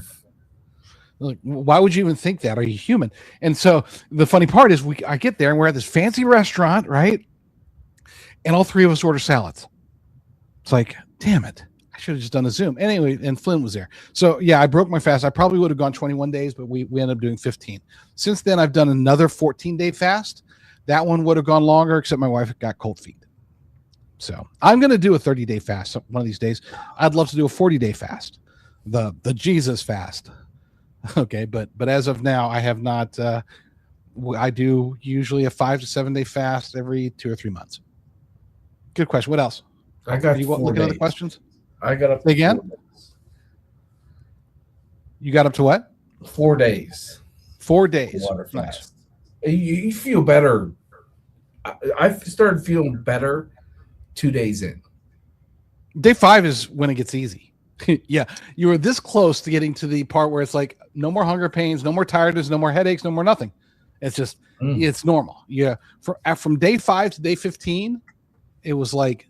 Speaker 2: Like, why would you even think that? Are you human? And so the funny part is I get there and we're at this fancy restaurant, right? And all three of us order salads. It's like, damn it. I should have just done a Zoom. Anyway, and Flynn was there. So yeah, I broke my fast. I probably would have gone 21 days, but we ended up doing 15. Since then, I've done another 14-day fast. That one would have gone longer, except my wife got cold feet. So I'm going to do a 30-day fast one of these days. I'd love to do a 40-day fast, the Jesus fast. Okay, but as of now, I have not. I do usually a 5 to 7 day fast every 2 or 3 months. Good question. What else?
Speaker 1: I got.
Speaker 2: You looking at the questions?
Speaker 1: I got up to
Speaker 2: again.
Speaker 1: 4 days.
Speaker 2: You got up to what?
Speaker 1: 4 days.
Speaker 2: 4 days.
Speaker 1: Water
Speaker 2: Nice.
Speaker 1: fast. You feel better. I started feeling better 2 days in.
Speaker 2: Day 5 is when it gets easy. Yeah, you were this close to getting to the part where it's like no more hunger pains, no more tiredness, no more headaches, no more nothing. It's just it's normal. Yeah, from day 5 to day 15, it was like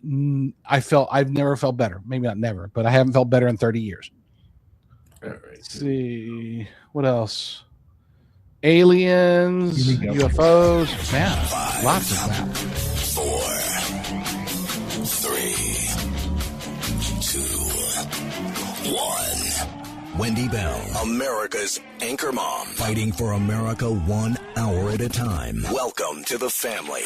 Speaker 2: I've never felt better. Maybe not never, but I haven't felt better in 30 years.
Speaker 1: All right.
Speaker 2: Let's see what else. Aliens, UFOs, man, lots of that.
Speaker 3: 4, 3, 2, 1. Wendy Bell, America's anchor mom, fighting for America 1 hour at a time. Welcome to the family.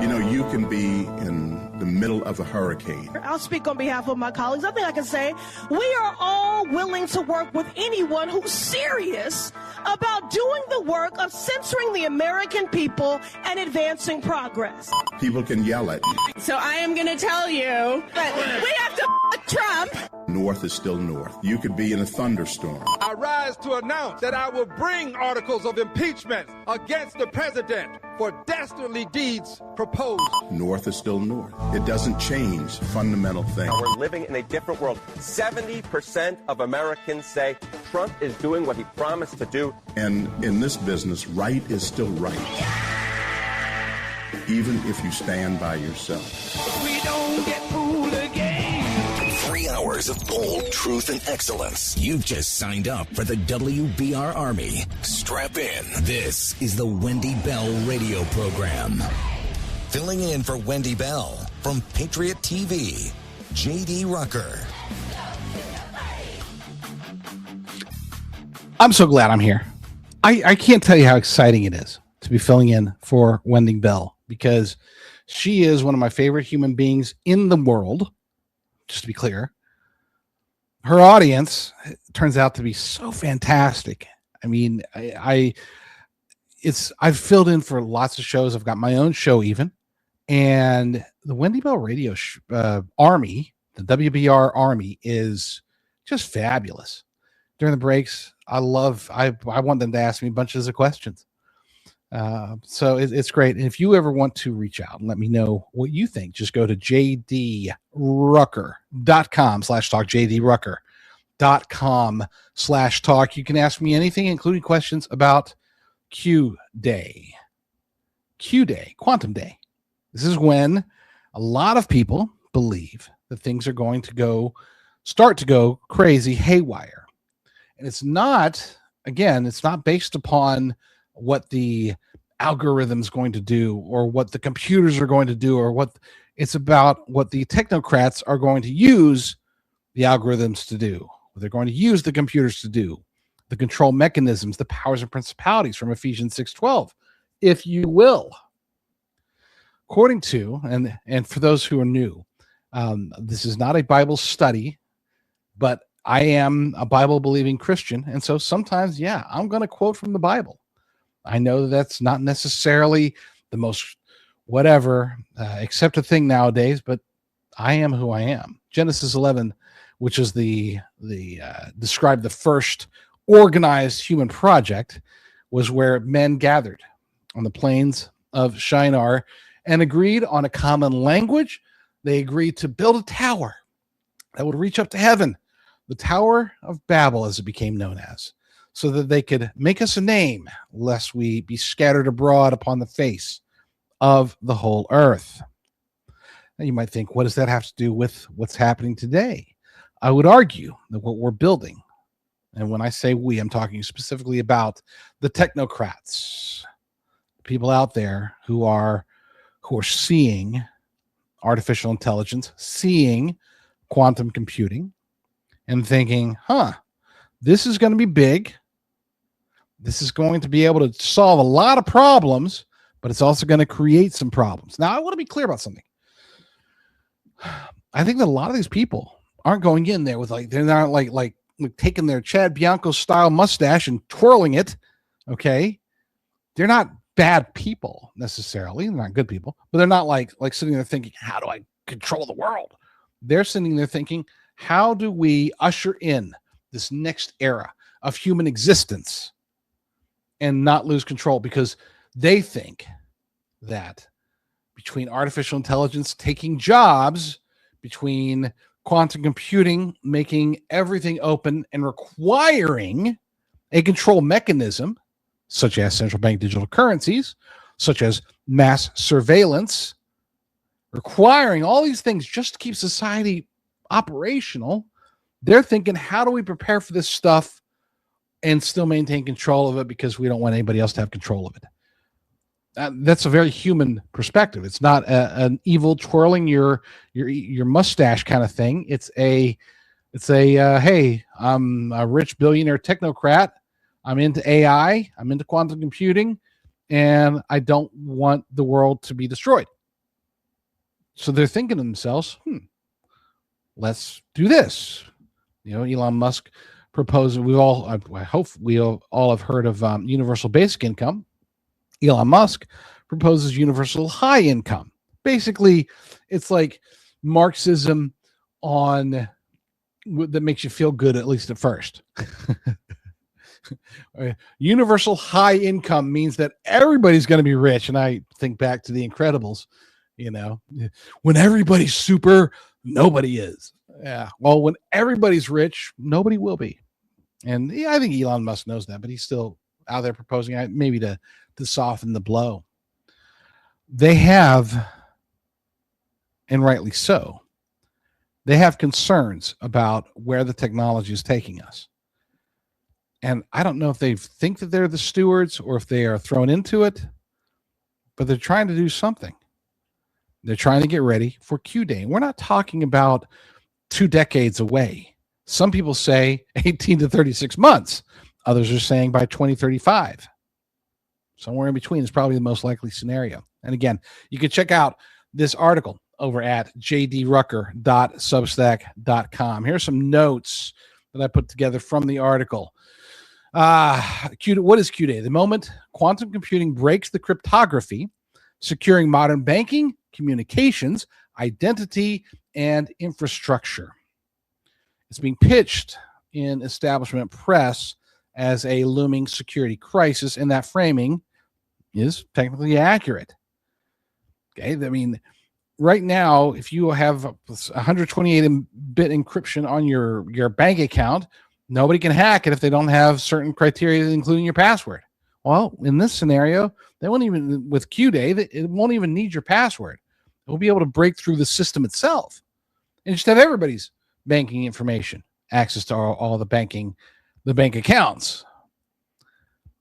Speaker 4: You know, you can be in the middle of a hurricane.
Speaker 5: I'll speak on behalf of my colleagues. I think I can say we are all willing to work with anyone who's serious about doing the work of censoring the American people and advancing progress.
Speaker 4: People can yell at you.
Speaker 5: So I am going to tell you that we have to Trump.
Speaker 4: North is still north. You could be in a thunderstorm.
Speaker 6: I rise to announce that I will bring articles of impeachment against the president for dastardly deeds proposed.
Speaker 4: North is still north. It doesn't change fundamental things.
Speaker 7: We're living in a different world. 70% of Americans say Trump is doing what he promised to do.
Speaker 4: And in this business, right is still right. Even if you stand by yourself.
Speaker 3: We don't get fooled again. 3 hours of bold truth and excellence. You've just signed up for the WBR Army. Strap in. This is the Wendy Bell radio program. Filling in for Wendy Bell from Patriot TV, J.D. Rucker.
Speaker 2: I'm so glad I'm here. I can't tell you how exciting it is to be filling in for Wendy Bell, because she is one of my favorite human beings in the world. Just to be clear, her audience turns out to be so fantastic. I mean, I've filled in for lots of shows. I've got my own show even, and the Wendy Bell Radio Army, the WBR Army, is just fabulous. During the breaks, I want them to ask me bunches of questions. So it's great. And if you ever want to reach out and let me know what you think, just go to jdrucker.com/talk, jdrucker.com/talk. You can ask me anything, including questions about Q-Day, Quantum Day. This is when a lot of people believe that things are going to start to go crazy haywire. And it's not based upon what the algorithm's going to do or what the computers are going to do, or it's about what the technocrats are going to use the algorithms to do, what they're going to use the computers to do, the control mechanisms, the powers and principalities from Ephesians 6:12, if you will. According to, and for those who are new, this is not a Bible study, but I am a Bible-believing Christian, and so sometimes, I'm going to quote from the Bible. I know that's not necessarily the most accepted thing nowadays, but I am who I am. Genesis 11, which is described the first organized human project, was where men gathered on the plains of Shinar and agreed on a common language. They agreed to build a tower that would reach up to heaven, the Tower of Babel, as it became known as, so that they could make us a name, lest we be scattered abroad upon the face of the whole earth. Now you might think, what does that have to do with what's happening today? I would argue that what we're building And when I say we, I'm talking specifically about the technocrats, people out there who are seeing artificial intelligence, seeing quantum computing, and thinking, this is going to be big. This is going to be able to solve a lot of problems, but it's also going to create some problems. Now, I want to be clear about something. I think that a lot of these people aren't going in there with they're not like taking their Chad Bianco style mustache and twirling it. Okay. They're not bad people necessarily. They're not good people, but they're not like sitting there thinking, how do I control the world? They're sitting there thinking, how do we usher in this next era of human existence and not lose control? Because they think that between artificial intelligence taking jobs, between quantum computing making everything open and requiring a control mechanism, such as central bank digital currencies, such as mass surveillance, requiring all these things just to keep society operational, they're thinking, how do we prepare for this stuff and still maintain control of it because we don't want anybody else to have control of it? That's a very human perspective. It's not an evil twirling your mustache kind of thing. It's a hey, I'm a rich billionaire technocrat. I'm into AI. I'm into quantum computing, and I don't want the world to be destroyed. So they're thinking to themselves, let's do this. Elon Musk proposed. I hope we all have heard of universal basic income. Elon Musk proposes universal high income. Basically, it's like Marxism that makes you feel good, at least at first. Universal high income means that everybody's going to be rich. And I think back to The Incredibles, when everybody's super, nobody is. Yeah. Well, when everybody's rich, nobody will be. And I think Elon Musk knows that, but he's still out there proposing maybe to soften the blow. They have, and rightly so, they have concerns about where the technology is taking us. And I don't know if they think that they're the stewards or if they are thrown into it, but they're trying to do something. They're trying to get ready for Q Day. We're not talking about 2 decades away. Some people say 18 to 36 months. Others are saying by 2035. Somewhere in between is probably the most likely scenario. And again, you can check out this article over at jdrucker.substack.com. Here's some notes that I put together from the article. What is Q Day? The moment quantum computing breaks the cryptography, securing modern banking, communications, identity, and infrastructure. It's being pitched in establishment press as a looming security crisis, and that framing is technically accurate. Okay, I mean, right now, if you have 128-bit encryption on your bank account, nobody can hack it if they don't have certain criteria, including your password. Well, in this scenario, they won't even, with Q Day, it won't even need your password. It will be able to break through the system itself and just have everybody's banking information, access to all the bank accounts.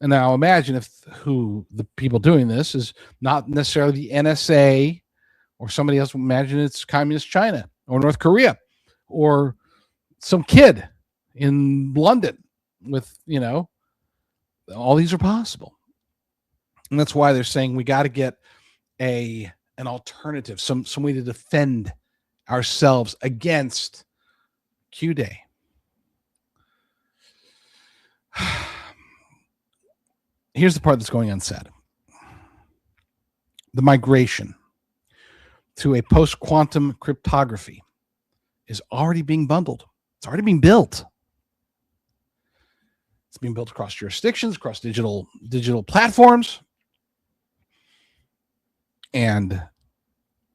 Speaker 2: And now imagine if the people doing this is not necessarily the NSA or somebody else. Imagine it's communist China or North Korea or some kid in London with, all these are possible. And that's why they're saying we got to get an alternative, some way to defend ourselves against Q Day. Here's the part that's going unsaid. The migration to a post-quantum cryptography is already being bundled. It's already being built. It's being built across jurisdictions, across digital platforms. And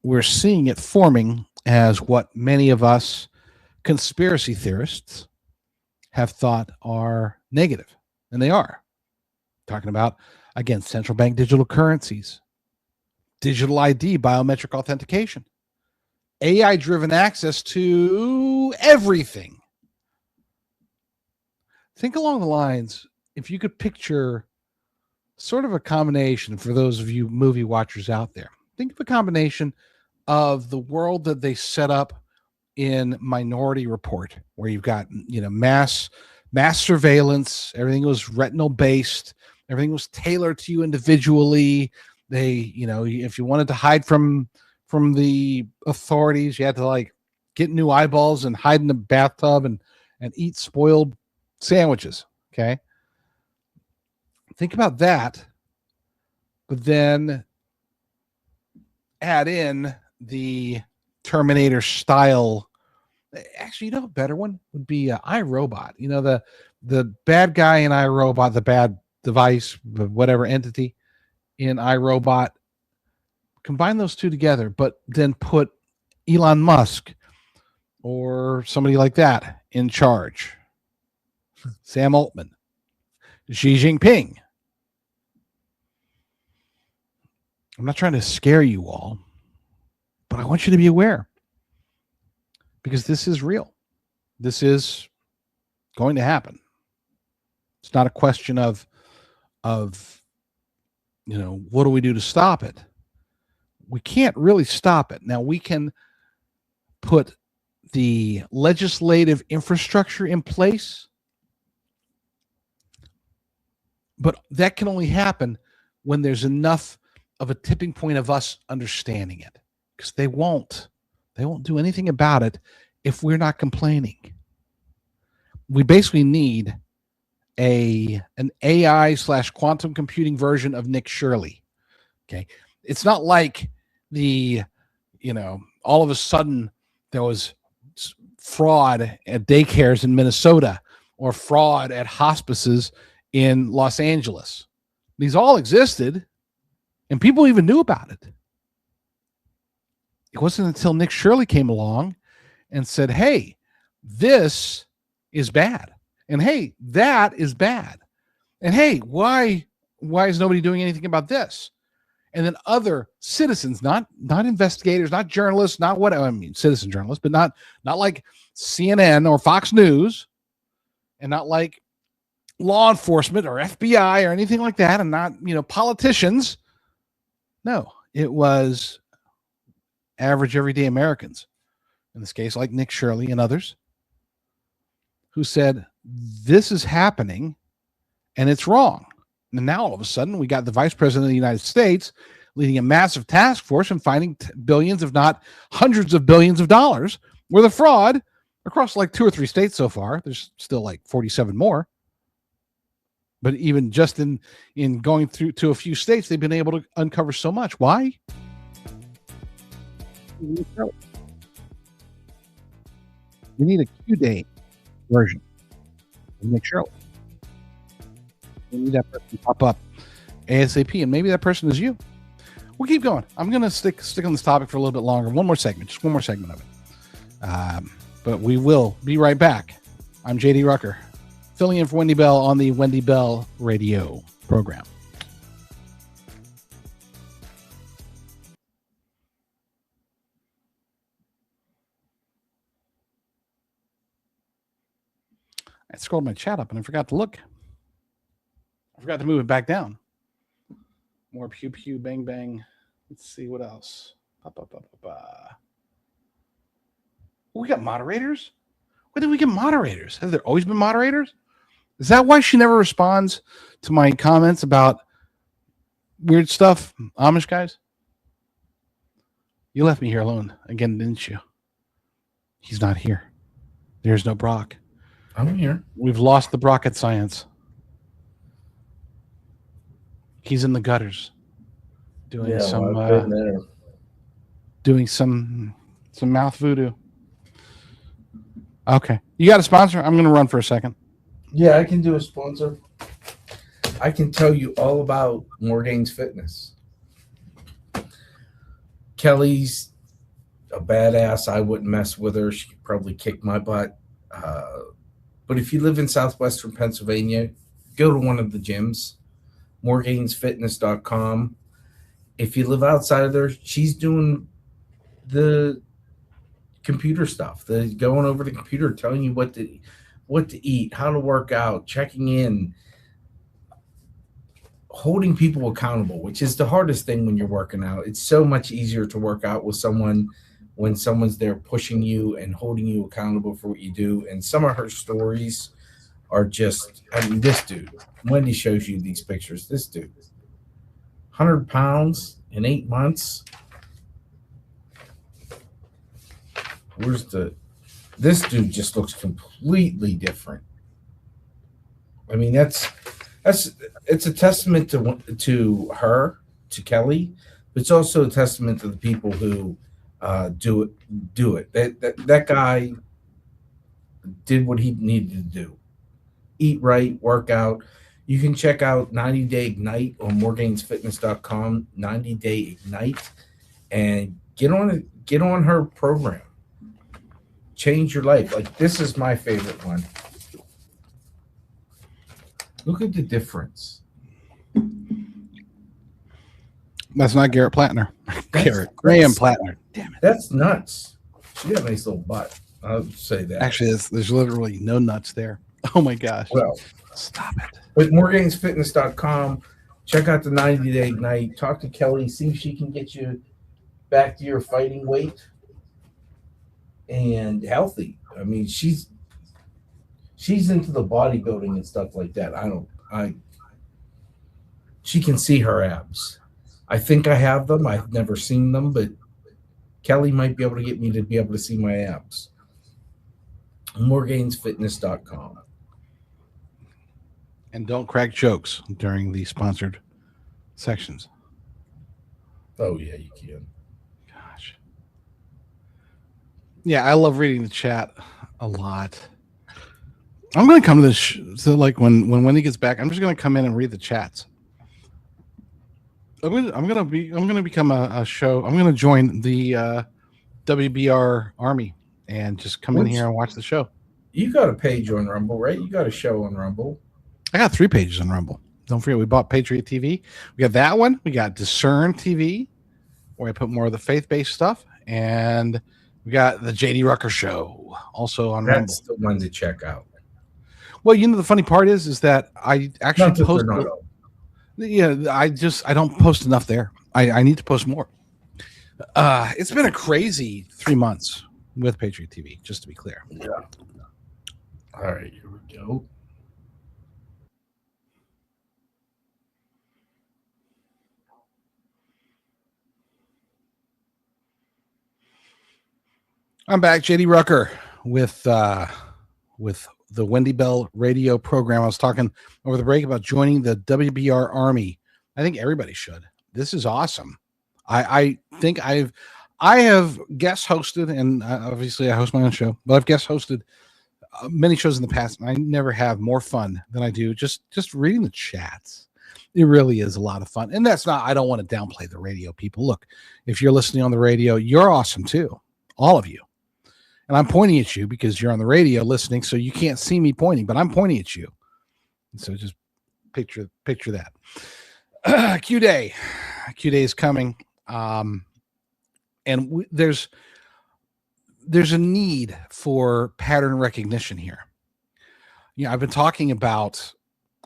Speaker 2: we're seeing it forming as what many of us conspiracy theorists have thought are negative. And they are. Talking about, again, central bank digital currencies, digital ID, biometric authentication, AI-driven access to everything. think along the lines, if you could picture sort of a combination for those of you movie watchers out there, think of a combination of the world that they set up in Minority Report, where you've got, mass surveillance, everything was retinal based, everything was tailored to you individually. They, if you wanted to hide from the authorities, you had to like get new eyeballs and hide in the bathtub and eat spoiled sandwiches. Okay. Think about that, but then add in the Terminator style. Actually, a better one would be iRobot. The bad guy in iRobot, the bad device, whatever entity in iRobot. Combine those two together, but then put Elon Musk or somebody like that in charge. Sam Altman, Xi Jinping. I'm not trying to scare you all, but I want you to be aware, because this is real. This is going to happen. It's not a question of what do we do to stop it? We can't really stop it. Now, we can put the legislative infrastructure in place, but that can only happen when there's enough of a tipping point of us understanding it, because they won't do anything about it if we're not complaining. We basically need an AI / quantum computing version of Nick Shirley. Okay. It's not like all of a sudden there was fraud at daycares in Minnesota or fraud at hospices in Los Angeles. These all existed, and people even knew about it. It wasn't until Nick Shirley came along and said, hey, this is bad. And hey, that is bad. And hey, why is nobody doing anything about this? And then other citizens, not investigators, not journalists, not what I mean, citizen journalists, but not like CNN or Fox News, and not like law enforcement or FBI or anything like that, and not, politicians. No, it was average everyday Americans, in this case, like Nick Shirley and others, who said, this is happening and it's wrong. And now all of a sudden we got the vice president of the United States leading a massive task force and finding billions, if not hundreds of billions of dollars worth of fraud across like 2 or 3 states so far. There's still like 47 more. But even just in going through to a few states, they've been able to uncover so much. Why? We need a Q-Day version of Nick Shirley. We need that person to pop up ASAP, and maybe that person is you. We'll keep going. I'm going to stick on this topic for a little bit longer. Just one more segment of it. But we will be right back. I'm JD Rucker, filling in for Wendy Bell on the Wendy Bell radio program. I scrolled my chat up and I forgot to look. I forgot to move it back down. More pew pew bang bang. Let's see what else. We got moderators? When did we get moderators? Have there always been moderators? Is that why she never responds to my comments about weird stuff, Amish guys? You left me here alone again, didn't you? He's not here. There's no Brock.
Speaker 1: I'm here.
Speaker 2: We've lost the Brockett science. He's in the gutters doing some mouth voodoo. Okay. You got a sponsor? I'm going to run for a second.
Speaker 1: Yeah, I can do a sponsor. I can tell you all about Morgane's Fitness. Kelly's a badass. I wouldn't mess with her. She could probably kick my butt. But if you live in southwestern Pennsylvania, go to one of the gyms, morganesfitness.com. If you live outside of there, she's doing the computer stuff, going over the computer, telling you what what to eat, how to work out, checking in, holding people accountable, which is the hardest thing when you're working out. It's so much easier to work out with someone when someone's there pushing you and holding you accountable for what you do. And some of her stories are just, I mean, this dude, Wendy shows you these pictures. This dude, 100 pounds in 8 months. This dude just looks completely different. I mean, it's a testament to her, to Kelly, but it's also a testament to the people who do it. That guy did what he needed to do. Eat right, work out. You can check out 90 Day Ignite on moregainsfitness.com, 90 Day Ignite, and get on her program. Change your life. Like, this is my favorite one. Look at the difference.
Speaker 2: That's not Garrett Plattner. Graham Plattner.
Speaker 1: Damn it. That's nuts. She got a nice little butt. I'll say that.
Speaker 2: Actually, there's literally no nuts there. Oh my gosh.
Speaker 1: Well,
Speaker 2: stop it.
Speaker 1: With moregainsfitness.com, check out the 90 Day Ignite. Talk to Kelly. See if she can get you back to your fighting weight and healthy. I mean, she's into the bodybuilding and stuff like that. She can see her abs. I think I have them. I've never seen them, but Kelly might be able to get me to be able to see my abs. moregainsfitness.com.
Speaker 2: And don't crack jokes during the sponsored sections.
Speaker 1: Oh, yeah, you can.
Speaker 2: Gosh. Yeah, I love reading the chat a lot. I'm going to come to this. So, like, when Wendy gets back, I'm just going to come in and read the chats. I'm going to become a show. I'm going to join the WBR Army and just come in here and watch the show.
Speaker 1: You got a page on Rumble, right? You got a show on Rumble.
Speaker 2: I got 3 pages on Rumble. Don't forget, we bought Patriot TV. We got that one. We got Discern TV, where I put more of the faith-based stuff. And we got the JD Rucker Show, also on Rumble.
Speaker 1: That's the one to check out.
Speaker 2: Well, you know, the funny part is that I actually post. Yeah, I don't post enough there. I need to post more. It's been a crazy 3 months with Patriot TV, just to be clear.
Speaker 1: Yeah. All right, here we go.
Speaker 2: I'm back, JD Rucker, with the Wendy Bell radio program. I was talking over the break about joining the WBR Army. I think everybody should. This is awesome. I think I have guest hosted, and obviously I host my own show, but I've guest hosted many shows in the past, and I never have more fun than I do just reading the chats. It really is a lot of fun. And that's not, I don't want to downplay the radio people. Look, if you're listening on the radio, you're awesome too. All of you. And I'm pointing at you because you're on the radio listening, so you can't see me pointing, but I'm pointing at you. So just picture that. Q Day is coming, and there's a need for pattern recognition here. You know, I've been talking about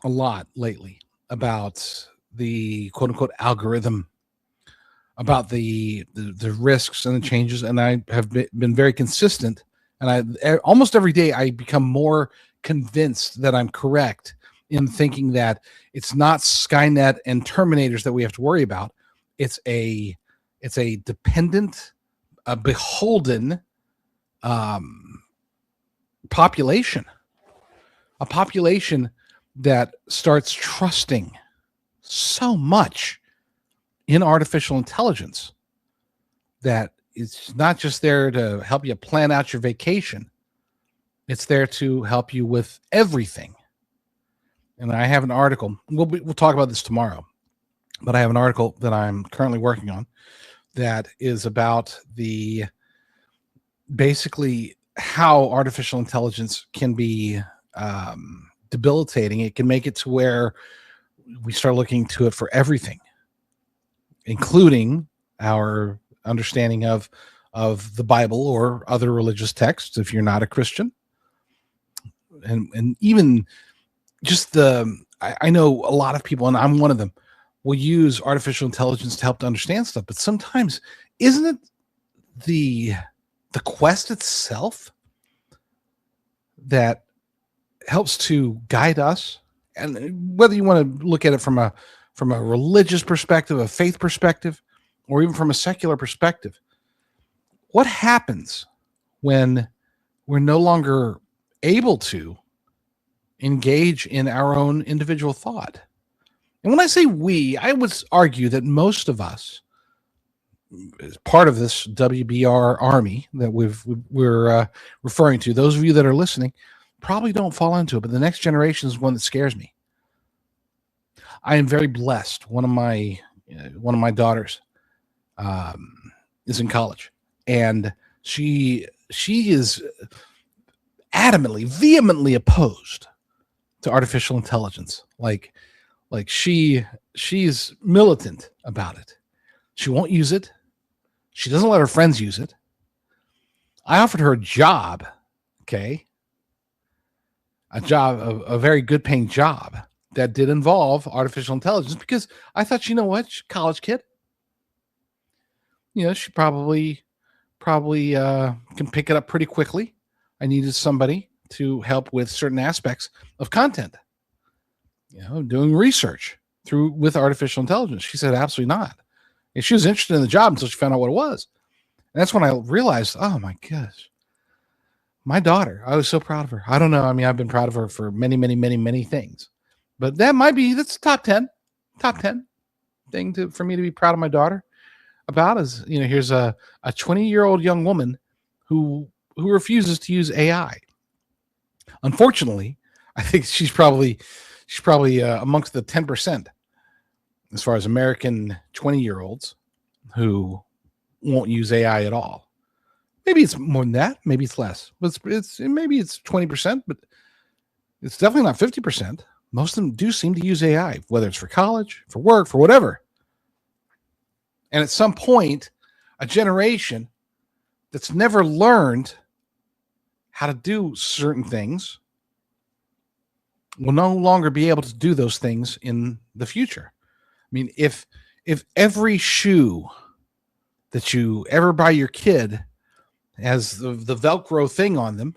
Speaker 2: a lot lately about the quote unquote algorithm, about the risks and the changes, and I have been very consistent. And almost every day I become more convinced that I'm correct in thinking that it's not Skynet and Terminators that we have to worry about. It's a dependent, a beholden population, a population that starts trusting so much in artificial intelligence that it's not just there to help you plan out your vacation. It's there to help you with everything. And I have an article. We'll talk about this tomorrow, but I have an article that I'm currently working on that is about basically how artificial intelligence can be debilitating. It can make it to where we start looking to it for everything, including our understanding of the Bible or other religious texts. If you're not a Christian, and even just I know a lot of people, and I'm one of them, will use artificial intelligence to help to understand stuff. But sometimes, isn't it the quest itself that helps to guide us? And whether you want to look at it from a religious perspective, a faith perspective, or even from a secular perspective, what happens when we're no longer able to engage in our own individual thought? And when I say we, I would argue that most of us, as part of this WBR army that we're referring to, those of you that are listening probably don't fall into it, but the next generation is one that scares me. I am very blessed. One of my daughters is in college, and she is adamantly, vehemently opposed to artificial intelligence. Like she's militant about it. She won't use it. She doesn't let her friends use it. I offered her a job, okay? A very good paying job that did involve artificial intelligence, because I thought, you know what, she's a college kid. You know, she probably can pick it up pretty quickly. I needed somebody to help with certain aspects of content, you know, doing research with artificial intelligence. She said, absolutely not. And she was interested in the job until she found out what it was. And that's when I realized, oh my gosh, my daughter, I was so proud of her. I don't know. I mean, I've been proud of her for many, many, many, many things, but that's top 10 thing for me to be proud of my daughter about is, you know, here's a 20-year-old young woman who refuses to use AI. Unfortunately, I think she's probably amongst the 10% as far as American 20-year-olds who won't use AI at all. Maybe it's more than that. Maybe it's less. But maybe it's 20%, but it's definitely not 50%. Most of them do seem to use AI, whether it's for college, for work, for whatever. And at some point, a generation that's never learned how to do certain things will no longer be able to do those things in the future. I mean, if every shoe that you ever buy your kid has the Velcro thing on them,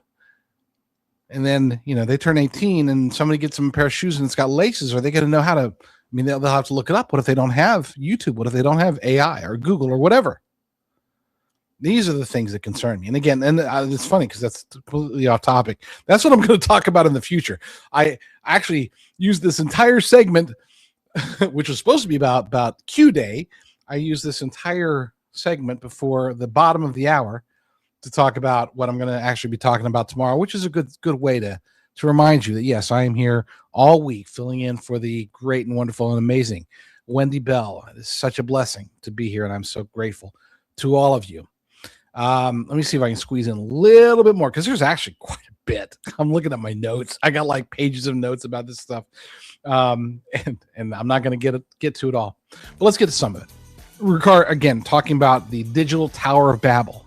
Speaker 2: and then, you know, they turn 18 and somebody gets them a pair of shoes and it's got laces, are they going to know how to? I mean, they'll have to look it up. What if they don't have YouTube? What if they don't have AI or Google or whatever? These are the things that concern me. And again, it's funny because that's completely off topic. That's what I'm going to talk about in the future. I actually used this entire segment, which was supposed to be about Q Day. I used this entire segment before the bottom of the hour to talk about what I'm going to actually be talking about tomorrow, which is a good way to remind you that, yes, I am here all week filling in for the great and wonderful and amazing Wendy Bell. It is such a blessing to be here, and I'm so grateful to all of you. Let me see if I can squeeze in a little bit more, because there's actually quite a bit. I'm looking at my notes. I got like pages of notes about this stuff, and I'm not going to get to it all. But let's get to some of it. Again, talking about the digital Tower of Babel.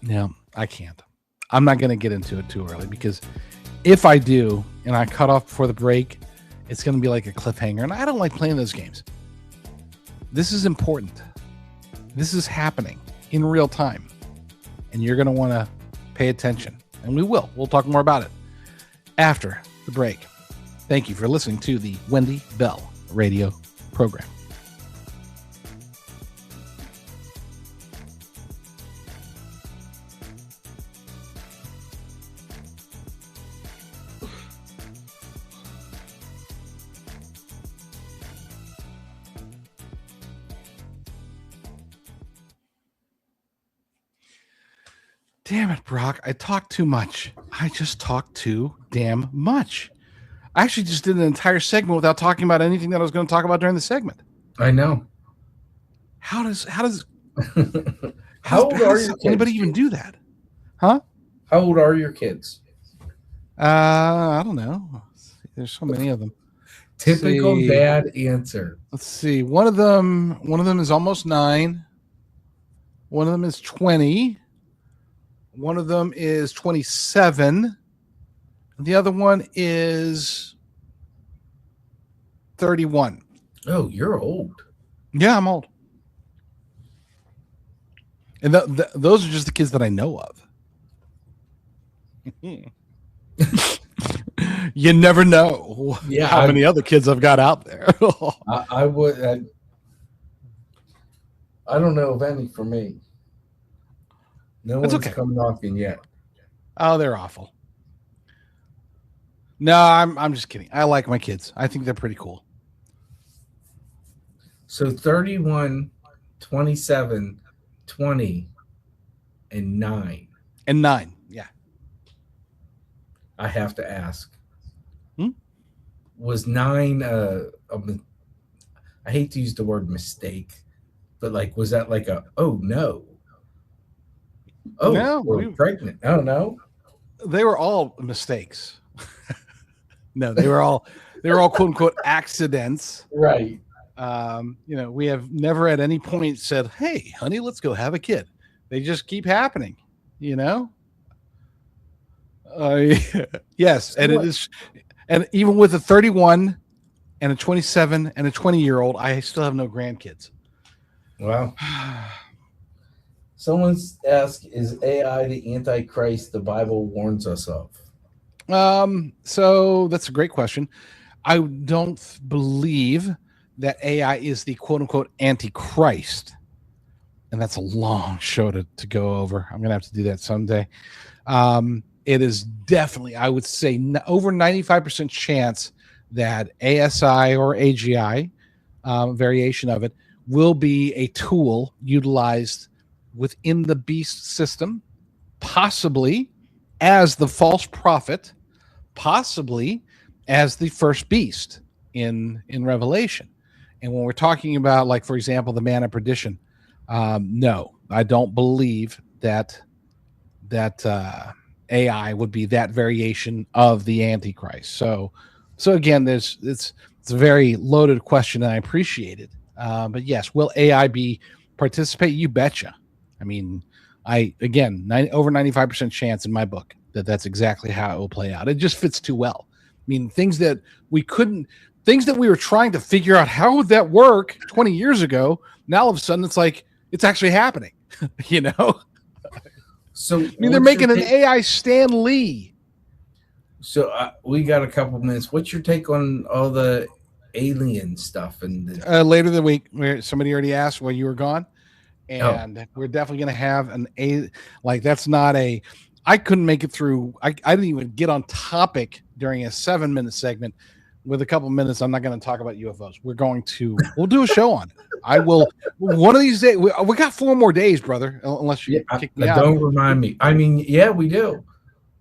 Speaker 2: No, I can't. I'm not going to get into it too early, because if I do and I cut off before the break, it's going to be like a cliffhanger, and I don't like playing those games. This is important. This is happening in real time, and you're going to want to pay attention, and we will. We'll talk more about it after the break. Thank you for listening to the Wendy Bell radio program. Damn it, Brock. I talk too much. I just talk too damn much. I actually just did an entire segment without talking about anything that I was going to talk about during the segment.
Speaker 1: I know.
Speaker 2: How does
Speaker 1: How old are your kids?
Speaker 2: Anybody even do that? Huh?
Speaker 1: How old are your kids?
Speaker 2: I don't know. There's so many of them.
Speaker 1: Typical dad answer.
Speaker 2: Let's see. One of them is almost 9. One of them is 20. One of them is 27. The other one is 31.
Speaker 1: Oh, you're old.
Speaker 2: Yeah, I'm old. And those are just the kids that I know of. You never know how many other kids I've got out there.
Speaker 1: I don't know of any for me. No one's come knocking yet.
Speaker 2: Oh, they're awful. No, I'm just kidding. I like my kids. I think they're pretty cool.
Speaker 1: So 31, 27, 20, and 9.
Speaker 2: And 9, yeah.
Speaker 1: I have to ask. Was 9 I hate to use the word mistake, but like, was that like no? Oh,
Speaker 2: no,
Speaker 1: we're pregnant. Oh no.
Speaker 2: They were all mistakes. No, they were all quote unquote accidents.
Speaker 1: Right.
Speaker 2: We have never at any point said, "Hey, honey, let's go have a kid." They just keep happening, Yes, and it is, and even with a 31 and a 27 and a 20-year-old, I still have no grandkids.
Speaker 1: Wow. Someone's asked, is AI the Antichrist the Bible warns us of?
Speaker 2: So that's a great question. I don't believe that AI is the quote unquote Antichrist. And that's a long show to go over. I'm going to have to do that someday. It is definitely, I would say, over 95% chance that ASI or AGI, variation of it, will be a tool utilized within the beast system, possibly as the false prophet, possibly as the first beast in Revelation. And when we're talking about, like, for example, the man of perdition, no, I don't believe that AI would be that variation of the Antichrist. So again, it's a very loaded question, and I appreciate it. But yes, will AI participate? You betcha. I mean, over 95% chance in my book that's exactly how it will play out. It just fits too well. I mean, things that we were trying to figure out how would that work 20 years ago. Now all of a sudden it's like it's actually happening.
Speaker 1: So
Speaker 2: I mean, they're making an AI Stan Lee.
Speaker 1: So we got a couple minutes. What's your take on all the alien stuff? And
Speaker 2: later in the week, where somebody already asked while you were gone, and we're definitely going to have that's not a. I couldn't make it through. I didn't even get on topic during a 7-minute segment. With a couple minutes, I'm not going to talk about UFOs. We'll do a show on it. I will. One of these days, we got 4 more days, brother. Unless you kick me out.
Speaker 1: Don't remind me. I mean, yeah, we do.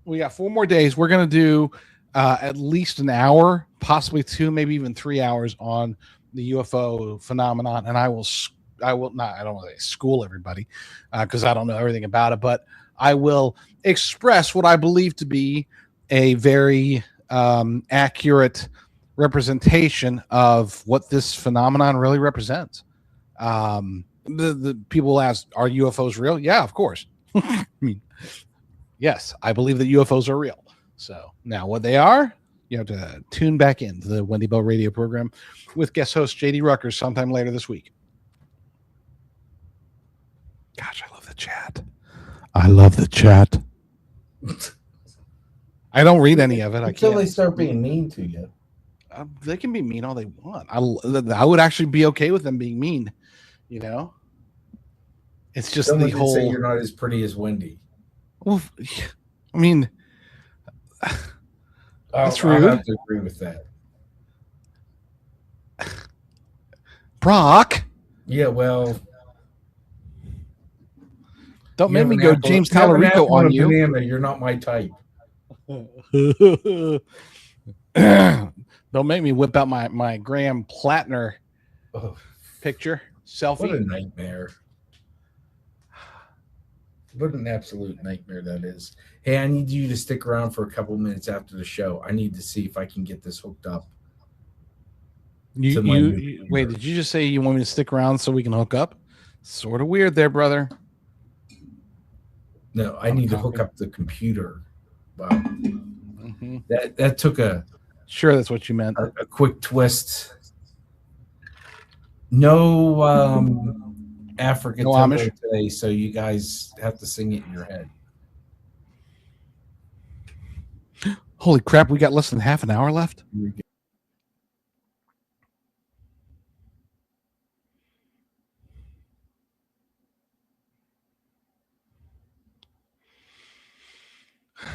Speaker 2: We got 4 more days. We're going to do at least an hour, possibly 2, maybe even 3 hours on the UFO phenomenon. And I will not. I don't want to school everybody because I don't know everything about it, but I will express what I believe to be a very accurate representation of what this phenomenon really represents. The people ask, are UFOs real? Yeah, of course. I mean, yes, I believe that UFOs are real. So now what they are, you have to tune back into the Wendy Bell radio program with guest host JD Ruckers sometime later this week. Gosh, I love the chat. I don't read any of it.
Speaker 1: Until they start being mean to you.
Speaker 2: They can be mean all they want. I would actually be okay with them being mean. It's just
Speaker 1: Someone
Speaker 2: the whole.
Speaker 1: Say you're not as pretty as Wendy.
Speaker 2: Well, I mean, that's rude.
Speaker 1: I have to agree with that.
Speaker 2: Brock.
Speaker 1: Yeah, well.
Speaker 2: Don't make me go James Tallarico on you.
Speaker 1: Banana, you're not my type.
Speaker 2: Don't make me whip out my Graham Plattner picture selfie.
Speaker 1: What a nightmare. What an absolute nightmare that is. Hey, I need you to stick around for a couple minutes after the show. I need to see if I can get this hooked up.
Speaker 2: Wait, did you just say you want me to stick around so we can hook up? Sort of weird there, brother.
Speaker 1: No, I need to hook up the computer. Wow.
Speaker 2: Mm-hmm.
Speaker 1: That took
Speaker 2: Sure, that's what you meant.
Speaker 1: A quick twist. No Africa
Speaker 2: No
Speaker 1: Tango
Speaker 2: Amish
Speaker 1: today, so you guys have to sing it in your head.
Speaker 2: Holy crap, we got less than half an hour left?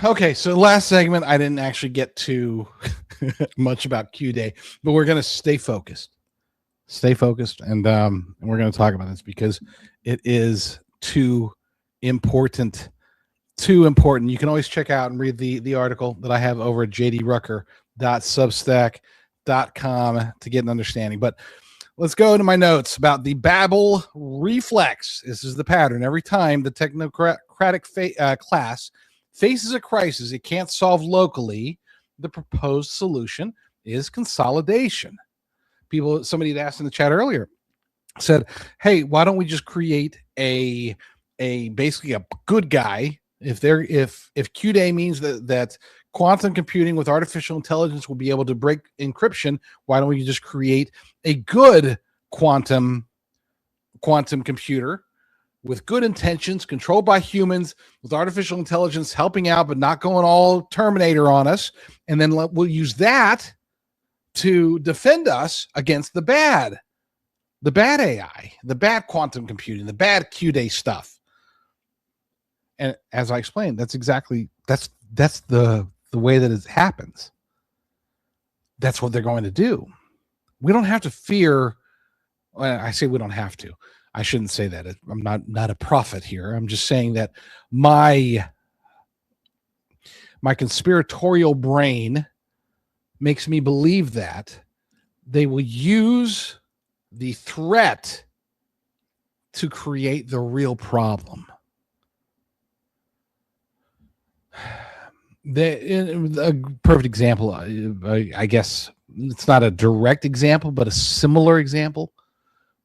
Speaker 2: Okay, so last segment, I didn't actually get to much about Q Day, but we're going to stay focused. Stay focused, and we're going to talk about this because it is too important. Too important. You can always check out and read the article that I have over at jdrucker.substack.com to get an understanding. But let's go to my notes about the Babel reflex. This is the pattern. Every time the technocratic class faces a crisis it can't solve locally, the proposed solution is consolidation. Somebody had asked in the chat earlier, said, hey, why don't we just create a basically a good guy? If Q-Day means that quantum computing with artificial intelligence will be able to break encryption, why don't we just create a good quantum computer with good intentions, controlled by humans, with artificial intelligence helping out, but not going all Terminator on us. And then we'll use that to defend us against the bad AI, the bad quantum computing, the bad Q-Day stuff. And as I explained, that's the way that it happens. That's what they're going to do. We don't have to fear. Well, I say we don't have to. I shouldn't say that. I'm not a prophet here. I'm just saying that my conspiratorial brain makes me believe that they will use the threat to create the real problem. A perfect example, I guess it's not a direct example, but a similar example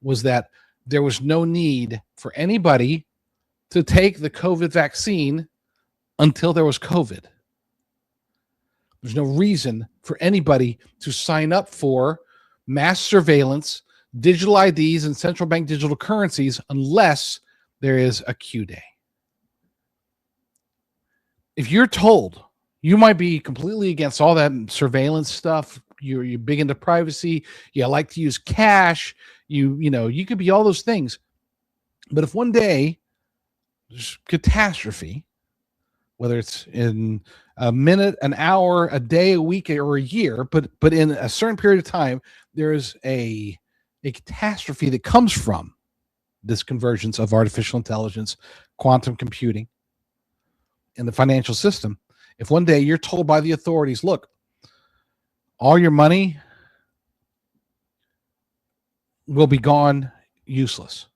Speaker 2: was that there was no need for anybody to take the COVID vaccine until there was COVID. There's no reason for anybody to sign up for mass surveillance, digital IDs, and central bank digital currencies unless there is a Q-Day. If you're told, you might be completely against all that surveillance stuff. You're big into privacy. You like to use cash. You could be all those things. But if one day there's catastrophe, whether it's in a minute, an hour, a day, a week, or a year, but in a certain period of time, there is a catastrophe that comes from this convergence of artificial intelligence, quantum computing, and the financial system. If one day you're told by the authorities, look, all your money will be gone, useless.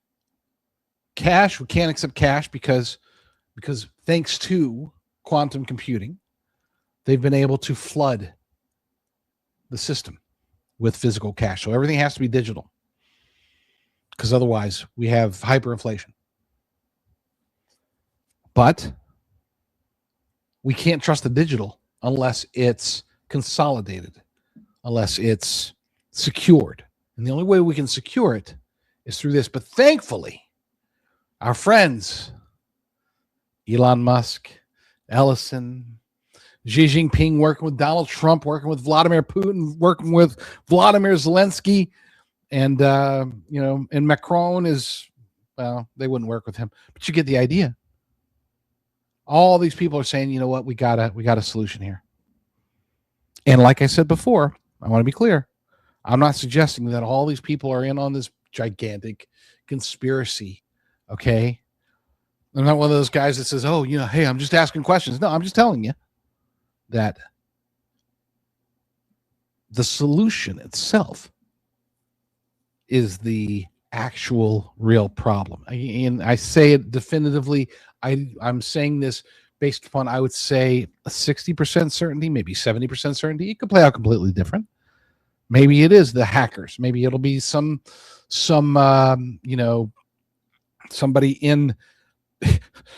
Speaker 2: Cash, we can't accept cash because thanks to quantum computing, they've been able to flood the system with physical cash. So everything has to be digital because otherwise we have hyperinflation. But we can't trust the digital unless it's consolidated, unless it's secured. And the only way we can secure it is through this. But thankfully, our friends, Elon Musk, Ellison, Xi Jinping working with Donald Trump, working with Vladimir Putin, working with Vladimir Zelensky, and and Macron is, well, they wouldn't work with him, but you get the idea. All these people are saying, you know what, we got a solution here. And like I said before, I want to be clear. I'm not suggesting that all these people are in on this gigantic conspiracy. Okay. I'm not one of those guys that says, oh, hey, I'm just asking questions. No, I'm just telling you that the solution itself is the actual real problem. And I say it definitively. I'm saying this based upon, I would say, a 60% certainty, maybe 70% certainty. It could play out completely different. Maybe it is the hackers. Maybe it'll be some somebody in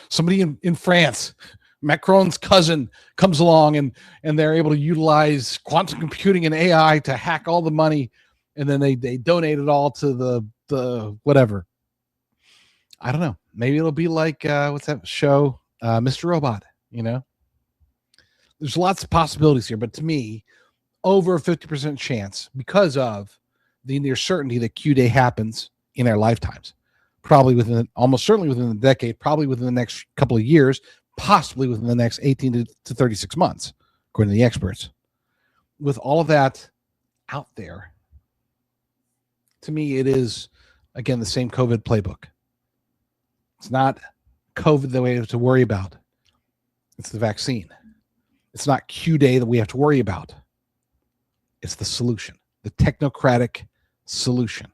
Speaker 2: somebody in France, Macron's cousin, comes along and they're able to utilize quantum computing and AI to hack all the money, and then they donate it all to the whatever. I don't know. Maybe it'll be like what's that show, Mr. Robot? There's lots of possibilities here, but to me, over a 50% chance because of the near certainty that Q-Day happens in our lifetimes, probably almost certainly within the decade, probably within the next couple of years, possibly within the next 18 to 36 months, according to the experts. With all of that out there, to me, it is, again, the same COVID playbook. It's not COVID that we have to worry about. It's the vaccine. It's not Q-Day that we have to worry about. It's the solution, the technocratic solution.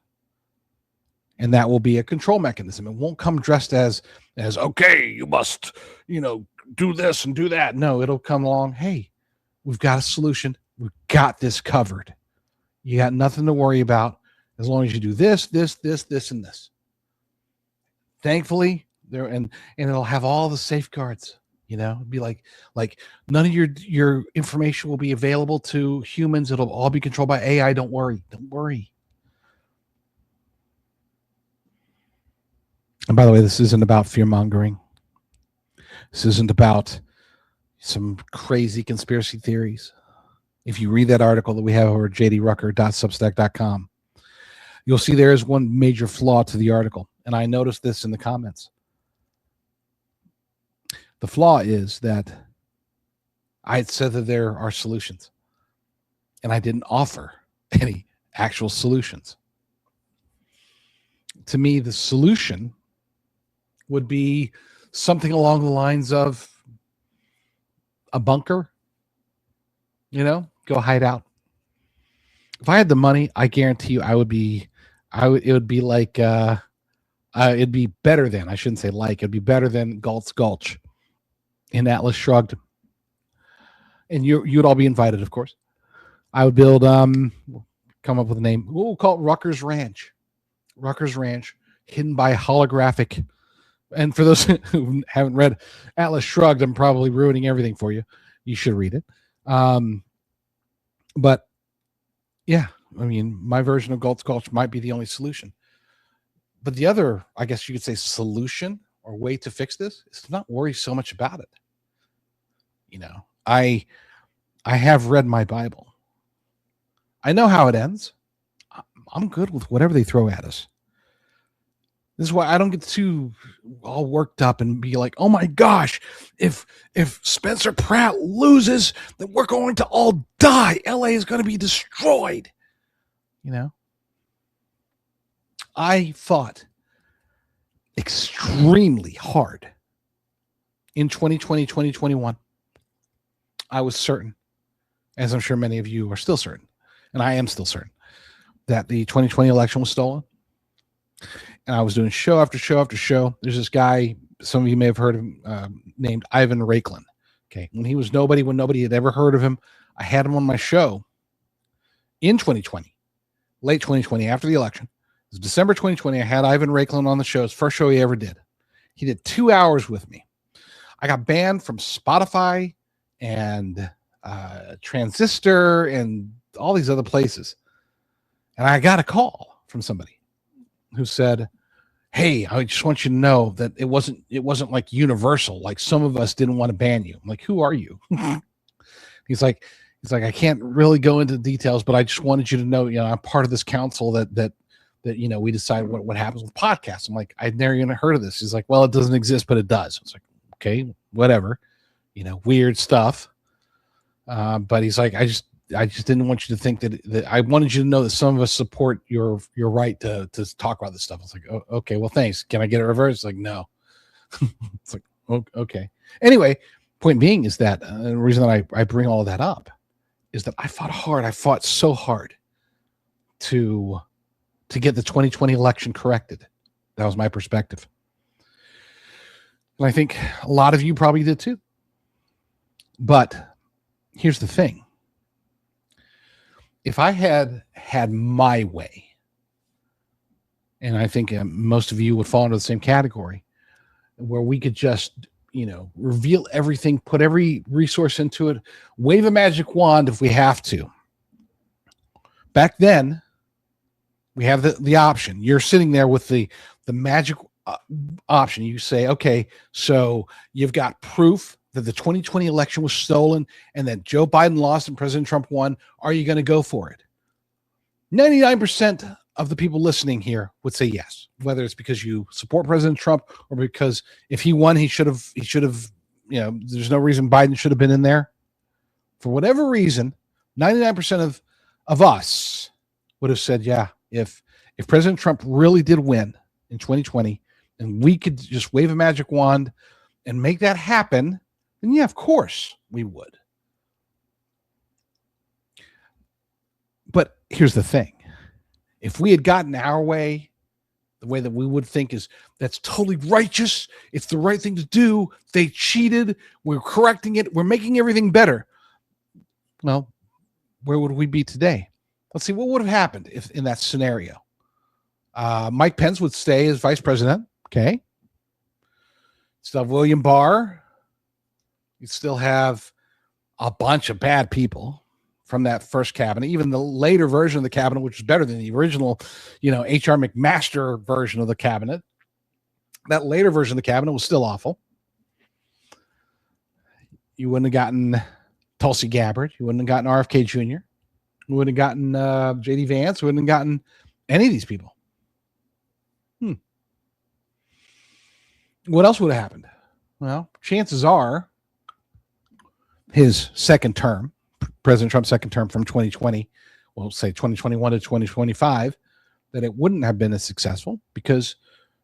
Speaker 2: And that will be a control mechanism. It won't come dressed as okay, you must, do this and do that. No, it'll come along. Hey, we've got a solution. We've got this covered. You got nothing to worry about as long as you do this, this, this, this, and this. Thankfully, there and it'll have all the safeguards. It'd be like none of your information will be available to humans. It'll all be controlled by AI. Don't worry. And by the way, this isn't about fear mongering. This isn't about some crazy conspiracy theories. If you read that article that we have over at jdrucker.substack.com, you'll see there is one major flaw to the article. And I noticed this in the comments. The flaw is that I had said that there are solutions, and I didn't offer any actual solutions. To me, the solution would be something along the lines of a bunker, go hide out. If I had the money, I guarantee you it would be like, it'd be better than, I shouldn't say it'd be better than Galt's Gulch in Atlas Shrugged. And you'd all be invited, of course. I would build, come up with a name. We'll call it Rucker's Ranch. Rucker's Ranch, hidden by holographic. And for those who haven't read Atlas Shrugged, I'm probably ruining everything for you. You should read it. But yeah, my version of Galt's Gulch might be the only solution. But the other, I guess you could say, solution or way to fix this is to not worry so much about it. I have read my Bible. I know how it ends. I'm good with whatever they throw at us. This is why I don't get too all worked up and be like, oh my gosh, if Spencer Pratt loses, then we're going to all die. LA is going to be destroyed. I fought extremely hard in 2020, 2021. I was certain, as I'm sure many of you are still certain, and I am still certain, that the 2020 election was stolen. And I was doing show after show after show. There's this guy, some of you may have heard of him, named Ivan Raiklin. Okay, when he was nobody, when nobody had ever heard of him, I had him on my show in 2020, late 2020, after the election. It was December 2020. I had Ivan Raiklin on the show. His first show he ever did. He did 2 hours with me. I got banned from Spotify and Transistor and all these other places. And I got a call from somebody who said, hey, I just want you to know that it wasn't like universal. Like some of us didn't want to ban you. I'm like, who are you? He's like, I can't really go into details, but I just wanted you to know, I'm part of this council that we decide what happens with podcasts. I'm like, I'd never even heard of this. He's like, well, it doesn't exist, but it does. It's like, okay, whatever, weird stuff. But he's like, I just didn't want you to think that I wanted you to know that some of us support your right to talk about this stuff. I was like, oh, okay, well, thanks. Can I get it reversed? It's like, no. It's like, okay. Anyway, point being is that the reason that I bring all of that up is that I fought hard. I fought so hard to get the 2020 election corrected. That was my perspective. And I think a lot of you probably did too. But here's the thing. If I had my way, and I think most of you would fall into the same category, where we could just, reveal everything, put every resource into it, wave a magic wand if we have to. Back then, we have the option. You're sitting there with the magic option. You say, okay, so you've got proof that the 2020 election was stolen and that Joe Biden lost and President Trump won. Are you going to go for it? 99% of the people listening here would say yes, whether it's because you support President Trump or because if he won, he should have, there's no reason Biden should have been in there. For whatever reason, 99% of us would have said, yeah, if President Trump really did win in 2020 and we could just wave a magic wand and make that happen, then yeah, of course we would. But here's the thing. If we had gotten our way, the way that we would think is that's totally righteous, it's the right thing to do, they cheated, we're correcting it, we're making everything better. Well, where would we be today? Let's see, what would have happened if in that scenario? Mike Pence would stay as vice president. Okay. Still have William Barr. You'd still have a bunch of bad people from that first cabinet, even the later version of the cabinet, which is better than the original, H.R. McMaster version of the cabinet. That later version of the cabinet was still awful. You wouldn't have gotten Tulsi Gabbard. You wouldn't have gotten RFK Jr. You wouldn't have gotten J.D. Vance. You wouldn't have gotten any of these people. What else would have happened? Well, chances are his second term, President Trump's second term from 2020, we'll say 2021 to 2025, that it wouldn't have been as successful because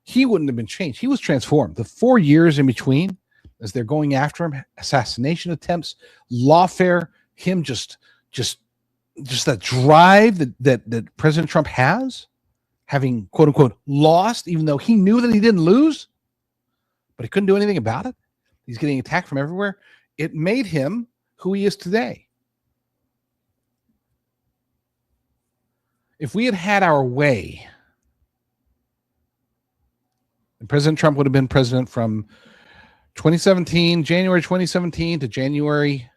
Speaker 2: he wouldn't have been changed. He was transformed. The 4 years in between, as they're going after him, assassination attempts, lawfare, him just that drive that President Trump has, having quote unquote lost, even though he knew that he didn't lose, but he couldn't do anything about it. He's getting attacked from everywhere. It made him who he is today. If we had had our way, and President Trump would have been president from January 2017 to January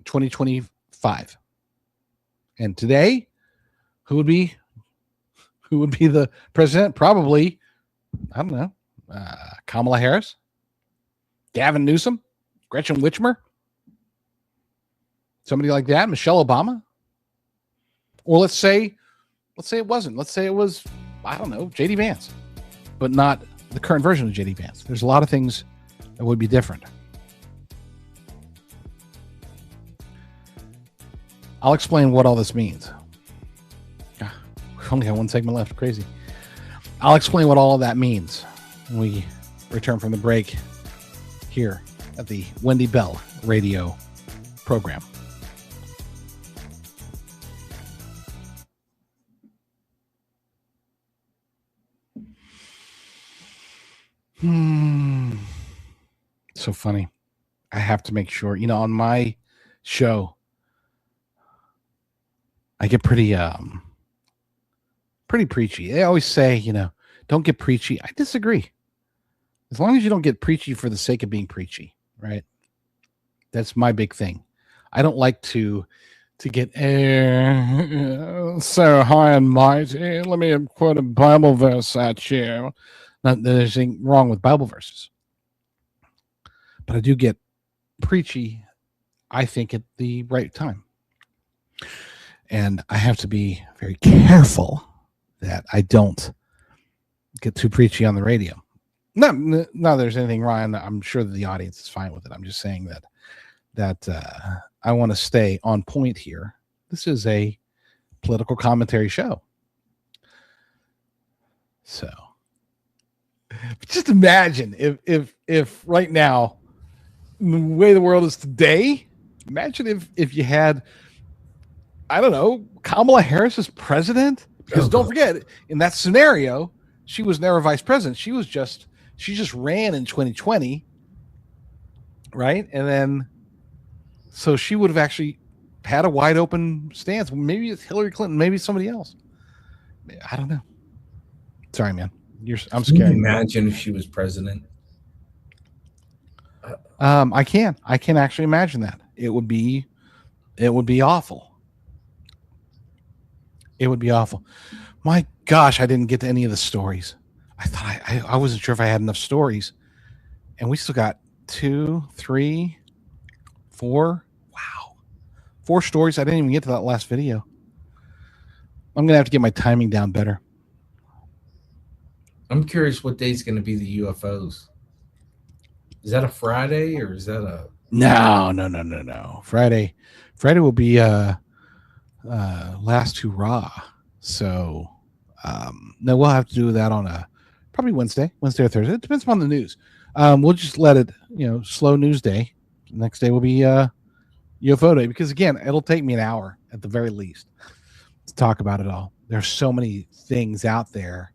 Speaker 2: 2025. And today, who would be the president? Probably, I don't know, Kamala Harris, Gavin Newsom, Gretchen Whitmer, somebody like that, Michelle Obama. Or let's say it wasn't. Let's say it was, I don't know, J.D. Vance, but not the current version of J.D. Vance. There's a lot of things that would be different. I'll explain what all this means. We only got one segment left. Crazy. I'll explain what all of that means when we return from the break here at the Wendy Bell radio program. So funny. I have to make sure, on my show, I get pretty preachy. They always say, don't get preachy. I disagree. As long as you don't get preachy for the sake of being preachy, right? That's my big thing. I don't like to get so high and mighty. Let me quote a Bible verse at you. Not that there's anything wrong with Bible verses, but I do get preachy, I think, at the right time. And I have to be very careful that I don't get too preachy on the radio. No, there's anything wrong. I'm sure that the audience is fine with it. I'm just saying that I want to stay on point here. This is a political commentary show. So just imagine if right now, the way the world is today, imagine if you had, I don't know, Kamala Harris as president. Because don't forget, in that scenario, she was never vice president. She just ran in 2020, right? And then, so she would have actually had a wide open stance. Maybe it's Hillary Clinton, maybe somebody else. I don't know. Sorry, man. I'm scared.
Speaker 1: Can you imagine if she was president?
Speaker 2: I can actually imagine that. It would be awful. It would be awful. My gosh, I didn't get to any of the stories. I thought I wasn't sure if I had enough stories, and we still got 2, 3, 4. Wow, 4 stories. I didn't even get to that last video. I'm gonna have to get my timing down better.
Speaker 1: I'm curious what day's going to be the UFOs. Is that a Friday or is that a
Speaker 2: No. Friday will be last hurrah. So no, we'll have to do that on a probably Wednesday or Thursday. It depends upon the news. We'll just let it, slow news day. The next day will be UFO day, because again, it'll take me an hour at the very least to talk about it all. There's so many things out there.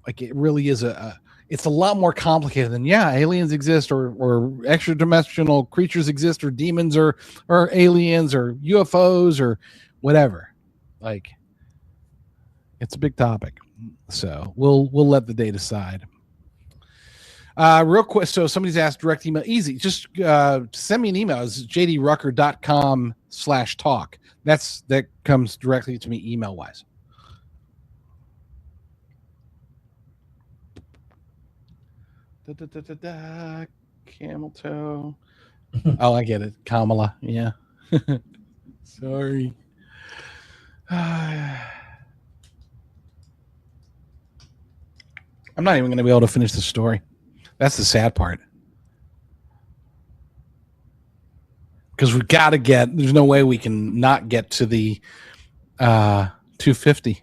Speaker 2: Like it really is it's a lot more complicated than aliens exist or extra-dimensional creatures exist or demons or aliens or UFOs or whatever. Like, it's a big topic. So we'll let the day decide. Real quick, so somebody's asked direct email. Easy. Just send me an email. It's jdrucker.com/talk. That comes directly to me email-wise. Camel toe. Oh, I get it. Kamala. Yeah. Sorry. I'm not even going to be able to finish the story. That's the sad part. Because we've got to there's no way we can not get to the 250.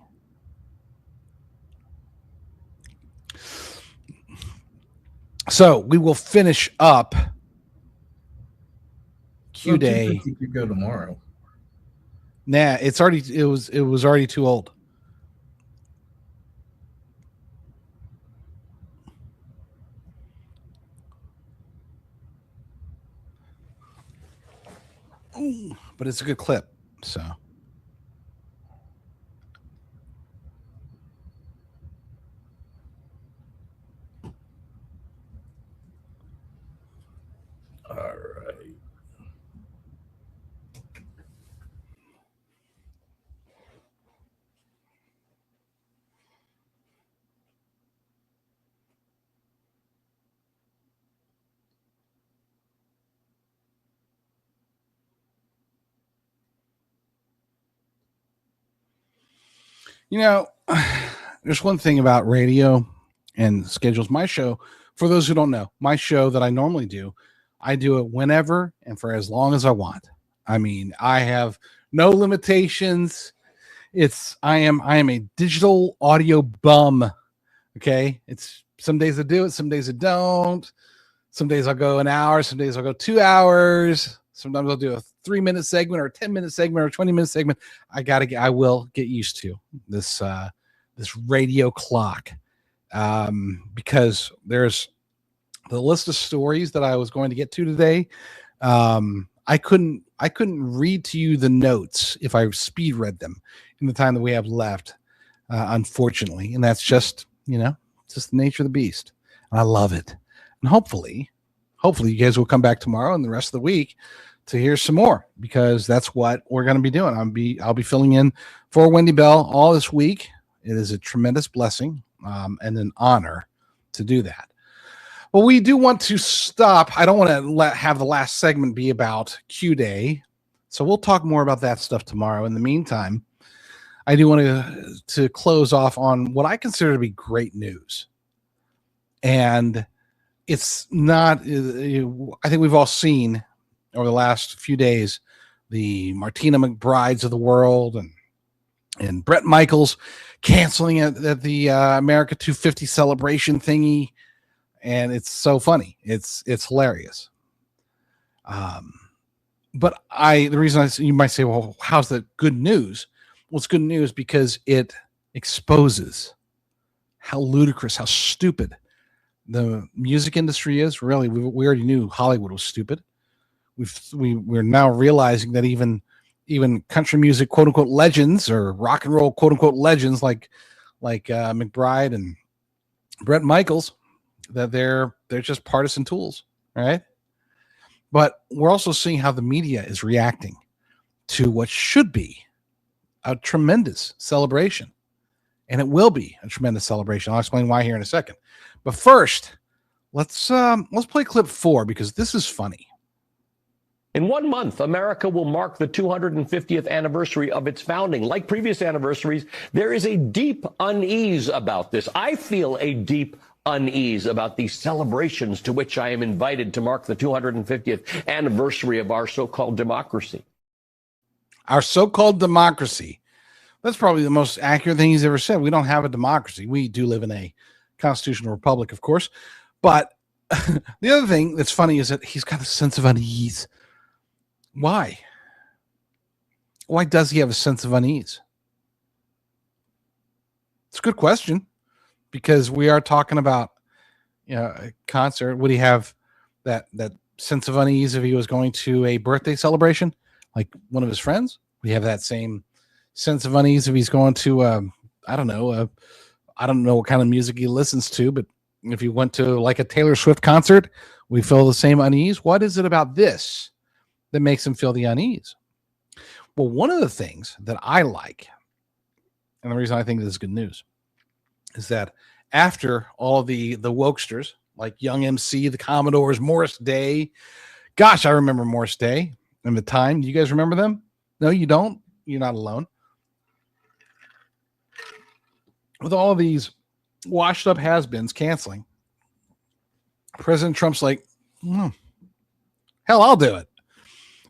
Speaker 2: So we will finish up Q Day.
Speaker 1: You could go tomorrow.
Speaker 2: Nah, it was already too old. Ooh, but it's a good clip, so.
Speaker 1: All right.
Speaker 2: There's one thing about radio and schedules. My show, for those who don't know, my show that I normally do, I do it whenever and for as long as I want. I mean, I have no limitations. I am a digital audio bum. Okay. It's some days I do it, some days I don't. Some days I'll go an hour, some days I'll go 2 hours. Sometimes I'll do a 3-minute segment or a 10-minute segment or a 20-minute segment. I will get used to this radio clock, because there's the list of stories that I was going to get to today. I couldn't read to you the notes if I speed read them in the time that we have left, unfortunately. And that's just, it's just the nature of the beast. And I love it. And hopefully you guys will come back tomorrow and the rest of the week to hear some more, because that's what we're going to be doing. I'll be filling in for Wendy Bell all this week. It is a tremendous blessing and an honor to do that. Well, we do want to stop. I don't want to have the last segment be about Q Day, so we'll talk more about that stuff tomorrow. In the meantime, I do want to close off on what I consider to be great news. And it's not, I think we've all seen over the last few days, the Martina McBrides of the world and Bret Michaels canceling at the America 250 celebration thingy. And it's so funny. It's hilarious. But the reason you might say, well, how's that good news? Well, it's good news because it exposes how ludicrous, how stupid the music industry is. Really, we already knew Hollywood was stupid. We're now realizing that even country music quote unquote legends or rock and roll quote unquote legends like McBride and Bret Michaels, that they're just partisan tools. right? But we're also seeing how the media is reacting to what should be a tremendous celebration. And it will be a tremendous celebration. I'll explain why here in a second. But first, let's play clip 4 because this is funny.
Speaker 14: In 1 month, America will mark the 250th anniversary of its founding. Like previous anniversaries, there is a deep unease about this. I feel a deep unease about these celebrations to which I am invited to mark the 250th anniversary of our so-called democracy.
Speaker 2: Our so-called democracy. That's probably the most accurate thing he's ever said. We don't have a democracy. We do live in a constitutional republic, of course. But the other thing that's funny is that he's got a sense of unease. Why? Why does he have a sense of unease? It's a good question because we are talking about, a concert. Would he have that sense of unease if he was going to a birthday celebration like one of his friends? We have that same sense of unease if he's going to, I don't know what kind of music he listens to, but if he went to like a Taylor Swift concert, we feel the same unease. What is it about this that makes him feel the unease? Well, one of the things that I like, and the reason I think this is good news, is that after all the wokesters like Young MC, the Commodores, Morris Day, gosh, I remember Morris Day and the time. Do you guys remember them? No, you don't. You're not alone. With all of these washed up has-beens canceling, President Trump's like, hell, I'll do it.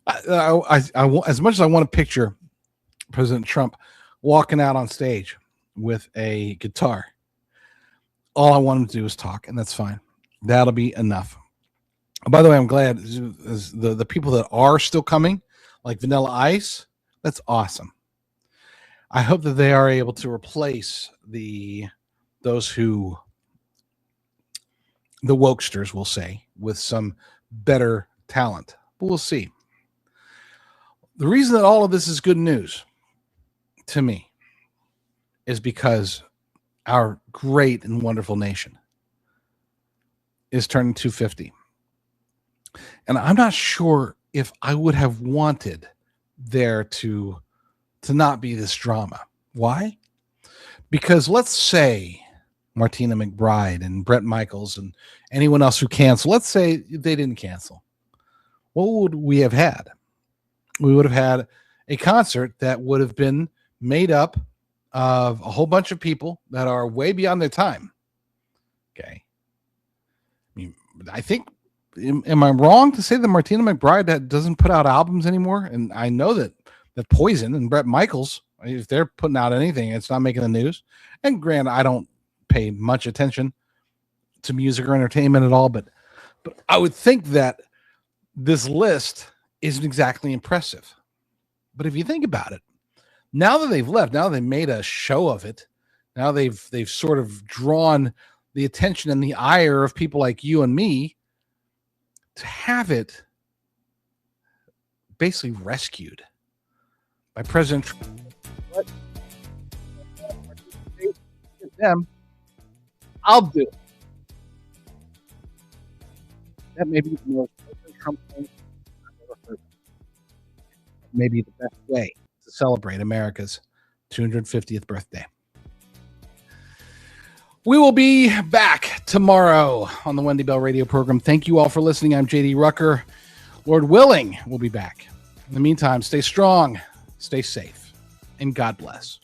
Speaker 2: I as much as I want to picture President Trump walking out on stage with a guitar, all I want him to do is talk, and that's fine. That'll be enough. By the way, I'm glad the people that are still coming, like Vanilla Ice, that's awesome. I hope that they are able to replace the wokesters, we'll say, with some better talent. But we'll see. The reason that all of this is good news to me is because our great and wonderful nation is turning 250. And I'm not sure if I would have wanted there to not be this drama. Why? Because let's say Martina McBride and Bret Michaels and anyone else who canceled, let's say they didn't cancel. What would we have had? We would have had a concert that would have been made up of a whole bunch of people that are way beyond their time. Okay. I think, am I wrong to say that Martina McBride that doesn't put out albums anymore? And I know that Poison and Bret Michaels, if they're putting out anything, it's not making the news. And granted, I don't pay much attention to music or entertainment at all, but I would think that this list isn't exactly impressive. But if you think about it, now that they've left, now they made a show of it, now they've sort of drawn the attention and the ire of people like you and me, to have it basically rescued by President Trump. Them, I'll do it. That may be the most President Trump thing I've ever heard. Maybe the best way to celebrate America's 250th birthday. We will be back tomorrow on the Wendy Bell radio program. Thank you all for listening. I'm JD Rucker. Lord willing, we'll be back. In the meantime, stay strong, stay safe, and God bless.